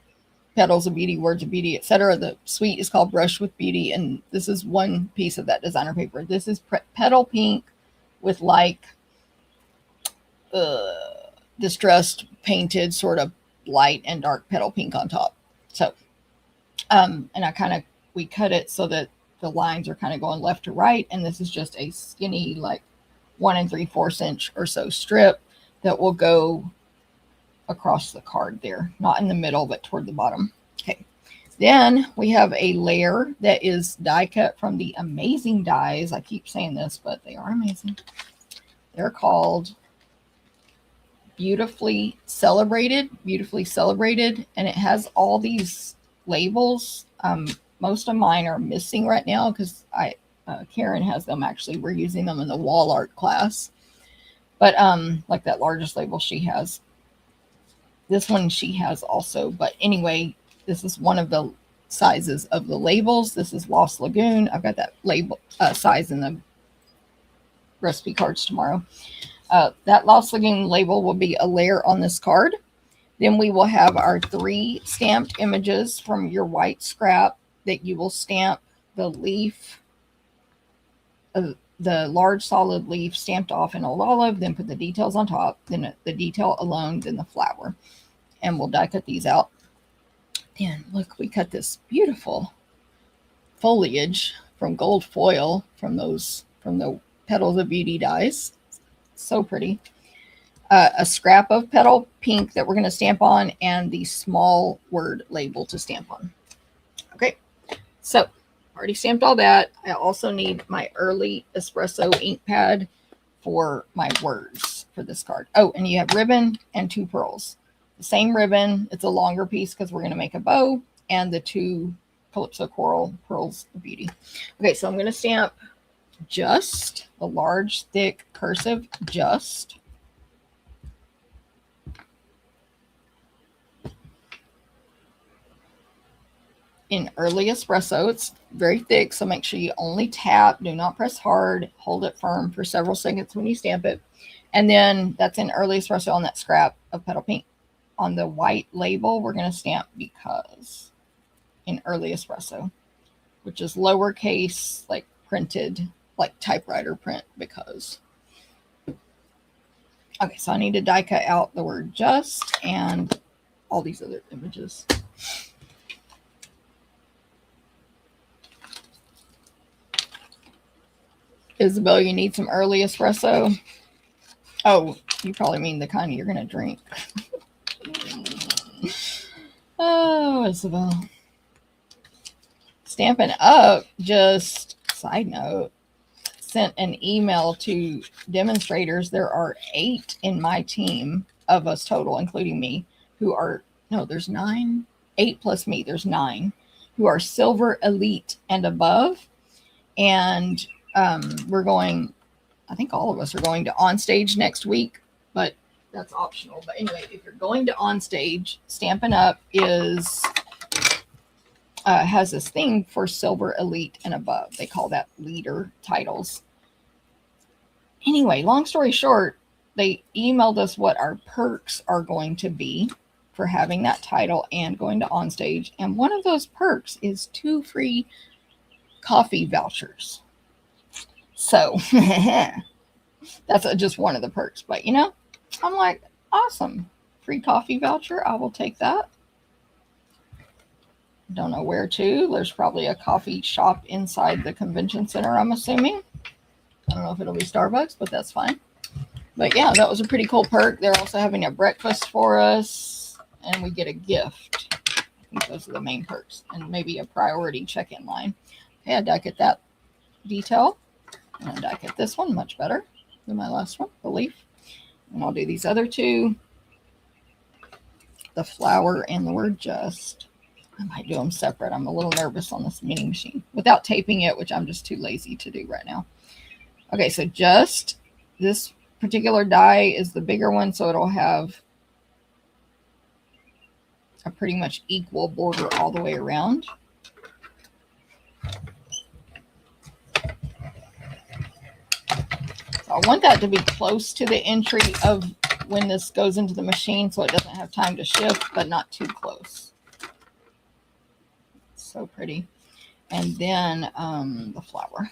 A: Petals of Beauty, Words of Beauty, etc. The suite is called Brush with Beauty, and this is one piece of that designer paper. This is petal pink with like distressed painted sort of light and dark petal pink on top. So, and we cut it so that the lines are kind of going left to right, and this is just a skinny like 1 3/4 inch or so strip that will go across the card there, not in the middle, but toward the bottom. Okay. Then we have a layer that is die cut from the amazing dies. I keep saying this, but they are amazing. They're called Beautifully Celebrated, and it has all these labels. Most of mine are missing right now because Karen has them. Actually, we're using them in the wall art class. But like that largest label she has. This one she has also. But anyway, this is one of the sizes of the labels. This is Lost Lagoon. I've got that label size in the recipe cards tomorrow. That Lost Lagoon label will be a layer on this card. Then we will have our 3 stamped images from your white scrap that you will stamp the leaf, the large solid leaf stamped off in Old Olive, then put the details on top, then the detail alone, then the flower. And we'll die cut these out. Then look, we cut this beautiful foliage from gold foil from the Petals of Beauty dies. So pretty. A scrap of petal pink that we're going to stamp on, and the small word label to stamp on. Okay, so already stamped all that. I also need my early espresso ink pad for my words for this card. Oh, and you have ribbon and 2 pearls. The same ribbon. It's a longer piece because we're going to make a bow, and the 2 Calypso Coral Pearls of Beauty. Okay, so I'm going to stamp just the large, thick, cursive just. In early espresso, it's very thick, so make sure you only tap, do not press hard, hold it firm for several seconds when you stamp it. And then that's in early espresso on that scrap of petal pink. On the white label, we're going to stamp because in early espresso, which is lowercase, like printed, like typewriter print because. Okay, so I need to die cut out the word just and all these other images. Isabel, you need some early espresso? Oh, you probably mean the kind you're going to drink. Oh, Isabel. Stampin' Up, just side note, sent an email to demonstrators. There are 8 in my team of us total, including me, who are, no, there's 9, 8 plus me, there's 9, who are Silver Elite and above. And we're going, I think all of us are going to Onstage next week, but that's optional. But anyway, if you're going to Onstage, Stampin' Up is has this thing for Silver Elite and above. They call that leader titles. Anyway, long story short, they emailed us what our perks are going to be for having that title and going to Onstage. And one of those perks is 2 free coffee vouchers. So that's just one of the perks. But, you know, I'm like, awesome. Free coffee voucher. I will take that. Don't know where to. There's probably a coffee shop inside the convention center, I'm assuming. I don't know if it'll be Starbucks, but that's fine. But yeah, that was a pretty cool perk. They're also having a breakfast for us, and we get a gift. I think those are the main perks, and maybe a priority check-in line. Okay, I die at that detail, and I die at this one much better than my last one, the leaf. And I'll do these other two, the flower and the word just. I might do them separate. I'm a little nervous on this mini machine without taping it, which I'm just too lazy to do right now. Okay, so just this particular die is the bigger one, so it'll have a pretty much equal border all the way around. So I want that to be close to the entry of when this goes into the machine so it doesn't have time to shift, but not too close. So pretty. And then the flower.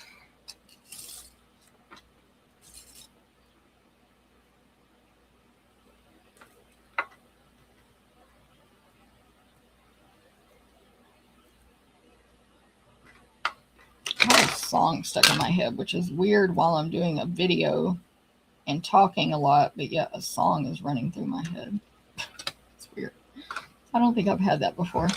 A: I have a song stuck in my head, which is weird while I'm doing a video and talking a lot, but yet a song is running through my head. It's weird. I don't think I've had that before.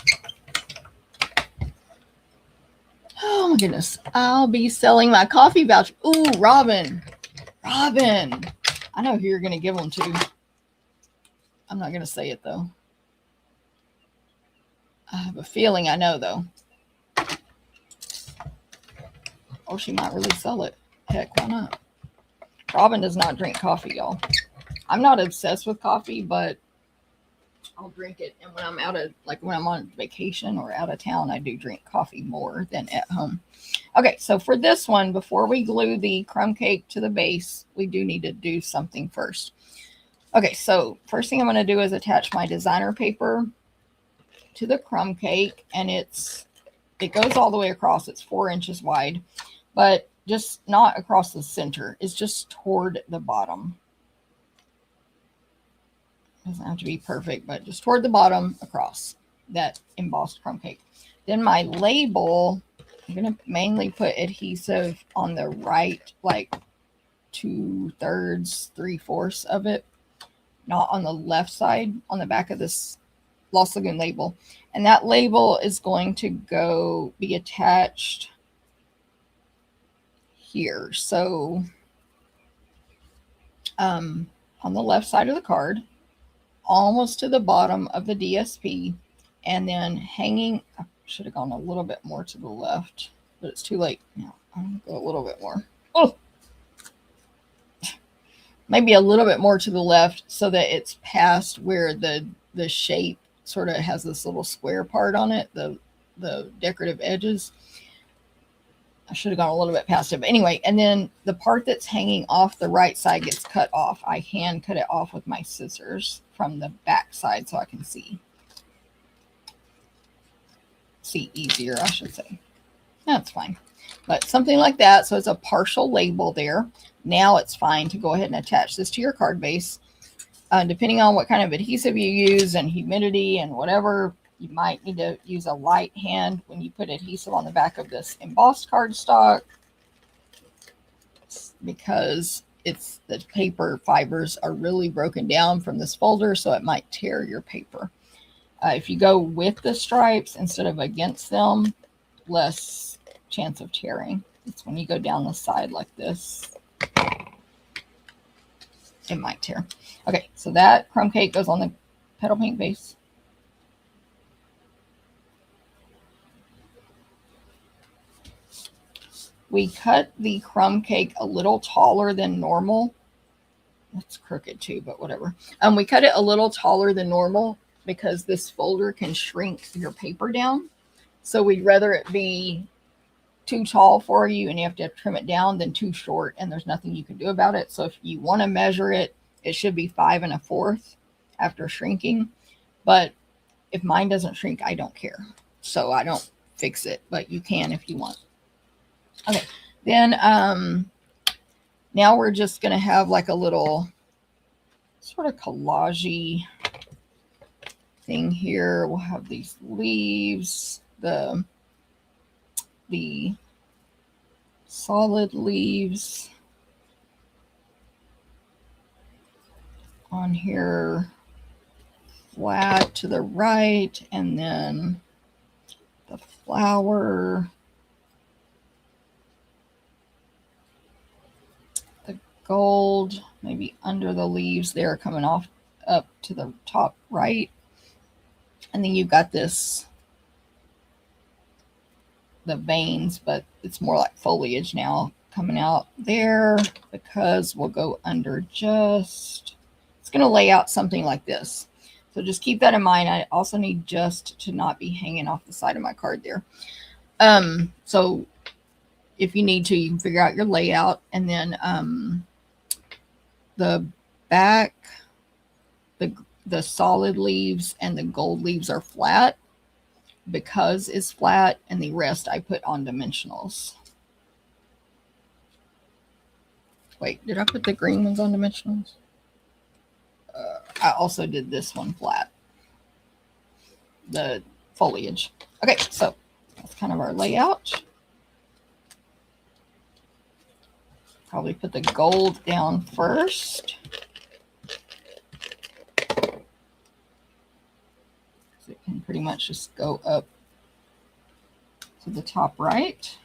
A: Oh my goodness. I'll be selling my coffee voucher. Ooh, Robin. Robin. I know who you're going to give them to. I'm not going to say it though. I have a feeling I know though. Oh, she might really sell it. Heck, why not? Robin does not drink coffee, y'all. I'm not obsessed with coffee, but I'll drink it. And when I'm when I'm on vacation or out of town, I do drink coffee more than at home. Okay, so for this one, before we glue the crumb cake to the base, we do need to do something first. Okay, so first thing I'm going to do is attach my designer paper to the crumb cake, and it goes all the way across. It's 4 inches wide, but just not across the center. It's just toward the bottom. Doesn't have to be perfect, but just toward the bottom across that embossed crumb cake. Then my label, I'm going to mainly put adhesive on the right, like 2/3, 3/4 of it, not on the left side, on the back of this Lost Lagoon label. And that label is going to be attached here. So on the left side of the card, almost to the bottom of the DSP, and then hanging, I should have gone a little bit more to the left, but it's too late now. I'm going to go a little bit more. Oh, maybe a little bit more to the left so that it's past where the shape sort of has this little square part on it, the decorative edges. I should have gone a little bit past it, but anyway, and then the part that's hanging off the right side gets cut off. I hand cut it off with my scissors from the back side so I can see easier, I should say. That's fine, but something like that. So it's a partial label there. Now it's fine to go ahead and attach this to your card base. Depending on what kind of adhesive you use and humidity and whatever, you might need to use a light hand when you put adhesive on the back of this embossed cardstock, because the paper fibers are really broken down from this folder, so it might tear your paper. If you go with the stripes instead of against them, less chance of tearing. It's when you go down the side like this, it might tear. Okay, so that crumb cake goes on the petal paint base. We cut the crumb cake a little taller than normal. That's crooked too, but whatever. We cut it a little taller than normal because this folder can shrink your paper down. So we'd rather it be too tall for you and you have to trim it down than too short, and there's nothing you can do about it. So if you want to measure it, it should be 5 1/4 after shrinking. But if mine doesn't shrink, I don't care. So I don't fix it, but you can if you want. Okay, then now we're just going to have like a little sort of collage-y thing here. We'll have these leaves the solid leaves on here flat to the right, and then the flower, the gold maybe under the leaves there, coming off up to the top right. And then you've got this, the veins, but it's more like foliage now coming out there, because we'll go under just, it's going to lay out something like this. So just keep that in mind. I also need just to not be hanging off the side of my card there. So if you need to, you can figure out your layout. And then the back, the solid leaves and the gold leaves are flat, because it's flat, and the rest I put on dimensionals. Wait, did I put the green ones on dimensionals? I also did this one flat, the foliage. Okay, so that's kind of our layout. Probably put the gold down first. So it can pretty much just go up to the top right.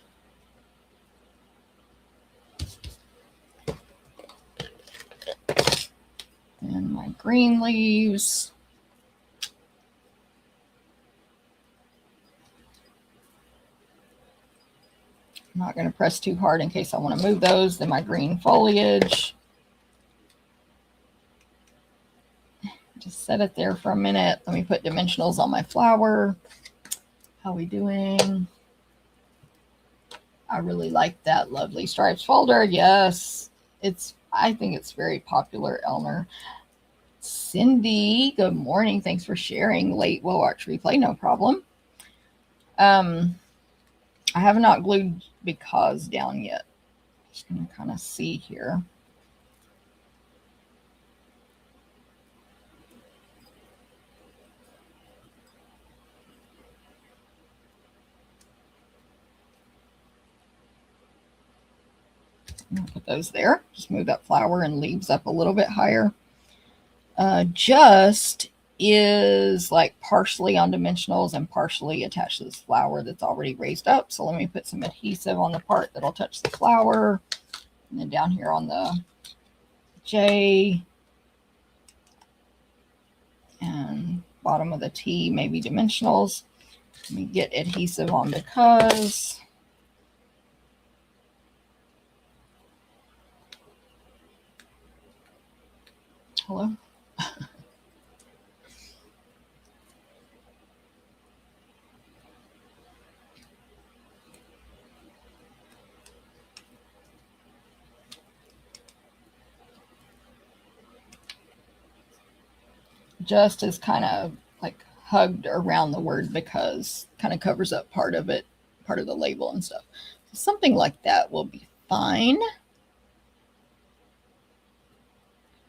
A: And my green leaves. I'm not going to press too hard in case I want to move those. Then my green foliage. Just set it there for a minute. Let me put dimensionals on my flower. How we doing? I really like that lovely stripes folder. Yes, I think it's very popular, Elner. Cindy, good morning. Thanks for sharing. Late will watch replay, no problem. I have not glued because down yet. Just gonna kind of see here. I'll put those there. Just move that flower and leaves up a little bit higher. Just is like partially on dimensionals and partially attached to this flower that's already raised up. So let me put some adhesive on the part that'll touch the flower. And then down here on the J and bottom of the T, maybe dimensionals. Let me get adhesive on because. Hello? Just is kind of like hugged around the word because kind of covers up part of it, part of the label and stuff. So something like that will be fine.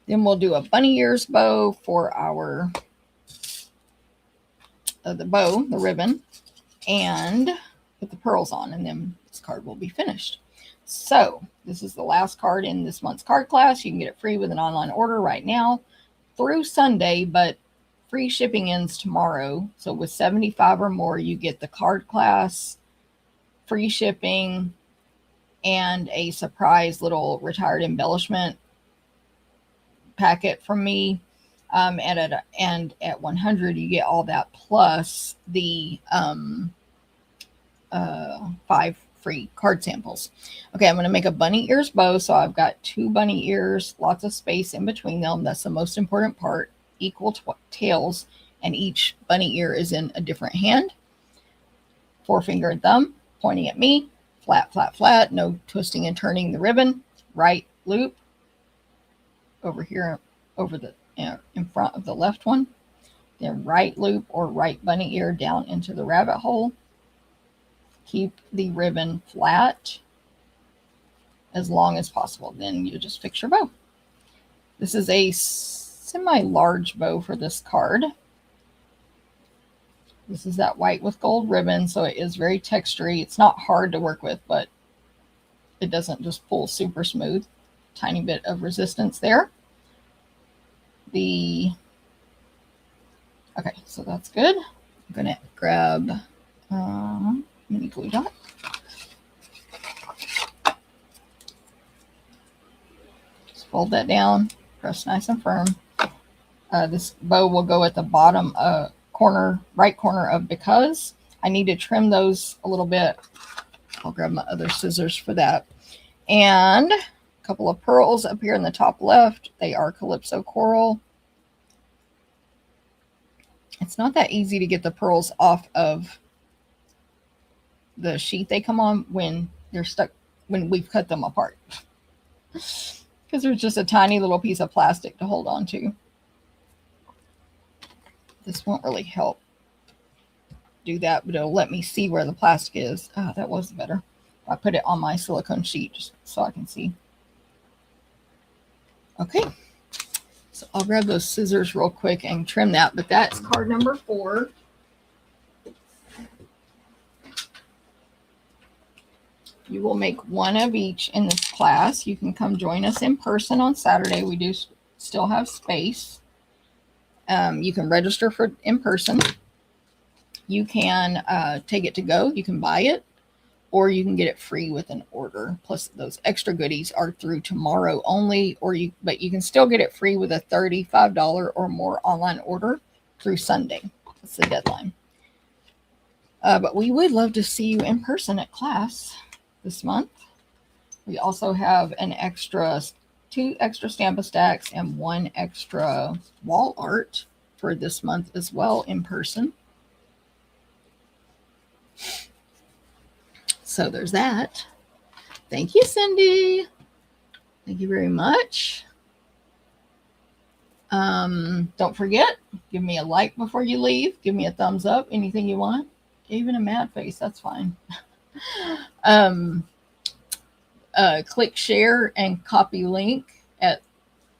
A: Then we'll do a bunny ears bow for our the bow, the ribbon, and put the pearls on, and then this card will be finished. So this is the last card in this month's card class. You can get it free with an online order right now through Sunday, but free shipping ends tomorrow. So with 75 or more, you get the card class, free shipping, and a surprise little retired embellishment packet from me. And at 100, you get all that plus the 5 free card samples. Okay, I'm going to make a bunny ears bow. So I've got 2 bunny ears, lots of space in between them. That's the most important part. Equal tails, and each bunny ear is in a different hand. 4-finger and thumb pointing at me. Flat, flat, flat. No twisting and turning the ribbon. Right loop over here, over the in front of the left one. Then right loop or right bunny ear down into the rabbit hole. Keep the ribbon flat as long as possible. Then you just fix your bow. This is a semi-large bow for this card. This is that white with gold ribbon, so it is very textury. It's not hard to work with, but it doesn't just pull super smooth. Tiny bit of resistance there. Okay, so that's good. I'm gonna grab mini glue dot. Just fold that down, press nice and firm. This bow will go at the bottom right corner of because. I need to trim those a little bit. I'll grab my other scissors for that. And a couple of pearls up here in the top left. They are Calypso Coral. It's not that easy to get the pearls off of the sheet they come on when they're stuck, when we've cut them apart. Because there's just a tiny little piece of plastic to hold on to. This won't really help do that, but it'll let me see where the plastic is. Oh, that was better. I put it on my silicone sheet just so I can see. Okay, so I'll grab those scissors real quick and trim that, but that's card number 4. You will make one of each in this class. You can come join us in person on Saturday. We do still have space. You can register for in person. You can take it to go. You can buy it, or you can get it free with an order. Plus, those extra goodies are through tomorrow only, but you can still get it free with a $35 or more online order through Sunday. That's the deadline. But we would love to see you in person at class this month. We also have an extra 2 extra Stampa stacks and 1 extra wall art for this month as well in person. So there's that. Thank you, Cindy. Thank you very much. Don't forget, give me a like before you leave. Give me a thumbs up, anything you want. Even a mad face, that's fine. Click share and copy link at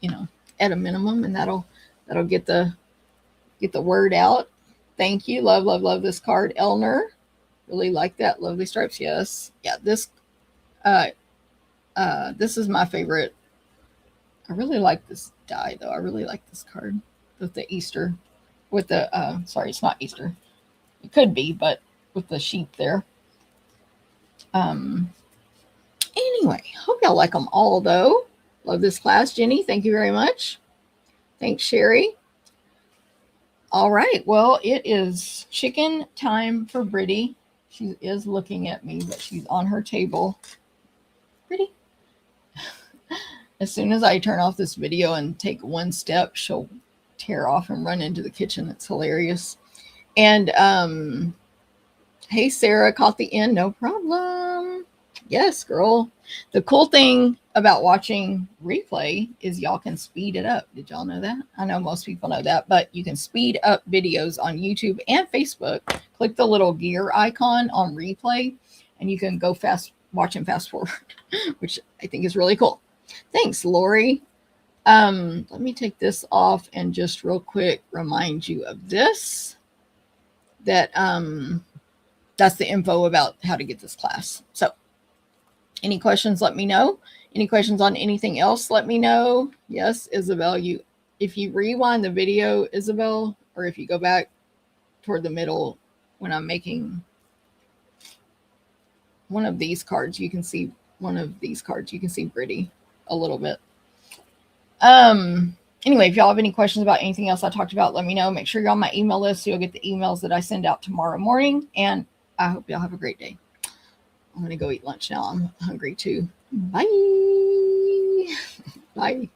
A: a minimum, and that'll get the word out. Thank you. Love, love, love this card, Elner. Really like that. Lovely stripes. Yes. Yeah. This is my favorite. I really like this die though. I really like this card with the Easter, with the sorry, it's not Easter. It could be, but with the sheep there. Anyway, hope y'all like them all though. Love this class, Jenny. Thank you very much. Thanks, Sherry. All right. Well, it is chicken time for Brittany. She is looking at me, but she's on her table. Pretty. As soon as I turn off this video and take one step, she'll tear off and run into the kitchen. It's hilarious. And hey, Sarah, caught the end. No problem. Yes, girl. The cool thing about watching replay is y'all can speed it up. Did y'all know that? I know most people know that, but you can speed up videos on YouTube and Facebook. Click the little gear icon on replay, and you can go watch and fast forward, which I think is really cool. Thanks, Lori. Let me take this off and just real quick remind you of this. That's the info about how to get this class. So any questions, let me know. Any questions on anything else, let me know. Yes, Isabel, if you rewind the video, Isabel, or if you go back toward the middle when I'm making one of these cards, you can see Brittany a little bit. Anyway, if y'all have any questions about anything else I talked about, let me know. Make sure you're on my email list so you'll get the emails that I send out tomorrow morning. And I hope y'all have a great day. I'm going to go eat lunch now. I'm hungry too. Bye. Bye.